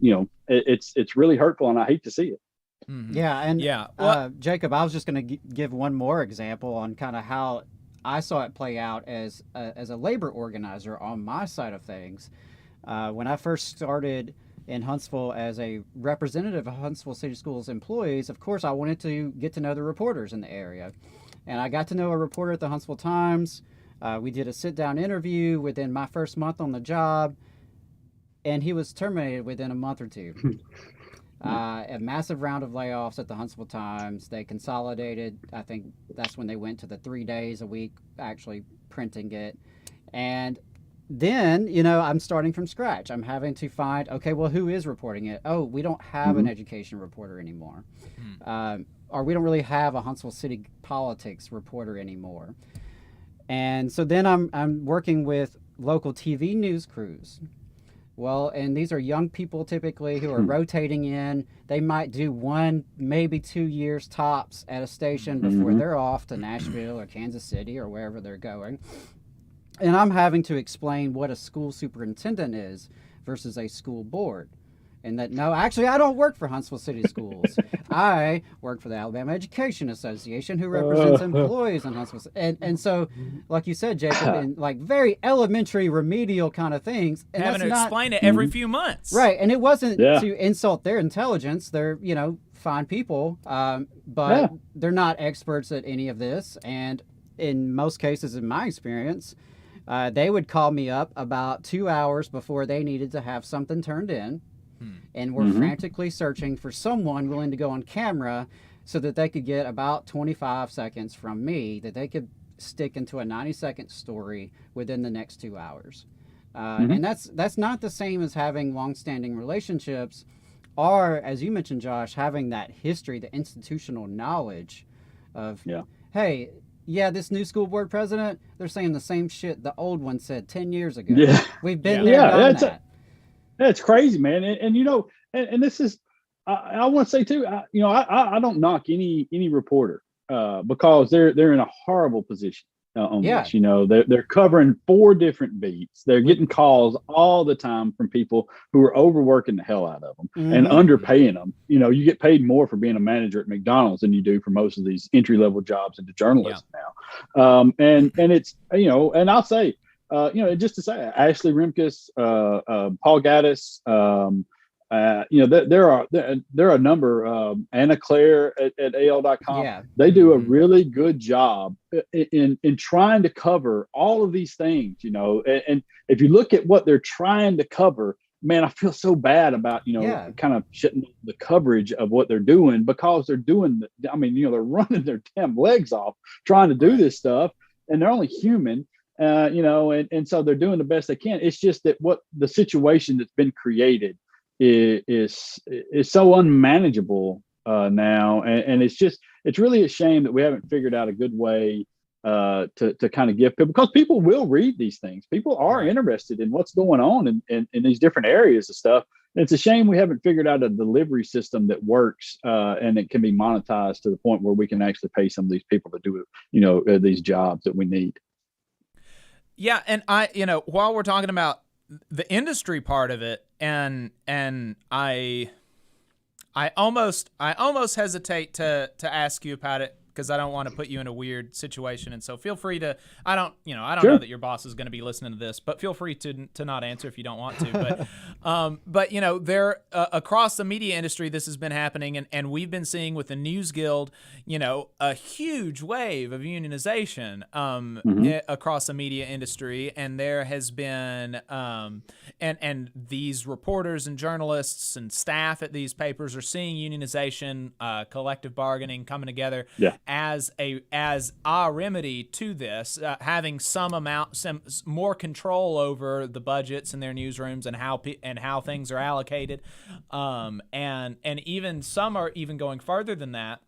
it's really hurtful, and I hate to see it.
Yeah. And Jacob, I was just going to give one more example on kind of how I saw it play out as a labor organizer on my side of things. When I first started in Huntsville as a representative of Huntsville City Schools employees, of course, I wanted to get to know the reporters in the area. And I got to know a reporter at the Huntsville Times. We did a sit-down interview within my first month on the job, and he was terminated within a month or two. A massive round of layoffs at the Huntsville Times. They consolidated. I think that's when they went to the 3 days a week actually printing it. And then, I'm starting from scratch. I'm having to find, okay, well, who is reporting it? Oh, we don't have an education reporter anymore. Or we don't really have a Huntsville City politics reporter anymore. And so then I'm working with local TV news crews Well, and these are young people typically who are rotating in. They might do 1, maybe 2 years tops at a station before they're off to Nashville or Kansas City or wherever they're going. And I'm having to explain what a school superintendent is versus a school board. And that, no, actually, I don't work for Huntsville City Schools. I work for the Alabama Education Association, who represents employees in Huntsville. And so, like you said, Jacob, in like very elementary remedial kind of things. And
having to
that's
explain it every few months.
Right. And it wasn't to insult their intelligence. They're, fine people, but they're not experts at any of this. And in most cases, in my experience, they would call me up about 2 hours before they needed to have something turned in. And were frantically searching for someone willing to go on camera so that they could get about 25 seconds from me that they could stick into a 90-second story within the next 2 hours. And that's not the same as having long-standing relationships or, as you mentioned, Josh, having that history, the institutional knowledge of, hey, this new school board president, they're saying the same shit the old one said 10 years ago. We've been there, done that.
That's crazy, man. And this is, I want to say too, I don't knock any reporter because they're in a horrible position on this. They're covering 4 different beats. They're getting calls all the time from people who are overworking the hell out of them and underpaying them. You get paid more for being a manager at McDonald's than you do for most of these entry-level jobs into journalism now. And it's, and I'll say, just to say, Ashley Rimkus, Paul Gaddis, there are a number. Anna Claire at AL.com. They do a really good job in trying to cover all of these things. And if you look at what they're trying to cover, man, I feel so bad about kind of shitting the coverage of what they're doing because they're doing. They're running their damn legs off trying to do this stuff, and they're only human. And so they're doing the best they can. It's just that what the situation that's been created is so unmanageable now. And it's really a shame that we haven't figured out a good way to kind of give people, because people will read these things. People are interested in what's going on in these different areas of stuff. And it's a shame we haven't figured out a delivery system that works and it can be monetized to the point where we can actually pay some of these people to do these jobs that we need.
Yeah, and while we're talking about the industry part of it, and I almost hesitate to ask you about it because I don't want to put you in a weird situation, and so feel free to. I don't know that your boss is going to be listening to this, but feel free to not answer if you don't want to. But there across the media industry, this has been happening, and we've been seeing with the News Guild, a huge wave of unionization across the media industry, and there has been and these reporters and journalists and staff at these papers are seeing unionization, collective bargaining coming together. As a remedy to this, having some more control over the budgets in their newsrooms and how things are allocated, and even some are even going further than that.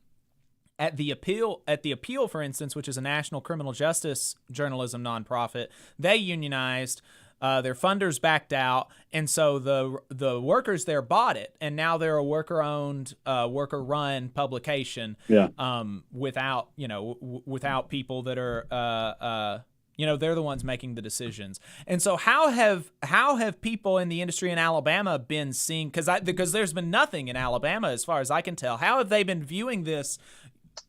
At the Appeal, for instance, which is a national criminal justice journalism nonprofit, they unionized. Their funders backed out, and so the workers there bought it, and now they're a worker-owned, worker-run publication. Without without people that are they're the ones making the decisions. And so how have people in the industry in Alabama been seeing? Because there's been nothing in Alabama as far as I can tell. How have they been viewing this?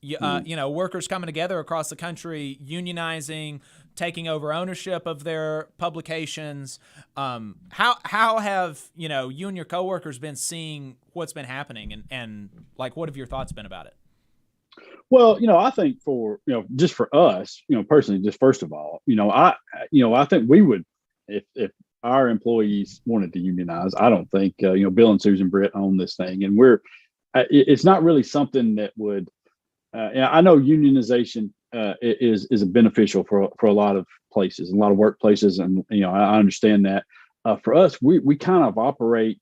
Workers coming together across the country, unionizing, taking over ownership of their publications. How have you and your coworkers been seeing what's been happening, and like what have your thoughts been about it?
Well, I think for just for us, personally, just first of all, I think we would if our employees wanted to unionize. I don't think Bill and Susan Britt own this thing, and it's not really something that would. I know unionization is beneficial for a lot of places, a lot of workplaces, and I understand that. For us, we kind of operate,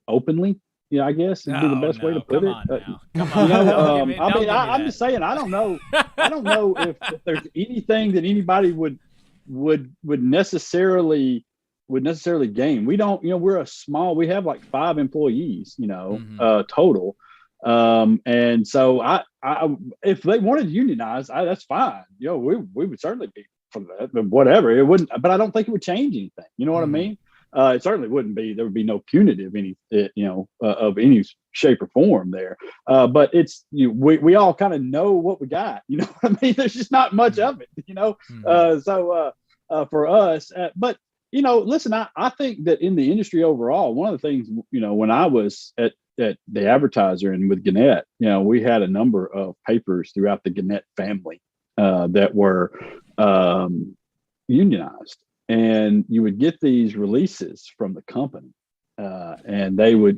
openly. I guess would be the best way to put it. I'm just saying, I don't know if there's anything that anybody would necessarily would necessarily gain. We don't, we're we have like 5 employees, total. And so I if they wanted to unionize, that's fine. We would certainly be for that, but whatever. It wouldn't, but I don't think it would change anything. You know what I mean? It certainly wouldn't be, there would be no punitive of any shape or form there. But it's, we all kind of know what we got, you know what I mean? There's just not much of it, So for us, but listen, I think that in the industry overall, one of the things, when I was at the Advertiser and with Gannett, we had a number of papers throughout the Gannett family that were unionized, and you would get these releases from the company, and they would,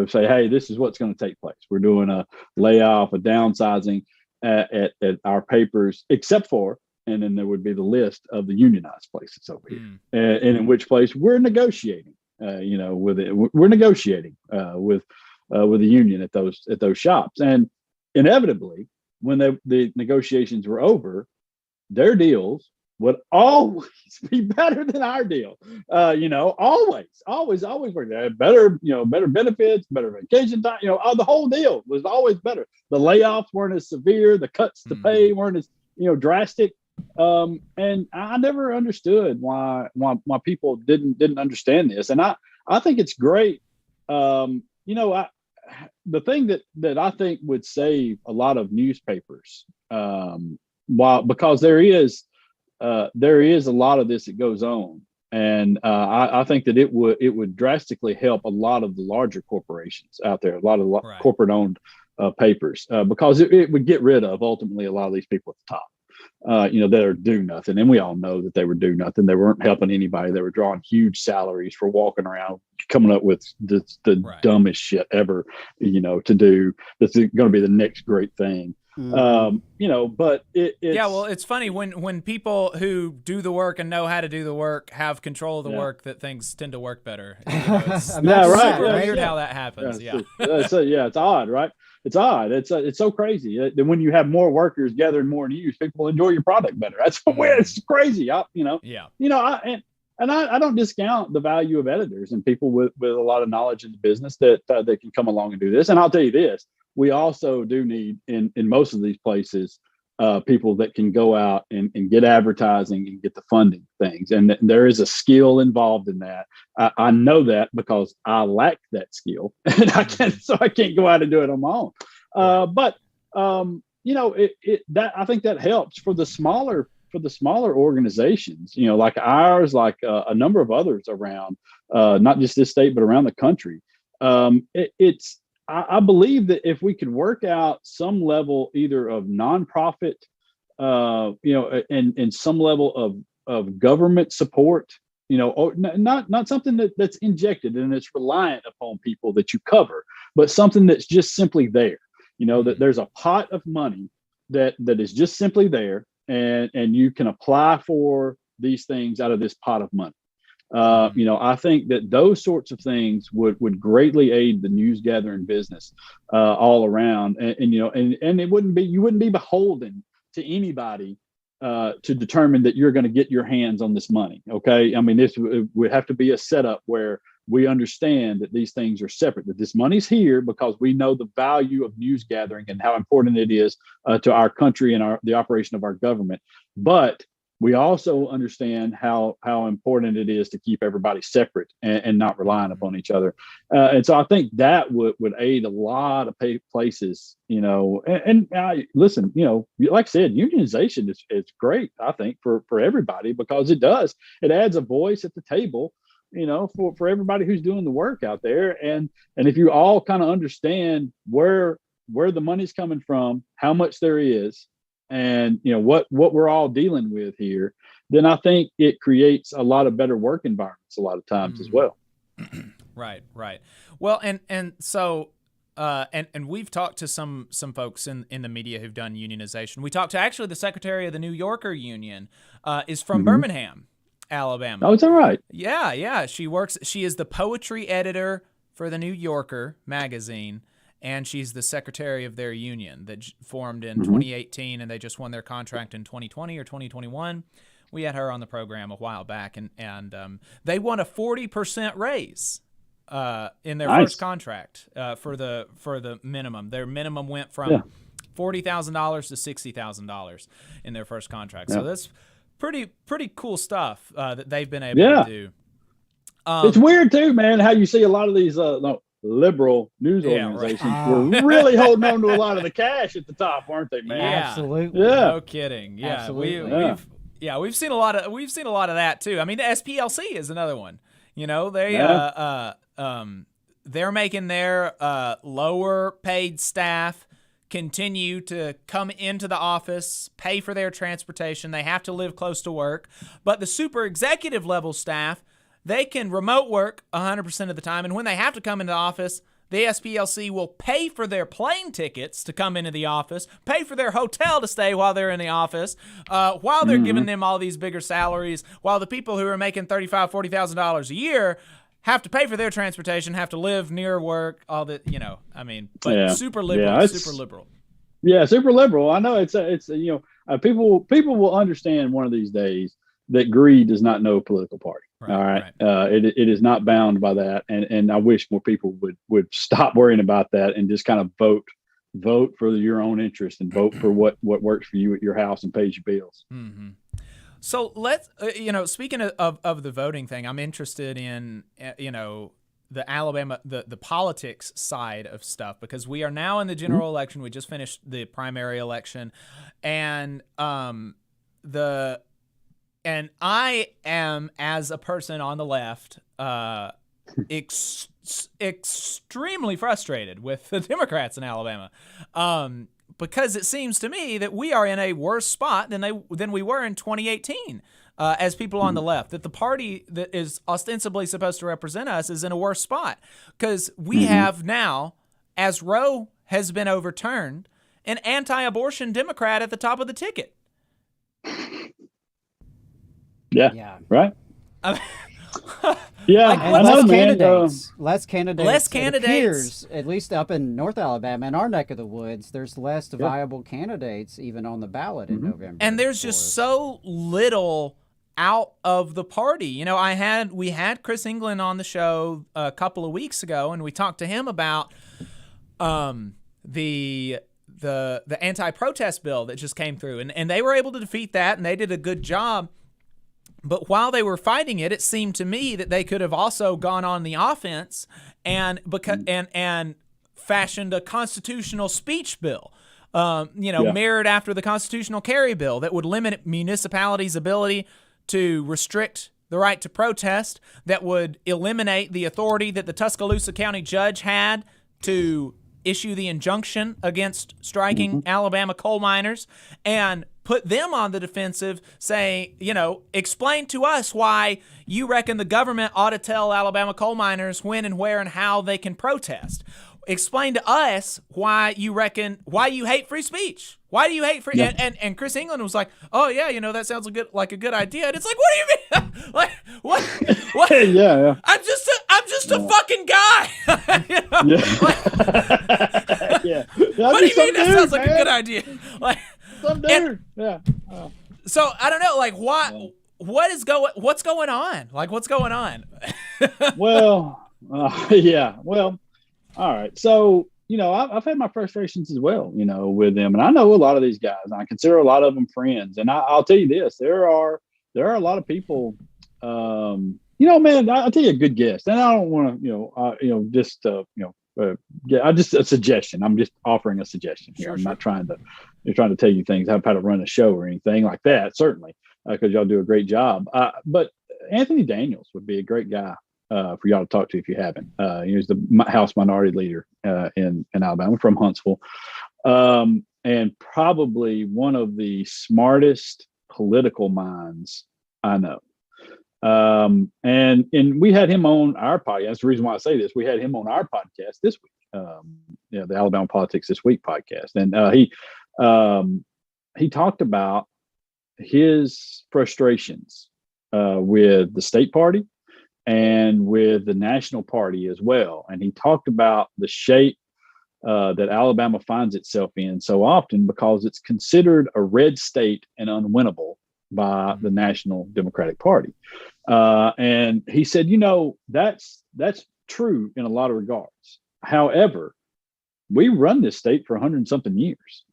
say, hey, this is what's going to take place. We're doing a layoff, a downsizing at our papers, except for. And then there would be the list of the unionized places over here, and in which place we're negotiating. We're negotiating with the union at those shops, and inevitably, when the negotiations were over, their deals would always be better than our deal. Always work. Better benefits, better vacation time. The whole deal was always better. The layoffs weren't as severe. The cuts to pay weren't as drastic. And I never understood why people didn't understand this. And I think it's great. The thing that I think would save a lot of newspapers, because there is a lot of this that goes on. And I think that it would drastically help a lot of the larger corporations out there, a lot of corporate owned papers, because it would get rid of ultimately a lot of these people at the top. That are do nothing. And we all know that they were do nothing. They weren't helping anybody. They were drawing huge salaries for walking around, coming up with the dumbest shit ever, to do. That's going to be the next great thing. But it's
it's funny when people who do the work and know how to do the work have control of the work, that things tend to work better. It's weird how that happens.
It's odd, right? It's odd. It's so crazy that when you have more workers gathering more news, people enjoy your product better. That's weird. It's crazy. I don't discount the value of editors and people with a lot of knowledge in the business that can come along and do this. And I'll tell you this, we also do need in most of these places, people that can go out and get advertising and get the funding things. And there is a skill involved in that. I know that because I lack that skill and I can't go out and do it on my own. But I think that helps for the smaller organizations, like ours, like a number of others around, not just this state, but around the country. I believe that if we could work out some level either of nonprofit, and some level of government support, or not something that's injected and it's reliant upon people that you cover, but something that's just simply there, that there's a pot of money that is just simply there, and you can apply for these things out of this pot of money. I think that those sorts of things would greatly aid the news gathering business all around, and you wouldn't be beholden to anybody to determine that you're going to get your hands on this money. Okay, I mean, this would have to be a setup where we understand that these things are separate, that this money's here because we know the value of news gathering and how important it is to our country and the operation of our government, but we also understand how important it is to keep everybody separate and not relying upon each other. And so I think that would aid a lot of places, listen, like I said, unionization is great, I think, for everybody, because it adds a voice at the table, for everybody who's doing the work out there. And if you all kind of understand where the money's coming from, how much there is, and what we're all dealing with here, then I think it creates a lot of better work environments a lot of times as well.
Right. Well, and so and we've talked to some folks in the media who've done unionization. We talked to actually the secretary of the New Yorker Union, is from Birmingham, Alabama.
Oh, it's all right.
Yeah. She is the poetry editor for the New Yorker magazine. And she's the secretary of their union that formed in 2018, and they just won their contract in 2020 or 2021. We had her on the program a while back, and they won a 40% raise in their
Nice.
first contract for the minimum. Their minimum went from $40,000 to $60,000 in their first contract. So that's pretty cool stuff that they've been able to do.
It's weird too, man, how you see a lot of these liberal news organizations were really holding on to a lot of the cash at the top, weren't they, man?
Yeah.
Absolutely.
Yeah.
No kidding. Yeah.
Absolutely.
We've seen a lot of that too. I mean, the SPLC is another one. You know, they're making their lower paid staff continue to come into the office, pay for their transportation. They have to live close to work. But the super executive level staff, they can remote work 100% of the time. And when they have to come into the office, the SPLC will pay for their plane tickets to come into the office, pay for their hotel to stay while they're in the office, while they're giving them all these bigger salaries, while the people who are making $35,000, $40,000 a year have to pay for their transportation, have to live near work, all that, but super liberal, super liberal.
Yeah, super liberal. I know it's people will understand one of these days that greed does not know a political party.
Right,
all right. It is not bound by that. And I wish more people would stop worrying about that and just kind of vote for your own interest and vote for what works for you at your house and pays your bills.
Mm-hmm. So let's, speaking of the voting thing, I'm interested in, the Alabama, the politics side of stuff, because we are now in the general election. We just finished the primary election, and I am, as a person on the left, extremely frustrated with the Democrats in Alabama, because it seems to me that we are in a worse spot than we were in 2018 as people on the left, that the party that is ostensibly supposed to represent us is in a worse spot, because we have now, as Roe has been overturned, an anti-abortion Democrat at the top of the ticket.
Yeah. Right.
Less candidates. It appears, at least up in North Alabama, in our neck of the woods, there's less viable candidates even on the ballot in November.
And there's just so little out of the party. We had Chris England on the show a couple of weeks ago, and we talked to him about the anti-protest bill that just came through, and they were able to defeat that, and they did a good job. But while they were fighting it, it seemed to me that they could have also gone on the offense and fashioned a constitutional speech bill, mirrored after the constitutional carry bill that would limit municipalities' ability to restrict the right to protest, that would eliminate the authority that the Tuscaloosa County judge had to issue the injunction against striking Alabama coal miners, and put them on the defensive, say, explain to us why you reckon the government ought to tell Alabama coal miners when and where and how they can protest. Explain to us why you hate free speech. Why do you hate free? Yeah. And Chris England was like, oh yeah, that sounds like a good idea. And it's like, what do you mean? Like what?
Yeah.
I'm just a fucking guy. What do you mean that sounds like a good idea? Like
some dude.
So I don't know, like what's going on? Like what's going on?
Well, well, all right. So, I've had my frustrations as well, with them. And I know a lot of these guys. I consider a lot of them friends. And I'll tell you this, there are a lot of people, man, I'll tell you a good guess. And I don't want to, just a suggestion. I'm just offering a suggestion here. I'm not trying to tell you things, how to run a show or anything like that, certainly, because y'all do a great job. But Anthony Daniels would be a great guy for y'all to talk to if you haven't. He's the House Minority Leader in Alabama, from Huntsville, and probably one of the smartest political minds I know. And we had him on our podcast. That's the reason why I say this. We had him on our podcast this week, the Alabama Politics This Week podcast, and he talked about his frustrations with the state party and with the national party as well. And he talked about the shape that Alabama finds itself in so often because it's considered a red state and unwinnable by the National Democratic Party. And he said, that's true in a lot of regards. However, we run this state for 100 and something years.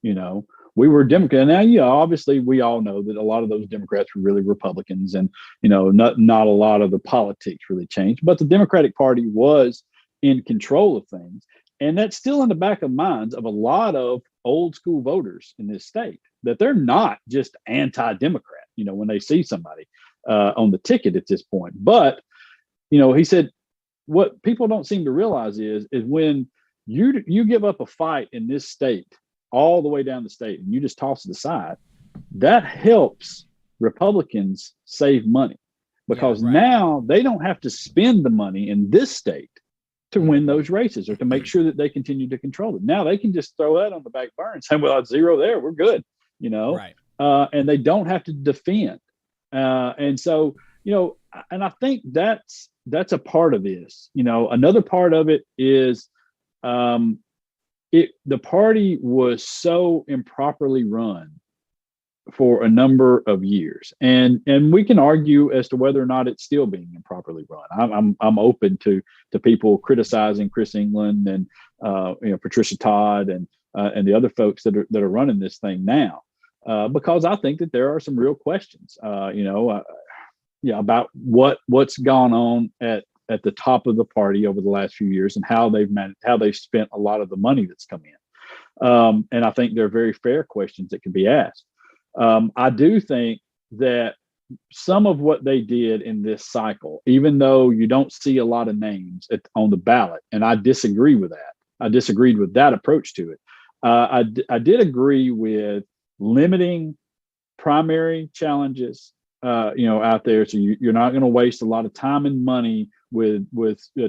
We were Democrat. Now, obviously, we all know that a lot of those Democrats were really Republicans, and not a lot of the politics really changed. But the Democratic Party was in control of things, and that's still in the back of minds of a lot of old school voters in this state, that they're not just anti-Democrat. When they see somebody on the ticket at this point. But he said, what people don't seem to realize is when you give up a fight in this state all the way down the state and you just toss it aside, that helps Republicans save money, because now they don't have to spend the money in this state to win those races or to make sure that they continue to control it. Now they can just throw that on the back burner and say, well, it's zero there, we're good, and they don't have to defend. And so, and I think that's a part of this. Another part of it is the party was so improperly run for a number of years, and we can argue as to whether or not it's still being improperly run. I'm open to people criticizing Chris England and Patricia Todd and the other folks that are running this thing now, because I think that there are some real questions, about what's gone on at the top of the party over the last few years and how they've spent a lot of the money that's come in. And I think they're very fair questions that can be asked. I do think that some of what they did in this cycle, even though you don't see a lot of names on the ballot, and I disagree with that. I disagreed with that approach to it. I did agree with limiting primary challenges, out there. So you're not going to waste a lot of time and money with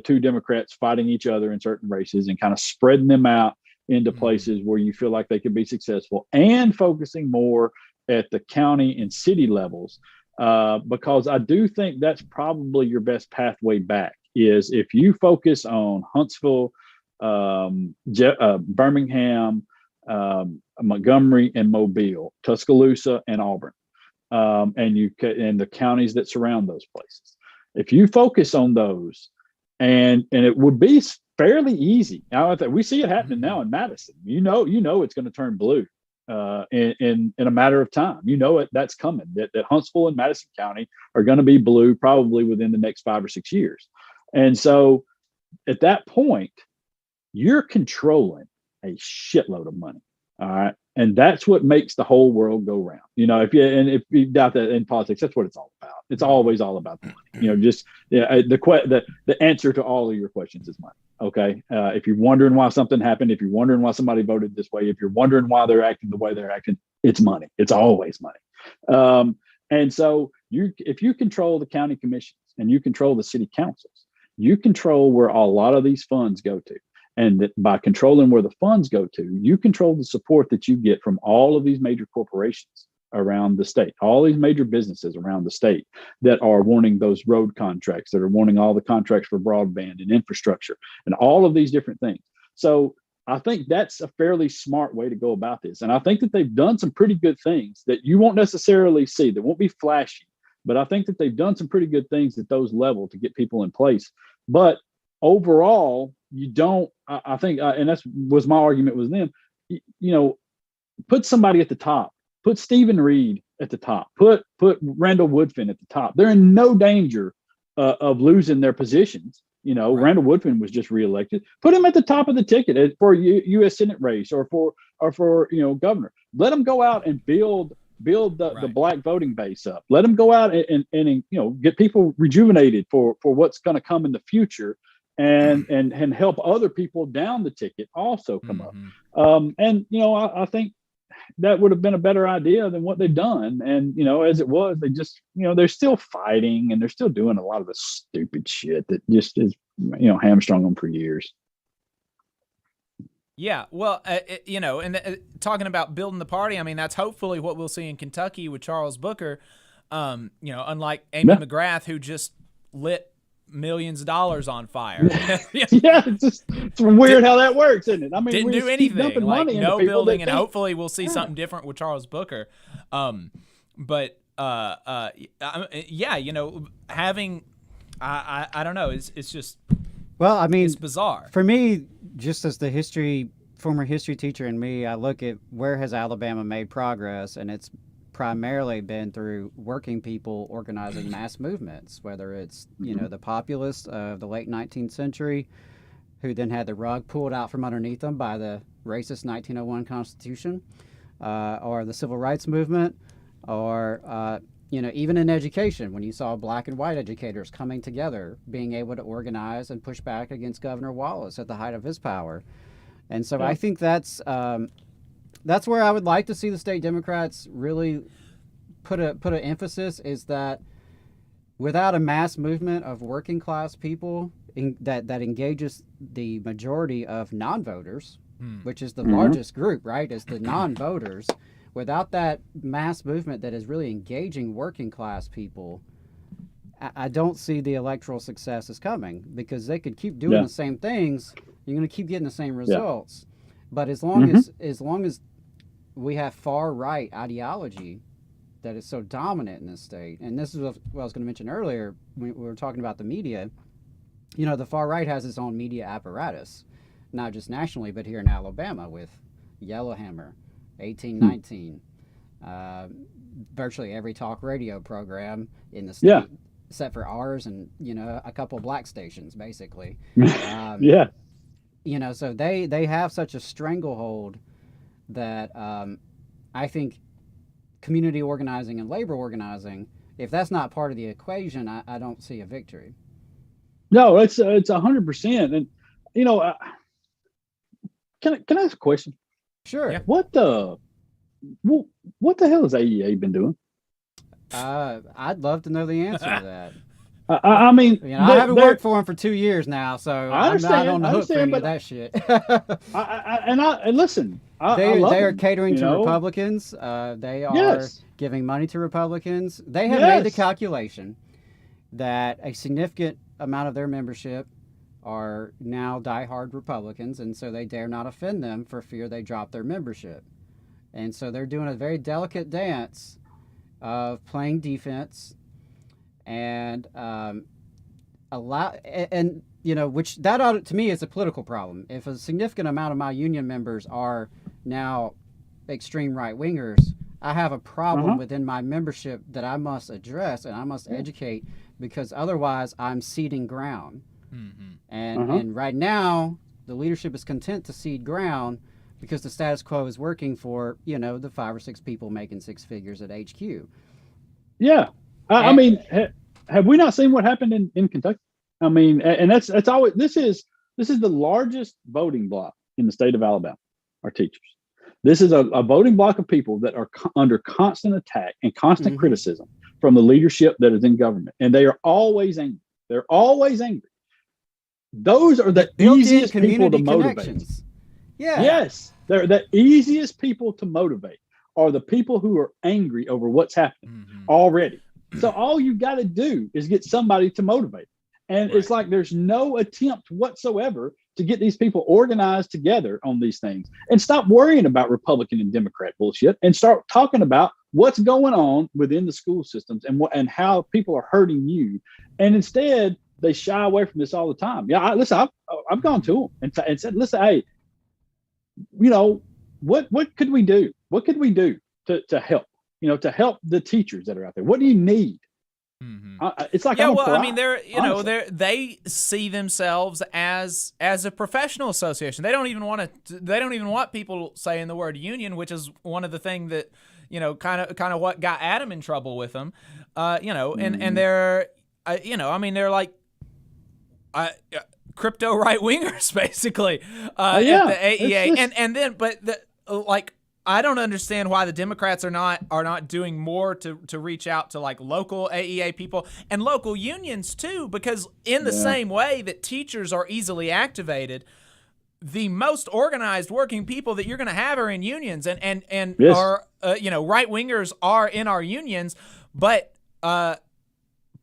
two Democrats fighting each other in certain races, and kind of spreading them out into places where you feel like they could be successful, and focusing more at the county and city levels, because I do think that's probably your best pathway back, is if you focus on Huntsville, Birmingham, Montgomery and Mobile, Tuscaloosa and Auburn, and the counties that surround those places. If you focus on those, and it would be fairly easy. Now, we see it happening now in Madison. It's going to turn blue in a matter of time. That's coming. That Huntsville and Madison County are going to be blue probably within the next 5 or 6 years. And so, at that point, you're controlling a shitload of money. All right. And that's what makes the whole world go round. If you doubt that in politics, that's what it's all about. It's always all about the money. The answer to all of your questions is money. Okay. If you're wondering why something happened, if you're wondering why somebody voted this way, if you're wondering why they're acting the way they're acting, it's money. It's always money. And so if you control the county commissions and you control the city councils, you control where a lot of these funds go to. And that by controlling where the funds go to, you control the support that you get from all of these major corporations around the state, all these major businesses around the state that are wanting those road contracts, that are wanting all the contracts for broadband and infrastructure and all of these different things. So I think that's a fairly smart way to go about this. And I think that they've done some pretty good things that you won't necessarily see, that won't be flashy, but I think that they've done some pretty good things at those levels to get people in place. But overall, you don't, I think, and that was my argument with them, put somebody at the top, put Stephen Reed at the top, put Randall Woodfin at the top. They're in no danger of losing their positions. Randall Woodfin was just reelected. Put him at the top of the ticket for a U.S. Senate race or for governor. Let them go out and build the black voting base up. Let them go out and get people rejuvenated for what's going to come in the future. And help other people down the ticket also come up. I think that would have been a better idea than what they've done. And, as it was, they just, they're still fighting and they're still doing a lot of the stupid shit that just is, hamstrung them for years.
Yeah, well, talking about building the party, I mean, that's hopefully what we'll see in Kentucky with Charles Booker. Unlike Amy McGrath, who just lit millions of dollars on fire.
It's weird how that works, isn't it? I mean,
didn't do anything, like no building, and hopefully we'll see something different with Charles Booker. But yeah, you know, having, I don't know, it's just,
well, I mean,
it's bizarre.
For me, just as the former history teacher in me, I look at where has Alabama made progress, and it's primarily been through working people organizing mass movements, whether it's, you know, the populists of the late 19th century, who then had the rug pulled out from underneath them by the racist 1901 Constitution, or the civil rights movement, or you know, even in education, when you saw black and white educators coming together, being able to organize and push back against Governor Wallace at the height of his power. And so I think that's where I would like to see the state Democrats really put an emphasis, is that without a mass movement of working class people that engages the majority of non-voters, which is the largest group, right, is the non-voters. Without that mass movement that is really engaging working class people, I don't see the electoral success is coming, because they could keep doing the same things. You're going to keep getting the same results. But as long as we have far right ideology that is so dominant in this state, and this is what I was going to mention earlier when we were talking about the media, you know, the far right has its own media apparatus, not just nationally, but here in Alabama with Yellowhammer, 1819, virtually every talk radio program in the state, except for ours and, you know, a couple black stations, basically. You know, so they have such a stranglehold that I think community organizing and labor organizing, if that's not part of the equation, I don't see a victory.
No, it's 100%. And, you know, can I ask a question?
Sure. Yeah.
What the hell has AEA been doing?
I'd love to know the answer to that.
I mean,
you know, I haven't worked for them for 2 years now, so I'm not on the hook for any of that shit.
Listen,
they are catering to Republicans. They are giving money to Republicans. They have made the calculation that a significant amount of their membership are now diehard Republicans, and so they dare not offend them for fear they drop their membership. And so they're doing a very delicate dance of playing defense and you know, which that ought, to me, is a political problem. If a significant amount of my union members are now extreme right-wingers, I have a problem within my membership that I must address and I must educate, because otherwise I'm ceding ground. And right now, the leadership is content to cede ground because the status quo is working for, you know, the 5 or 6 people making 6 figures at HQ.
Yeah. I mean, have we not seen what happened in Kentucky? I mean, and that's always, this is the largest voting bloc in the state of Alabama, our teachers. This is a voting bloc of people that are under constant attack and constant criticism from the leadership that is in government. And they are always angry. They're always angry. Those are the easiest people to motivate.
Yeah.
Yes. They're the easiest people to motivate are the people who are angry over what's happening already. So all you got to do is get somebody to motivate. And it's like there's no attempt whatsoever to get these people organized together on these things and stop worrying about Republican and Democrat bullshit and start talking about what's going on within the school systems and how people are hurting you. And instead, they shy away from this all the time. Yeah, I've gone to them and said, listen, hey, you know, what could we do? What could we do to help? You know, to help the teachers that are out there. What do you need? It's like,
I mean, they see themselves as a professional association. They don't even want people saying the word union, which is one of the things that, you know, kind of what got Adam in trouble with them. You know, and they're, you know, I mean, they're like crypto right wingers basically. At the AEA, and then, but like, I don't understand why the Democrats are not doing more to reach out to like local AEA people and local unions too, because in the same way that teachers are easily activated, the most organized working people that you're going to have are in unions, and are you know, right wingers are in our unions, but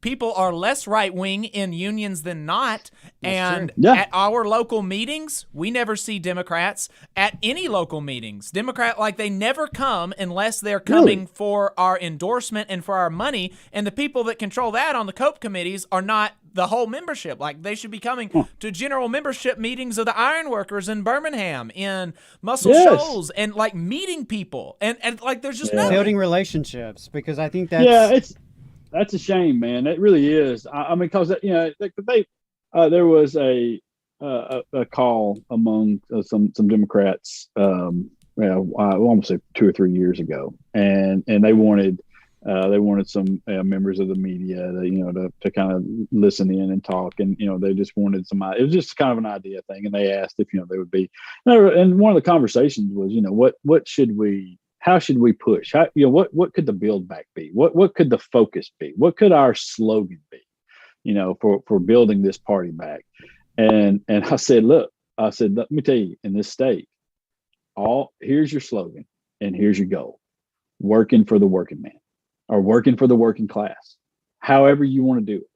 people are less right-wing in unions than not. And
Yeah.
at our local meetings, we never see Democrats at any local meetings. They never come unless they're coming for our endorsement and for our money. And the people that control that on the COPE committees are not the whole membership. Like, they should be coming to general membership meetings of the ironworkers in Birmingham, in Muscle Shoals, and like meeting people. And like, there's just no
building relationships, because I think that's
that's a shame, man. It really is. I mean, because there was a call among some Democrats, I almost say 2 or 3 years ago, and they wanted some members of the media to kind of listen in and talk, and they just wanted it was just kind of an idea thing, and they asked if they would be, and one of the conversations was how should we push? What could the build back be? What could the focus be? What could our slogan be? For building this party back. And I said, let me tell you, in this state, here's your slogan and here's your goal: working for the working man, or working for the working class, however you want to do it.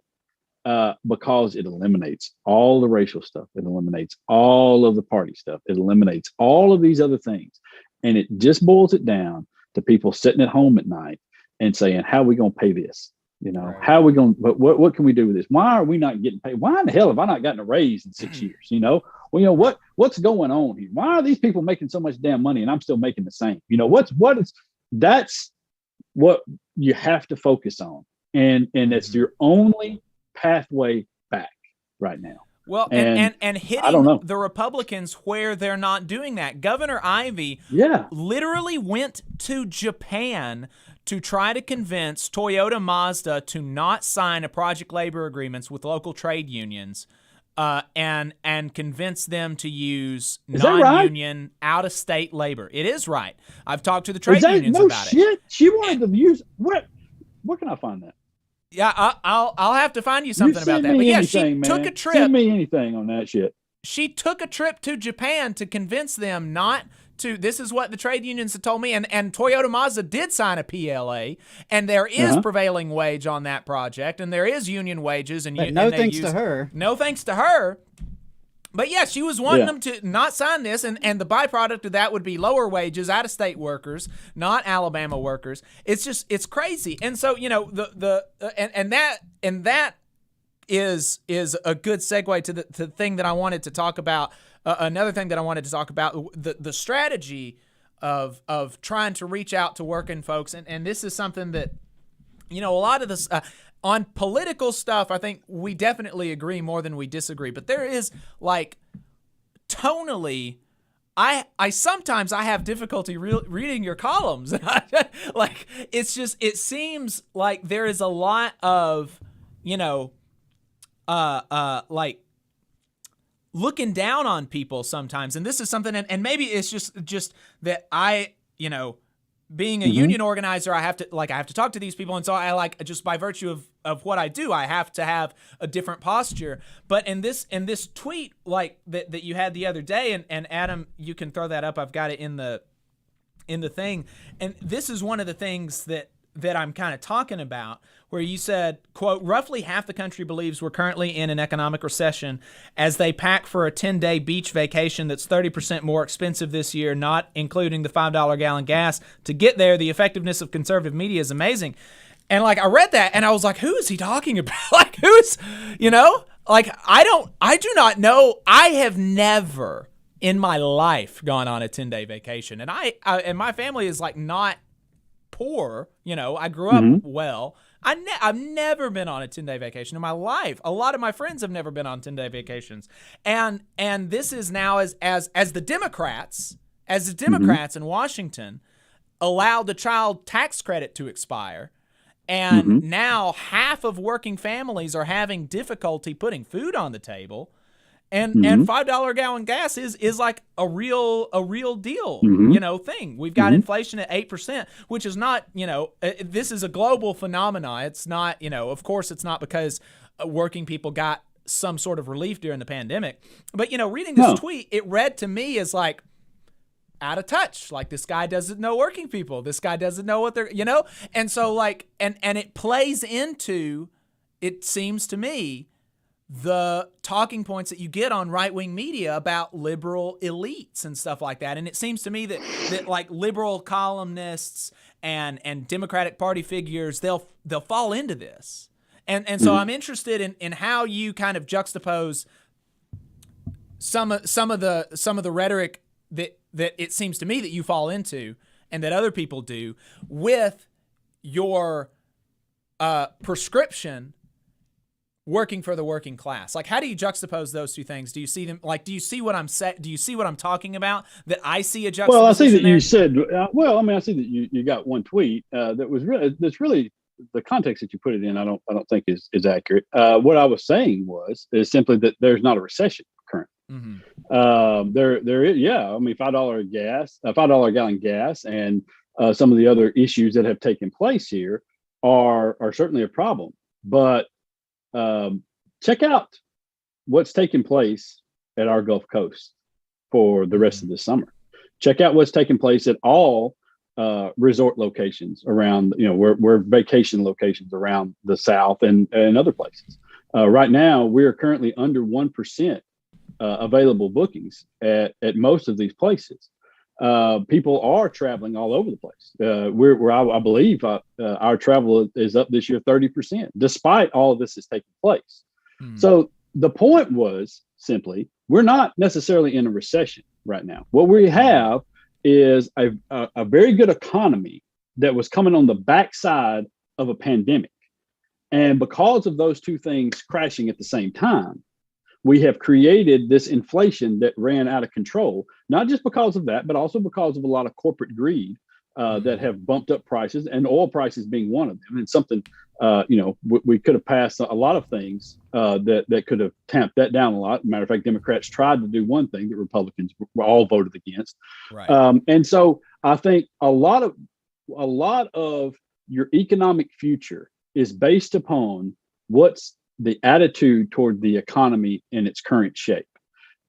Because it eliminates all the racial stuff. It eliminates all of the party stuff. It eliminates all of these other things. And it just boils it down to people sitting at home at night and saying, how are we going to pay this? How are we going to, what can we do with this? Why are we not getting paid? Why in the hell have I not gotten a raise in 6 years? What's going on here? Why are these people making so much damn money and I'm still making the same? That's what you have to focus on. And it's your only pathway back right now.
Well, and hitting the Republicans where they're not doing that. Governor Ivey literally went to Japan to try to convince Toyota Mazda to not sign a project labor agreements with local trade unions, and convince them to use non-union, out-of-state labor. It is right. I've talked to the trade unions about it.
She wanted to use what? Where can I find that?
Yeah, I'll have to find you something about that. But yeah, she took a trip.
Send me anything on that shit.
She took a trip to Japan to convince them not to. This is what the trade unions had told me, and Toyota Mazda did sign a PLA, and there is prevailing wage on that project, and there is union wages,
but no thanks to her.
No thanks to her. But yeah, she was wanting them to not sign this, and the byproduct of that would be lower wages, out-of-state workers, not Alabama workers. It's crazy. And so, that is a good segue to the thing that I wanted to talk about. Another thing that I wanted to talk about, the strategy of trying to reach out to working folks, and this is something that, a lot of this. On political stuff, I think we definitely agree more than we disagree. But there is, tonally, I sometimes have difficulty reading your columns. It seems like there is a lot of, looking down on people sometimes. And this is something, and maybe it's just that I, being a union organizer, I have to talk to these people. And so I just by virtue of what I do, I have to have a different posture. But in this tweet, that you had the other day, and Adam, you can throw that up. I've got it in the thing. And this is one of the things that I'm kind of talking about, where you said, quote, roughly half the country believes we're currently in an economic recession as they pack for a 10-day beach vacation that's 30% more expensive this year, not including the $5 a gallon gas. To get there, the effectiveness of conservative media is amazing. And I read that and I was like, who is he talking about? I do not know. I have never in my life gone on a 10-day vacation. And and my family is not poor, I grew up well. I've never been on a 10-day vacation in my life. A lot of my friends have never been on 10-day vacations. And this is now as the Democrats in Washington allowed the child tax credit to expire. And now half of working families are having difficulty putting food on the table. And $5 a gallon gas is like a real deal, thing. We've got inflation at 8%, which is not, this is a global phenomenon. It's not, of course, it's not because working people got some sort of relief during the pandemic. But, reading this tweet, it read to me as out of touch. This guy doesn't know working people. This guy doesn't know what they're, and so and it plays into it seems to me the talking points that you get on right-wing media about liberal elites and stuff like that. And it seems to me that like liberal columnists and Democratic Party figures, they'll fall into this. And so I'm interested in how you kind of juxtapose some of the rhetoric that it seems to me that you fall into and that other people do with your prescription working for the working class. Like, how do you juxtapose those two things? Do you see them? Like, do you see what I'm do you see what I'm talking about? That I see a juxtaposition.
Well, I see that
there?
you said. I see that you got one tweet that was that's really the context that you put it in. I don't think is accurate. What I was saying is simply that there's not a recession currently. There is, yeah. I mean, $5 gas, $5 gallon gas, and some of the other issues that have taken place here are certainly a problem. But check out what's taking place at our Gulf Coast for the rest of the summer. Check out what's taking place at all resort locations around, we're vacation locations around the South and other places. Right now, we're currently under 1% available bookings at most of these places. People are traveling all over the place. I believe our travel is up this year 30%, despite all of this is taking place. So the point was simply, we're not necessarily in a recession right now. What we have is a very good economy that was coming on the backside of a pandemic. And because of those two things crashing at the same time, we have created this inflation that ran out of control, not just because of that, but also because of a lot of corporate greed that have bumped up prices, and oil prices being one of them. And something, we could have passed a lot of things that could have tamped that down a lot. Matter of fact, Democrats tried to do one thing that Republicans were all voted against.
Right.
And so I think a lot of your economic future is based upon what's the attitude toward the economy in its current shape.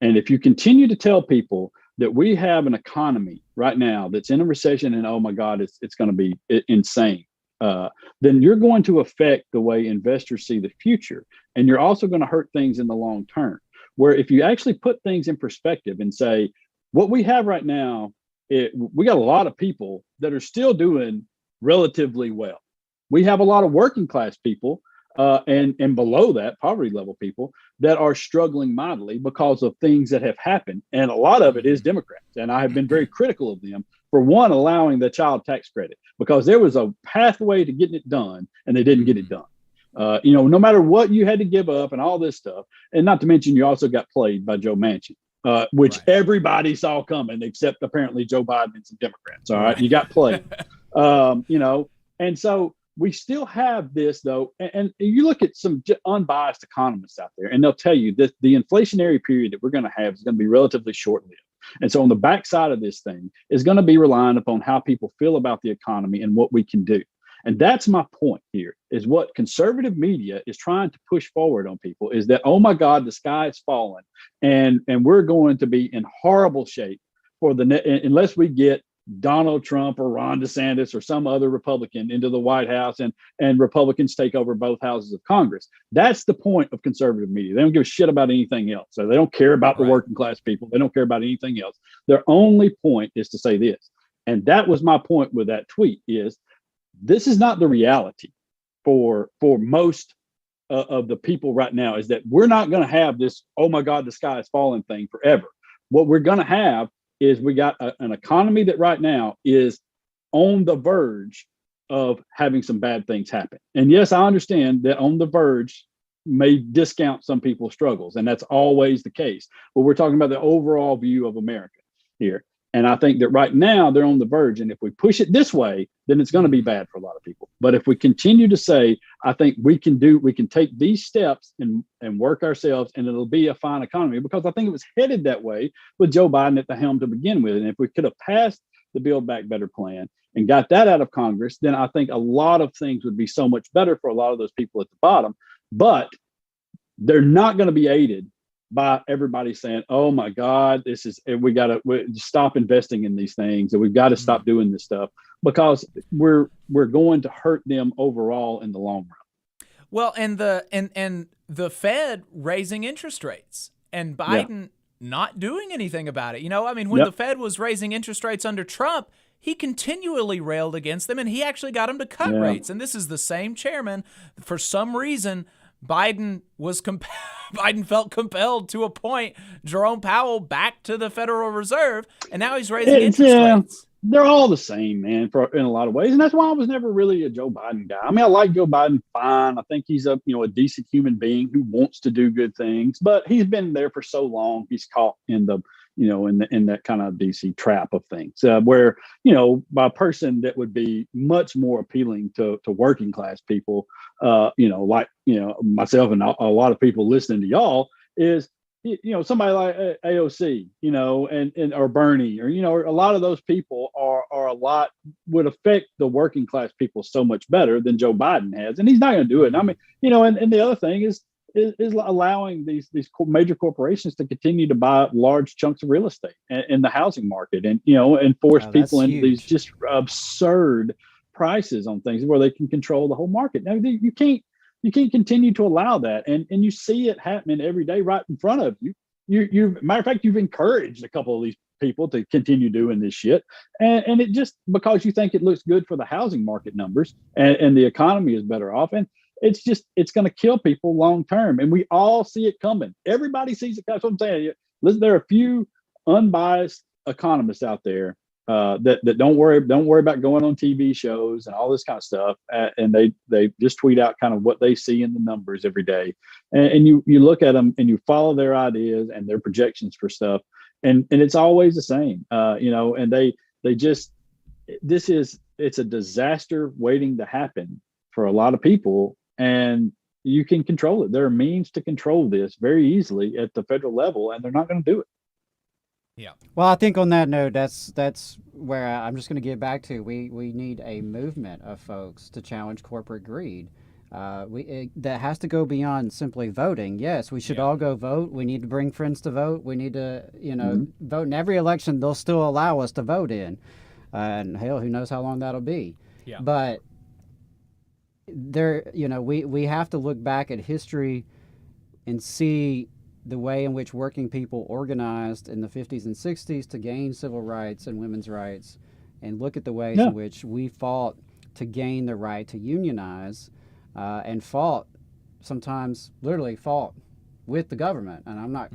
And if you continue to tell people that we have an economy right now that's in a recession and, oh my God, it's going to be insane, then you're going to affect the way investors see the future. And you're also going to hurt things in the long term. Where if you actually put things in perspective and say, what we have right now, we got a lot of people that are still doing relatively well. We have a lot of working class people and below that, poverty level people that are struggling mightily because of things that have happened. And a lot of it is Democrats. And I have been very critical of them for, one, allowing the child tax credit, because there was a pathway to getting it done and they didn't get it done. No matter what you had to give up and all this stuff. And not to mention, you also got played by Joe Manchin, which everybody saw coming, except apparently Joe Biden and some Democrats. All right. You got played, and so we still have this, though, and you look at some unbiased economists out there, and they'll tell you that the inflationary period that we're going to have is going to be relatively short-lived. And so on the backside of this thing is going to be relying upon how people feel about the economy and what we can do. And that's my point here, is what conservative media is trying to push forward on people is that, oh, my God, the sky is falling, and we're going to be in horrible shape for unless we get Donald Trump or Ron DeSantis or some other Republican into the White House and Republicans take over both houses of Congress. That's the point of conservative media. They don't give a shit about anything else. So they don't care about the working class people. They don't care about anything else. Their only point is to say this. And that was my point with that tweet, is this is not the reality for most of the people right now, is that we're not going to have this, oh my God, the sky is falling thing forever. What we're going to have is we got an economy that right now is on the verge of having some bad things happen. And yes, I understand that on the verge may discount some people's struggles, and that's always the case. But we're talking about the overall view of America here. And I think that right now they're on the verge. And if we push it this way, then it's going to be bad for a lot of people. But if we continue to say, I think we can take these steps and work ourselves, and it'll be a fine economy, because I think it was headed that way with Joe Biden at the helm to begin with. And if we could have passed the Build Back Better plan and got that out of Congress, then I think a lot of things would be so much better for a lot of those people at the bottom. But they're not going to be aided by everybody saying, oh my God, we got to stop investing in these things, and we've got to stop doing this stuff, because we're going to hurt them overall in the long run.
Well, and the Fed raising interest rates and Biden not doing anything about it. I mean, when the Fed was raising interest rates under Trump, he continually railed against them, and he actually got them to cut rates. And this is the same chairman. For some reason, Biden felt compelled to appoint Jerome Powell back to the Federal Reserve, and now he's raising interest rates.
They're all the same, man, in a lot of ways. And that's why I was never really a Joe Biden guy. I mean, I like Joe Biden fine. I think he's a decent human being who wants to do good things, but he's been there for so long. He's caught in the, in that kind of DC trap of things, where, by a person that would be much more appealing to working class people, like myself and a lot of people listening to y'all, is somebody like AOC, and or Bernie, or a lot of those people would affect the working class people so much better than Joe Biden has, and he's not going to do it. I mean, and the other thing is allowing these major corporations to continue to buy large chunks of real estate in the housing market, and force people into these just absurd prices on things where they can control the whole market. Now you can't continue to allow that, and you see it happening every day right in front of you. Matter of fact, you've encouraged a couple of these people to continue doing this shit, and it just because you think it looks good for the housing market numbers and the economy is better off, and it's going to kill people long term, and we all see it coming. Everybody sees it. That's what I'm saying. Listen, there are a few unbiased economists out there that don't worry about going on TV shows and all this kind of stuff, and they just tweet out kind of what they see in the numbers every day, and you look at them and you follow their ideas and their projections for stuff, and it's always the same, and they just it's a disaster waiting to happen for a lot of people, and you can control it. There are means to control this very easily at the federal level, and they're not going to do it.
Yeah.
Well, I think on that note, that's where I'm just going to get back to. We need a movement of folks to challenge corporate greed. That has to go beyond simply voting. Yes, we should all go vote. We need to bring friends to vote. We need to, vote in every election. They'll still allow us to vote in, and hell, who knows how long that'll be.
Yeah.
But we have to look back at history and see the way in which working people organized in the 50s and 60s to gain civil rights and women's rights, and look at the ways in which we fought to gain the right to unionize, and sometimes literally fought with the government. And I'm not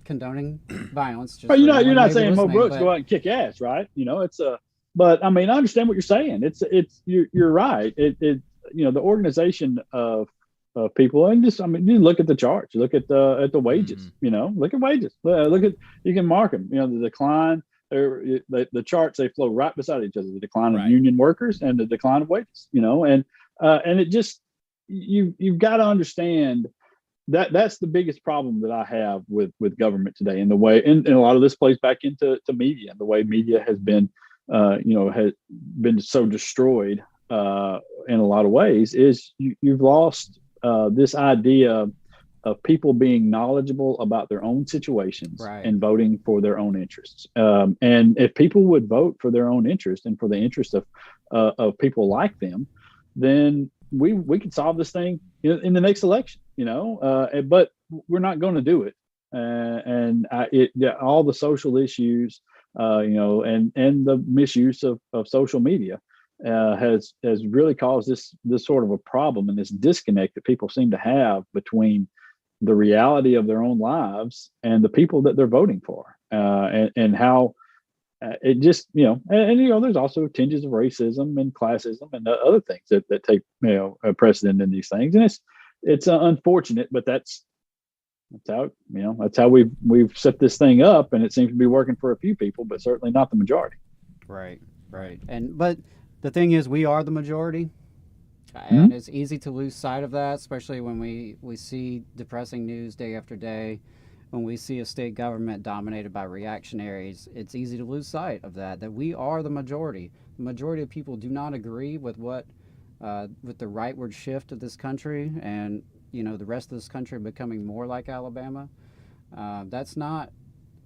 condoning violence. Just
you're not saying Mo Brooks go out and kick ass, right? But I mean, I understand what you're saying. You're right. The organization of people, and you look at the charts, you look at the wages, look at wages, you can mark them, the decline, the charts, they flow right beside each other, the decline of union workers and the decline of wages, and it just, you've got to understand that's the biggest problem that I have with government today, and the way, and a lot of this plays back into media, and the way media has been, has been so destroyed in a lot of ways, is you've lost this idea of people being knowledgeable about their own situations and voting for their own interests. And if people would vote for their own interest and for the interest of people like them, then we could solve this thing in the next election, but we're not going to do it. All the social issues, and the misuse of social media has really caused this sort of a problem, and this disconnect that people seem to have between the reality of their own lives and the people that they're voting for, and how it just, there's also tinges of racism and classism and other things that take, a precedent in these things. And it's unfortunate, but that's how we've set this thing up, and it seems to be working for a few people, but certainly not the majority.
Right. But the thing is, we are the majority, and it's easy to lose sight of that, especially when we see depressing news day after day. When we see a state government dominated by reactionaries, it's easy to lose sight of that we are the majority. The majority of people do not agree with with the rightward shift of this country, and the rest of this country becoming more like Alabama. That's not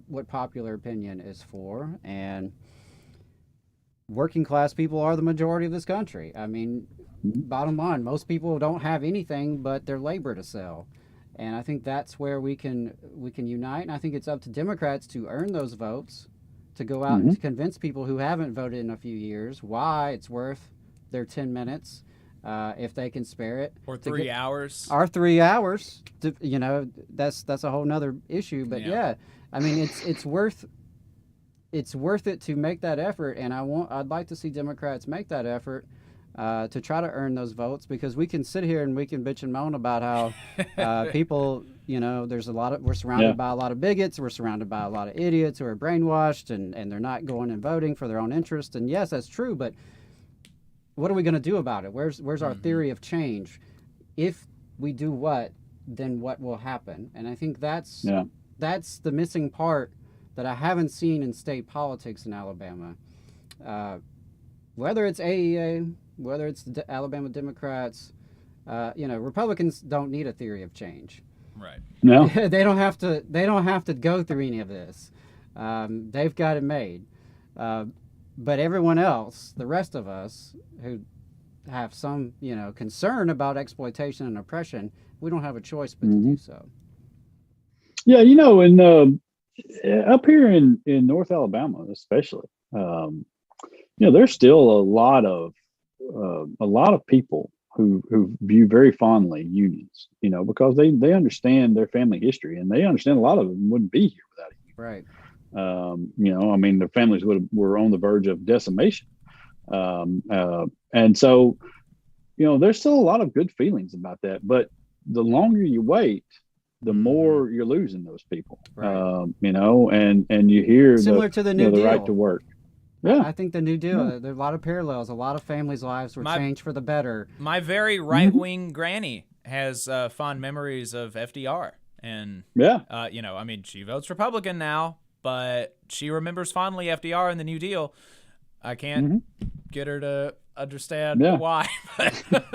what popular opinion is for, and working class people are the majority of this country. I mean, bottom line, most people don't have anything but their labor to sell. And I think that's where we can unite. And I think it's up to Democrats to earn those votes, to go out and to convince people who haven't voted in a few years why it's worth their 10 minutes, if they can spare it.
Or 3 hours.
Or 3 hours. That's a whole nother issue. But yeah, I mean, it's worth it to make that effort. And I'd like to see Democrats make that effort. To try to earn those votes, because we can sit here and we can bitch and moan about how people, we're surrounded by a lot of bigots, we're surrounded by a lot of idiots who are brainwashed and they're not going and voting for their own interest. And yes, that's true, but what are we going to do about it? Where's our theory of change? If we do what, then what will happen? And I think that's the missing part that I haven't seen in state politics in Alabama. Whether it's AEA, whether it's the Alabama Democrats, Republicans don't need a theory of change.
Right.
No.
They don't have to go through any of this. They've got it made. But everyone else, the rest of us who have some, concern about exploitation and oppression, we don't have a choice but to do so.
Yeah, and up here in North Alabama, especially, there's still a lot of people who view very fondly unions, because they understand their family history, and they understand a lot of them wouldn't be here without a union.
Right.
Their families were on the verge of decimation. And so, there's still a lot of good feelings about that, but the longer you wait, the more you're losing those people.
Right.
And you hear
similar to the New
the
Deal.
right to work. Yeah,
I think the New Deal, there are a lot of parallels. A lot of families' lives were changed for the better.
My very right-wing granny has fond memories of FDR. And, she votes Republican now, but she remembers fondly FDR and the New Deal. I can't get her to understand why.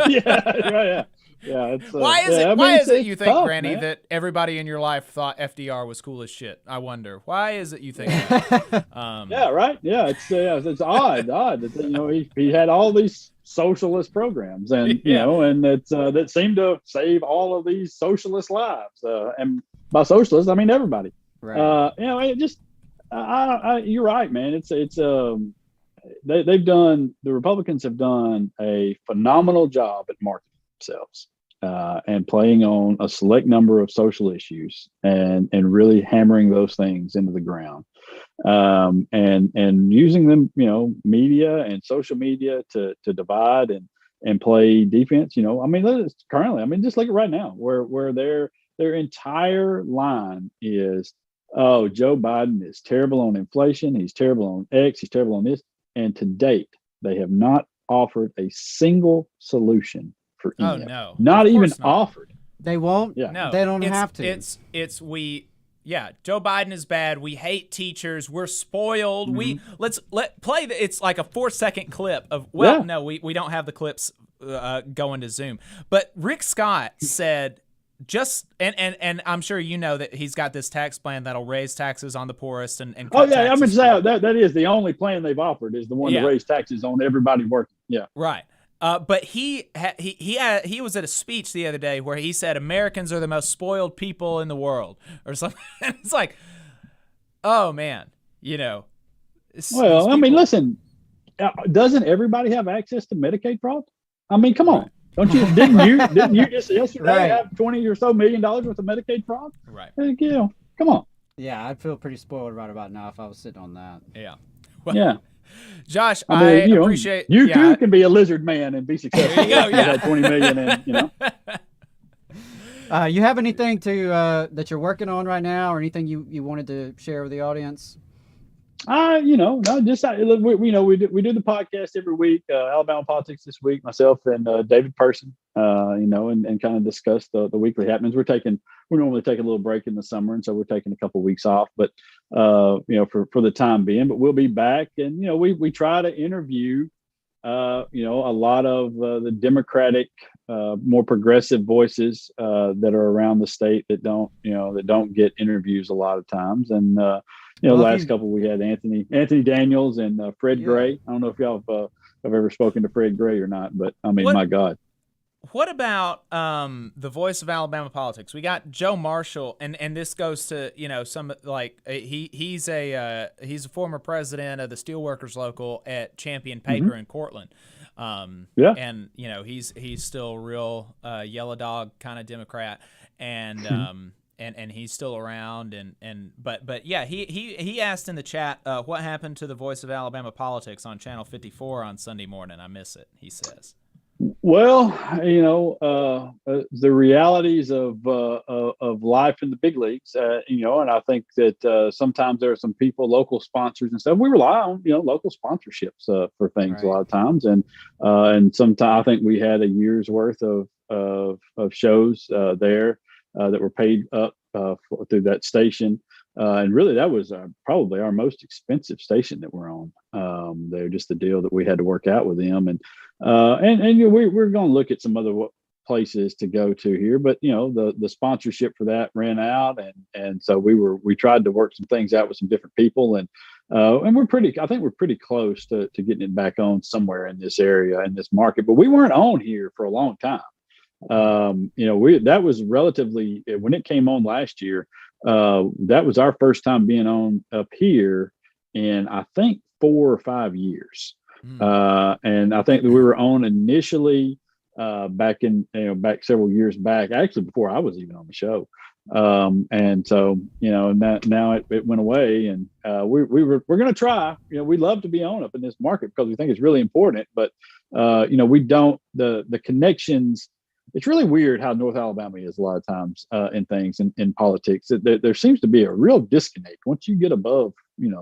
Yeah. It's,
why is it you think,
tough,
Granny,
man,
that everybody in your life thought FDR was cool as shit? I wonder. Why is it you think that?
Yeah, right. Yeah, it's odd that he had all these socialist programs, and and that seemed to save all of these socialist lives. And by socialists, I mean everybody.
Right.
It just you're right, man. The Republicans have done a phenomenal job at marketing themselves and playing on a select number of social issues and really hammering those things into the ground, and using them, media and social media to divide and play defense. Currently, just look at right now where their entire line is, oh, Joe Biden is terrible on inflation, he's terrible on X, he's terrible on this. And to date, they have not offered a single solution for any of it.
No.
Not even offered.
They won't.
Yeah.
No, they don't have to.
Joe Biden is bad. We hate teachers. We're spoiled. Let's play it's like a 4-second clip of no, we don't have the clips going to Zoom. But Rick Scott said and I'm sure that he's got this tax plan that'll raise taxes on the poorest and cut taxes.
I'm going to say that is the only plan they've offered, is the one to raise taxes on everybody working. Yeah.
Right. But he was at a speech the other day where he said Americans are the most spoiled people in the world or something. And it's like, oh man,
listen, doesn't everybody have access to Medicaid fraud? Come on. Don't you? Didn't you just yesterday have $20 or so million worth of Medicaid fraud?
Right.
Come on.
Yeah, I'd feel pretty spoiled right about now if I was sitting on that.
Yeah.
Yeah.
Josh, I appreciate
you too can be a lizard man and be successful.
There you go, yeah.
20 million
you have anything that you're working on right now, or anything you wanted to share with the audience?
We do the podcast every week, Alabama Politics This Week, myself and David Person, and kind of discuss the weekly happenings. We normally take a little break in the summer, and so we're taking a couple of weeks off, but for the time being. But we'll be back, and we try to interview a lot of the Democratic, more progressive voices that are around the state that don't get interviews a lot of times. And last couple we had Anthony Daniels and Fred Gray. I don't know if y'all have I've ever spoken to Fred Gray or not, but I mean, my God.
What about the voice of Alabama politics? We got Joe Marshall, and this goes to some like he's a former president of the Steelworkers Local at Champion Paper in Cortland. And he's still real yellow dog kind of Democrat, and he's still around, but yeah, he asked in the chat what happened to the voice of Alabama politics on Channel 54 on Sunday morning. I miss it, he says.
Well, the realities of life in the big leagues, and I think that sometimes there are some people, local sponsors and stuff. We rely on local sponsorships for things a lot of times, and sometimes I think we had a year's worth of shows there that were paid up through that station. And really, that was probably our most expensive station that we're on. They're just the deal that we had to work out with them, and we're going to look at some other places to go to here. But the sponsorship for that ran out, and so we tried to work some things out with some different people, and I think we're pretty close to getting it back on somewhere in this area, in this market. But we weren't on here for a long time. That was relatively, when it came on last year. That was our first time being on up here in, I think, 4 or 5 years. And I think that we were on initially back several years back, actually before I was even on the show. And so, now it went away, and we're going to try. We'd love to be on up in this market because we think it's really important. But we don't, the connections. It's really weird how North Alabama is a lot of times in things in politics. There seems to be a real disconnect once you get above,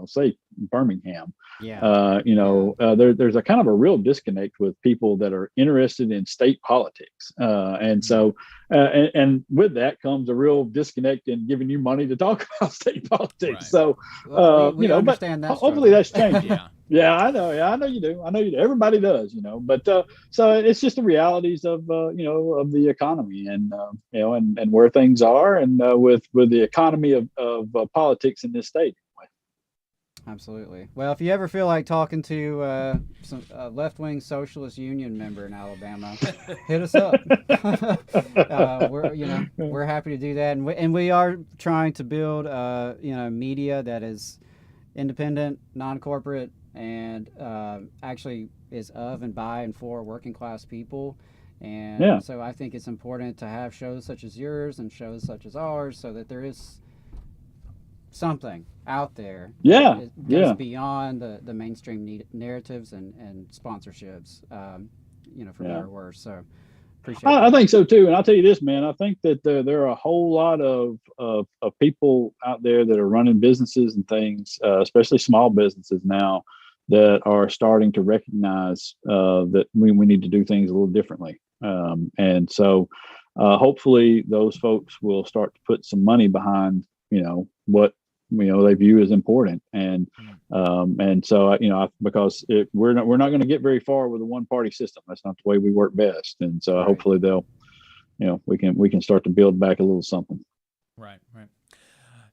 say Birmingham. There's a kind of a real disconnect with people that are interested in state politics, and so and with that comes a real disconnect in giving you money to talk about state politics. Right. So
we understand that.
Hopefully that's changing. Yeah, I know. Yeah, I know you do. Everybody does. But so it's just the realities of the economy and and where things are, and with the economy of politics in this state.
Absolutely. Well, if you ever feel like talking to some left-wing socialist union member in Alabama, hit us up. We're happy to do that, and we are trying to build media that is independent, non-corporate, and actually is of and by and for working class people. And so I think it's important to have shows such as yours and shows such as ours, so that there is something out there that goes beyond the mainstream narratives and sponsorships, for better or worse. So appreciate
I think so too. And I'll tell you this, man, I think that there are a whole lot of people out there that are running businesses and things, especially small businesses now, that are starting to recognize that we need to do things a little differently. And so hopefully those folks will start to put some money behind, what they view as important. And so because we're not going to get very far with a one party system. That's not the way we work best. And so hopefully they'll, we can start to build back a little something.
Right.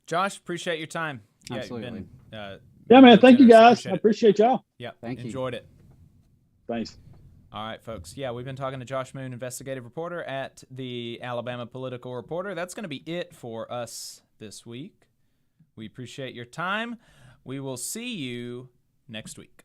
Josh, appreciate your time.
Absolutely.
Yeah, man. Thank you, guys. I appreciate y'all.
Yeah.
Thank you.
Enjoyed it.
Thanks.
All right, folks. Yeah, we've been talking to Josh Moon, investigative reporter at the Alabama Political Reporter. That's going to be it for us this week. We appreciate your time. We will see you next week.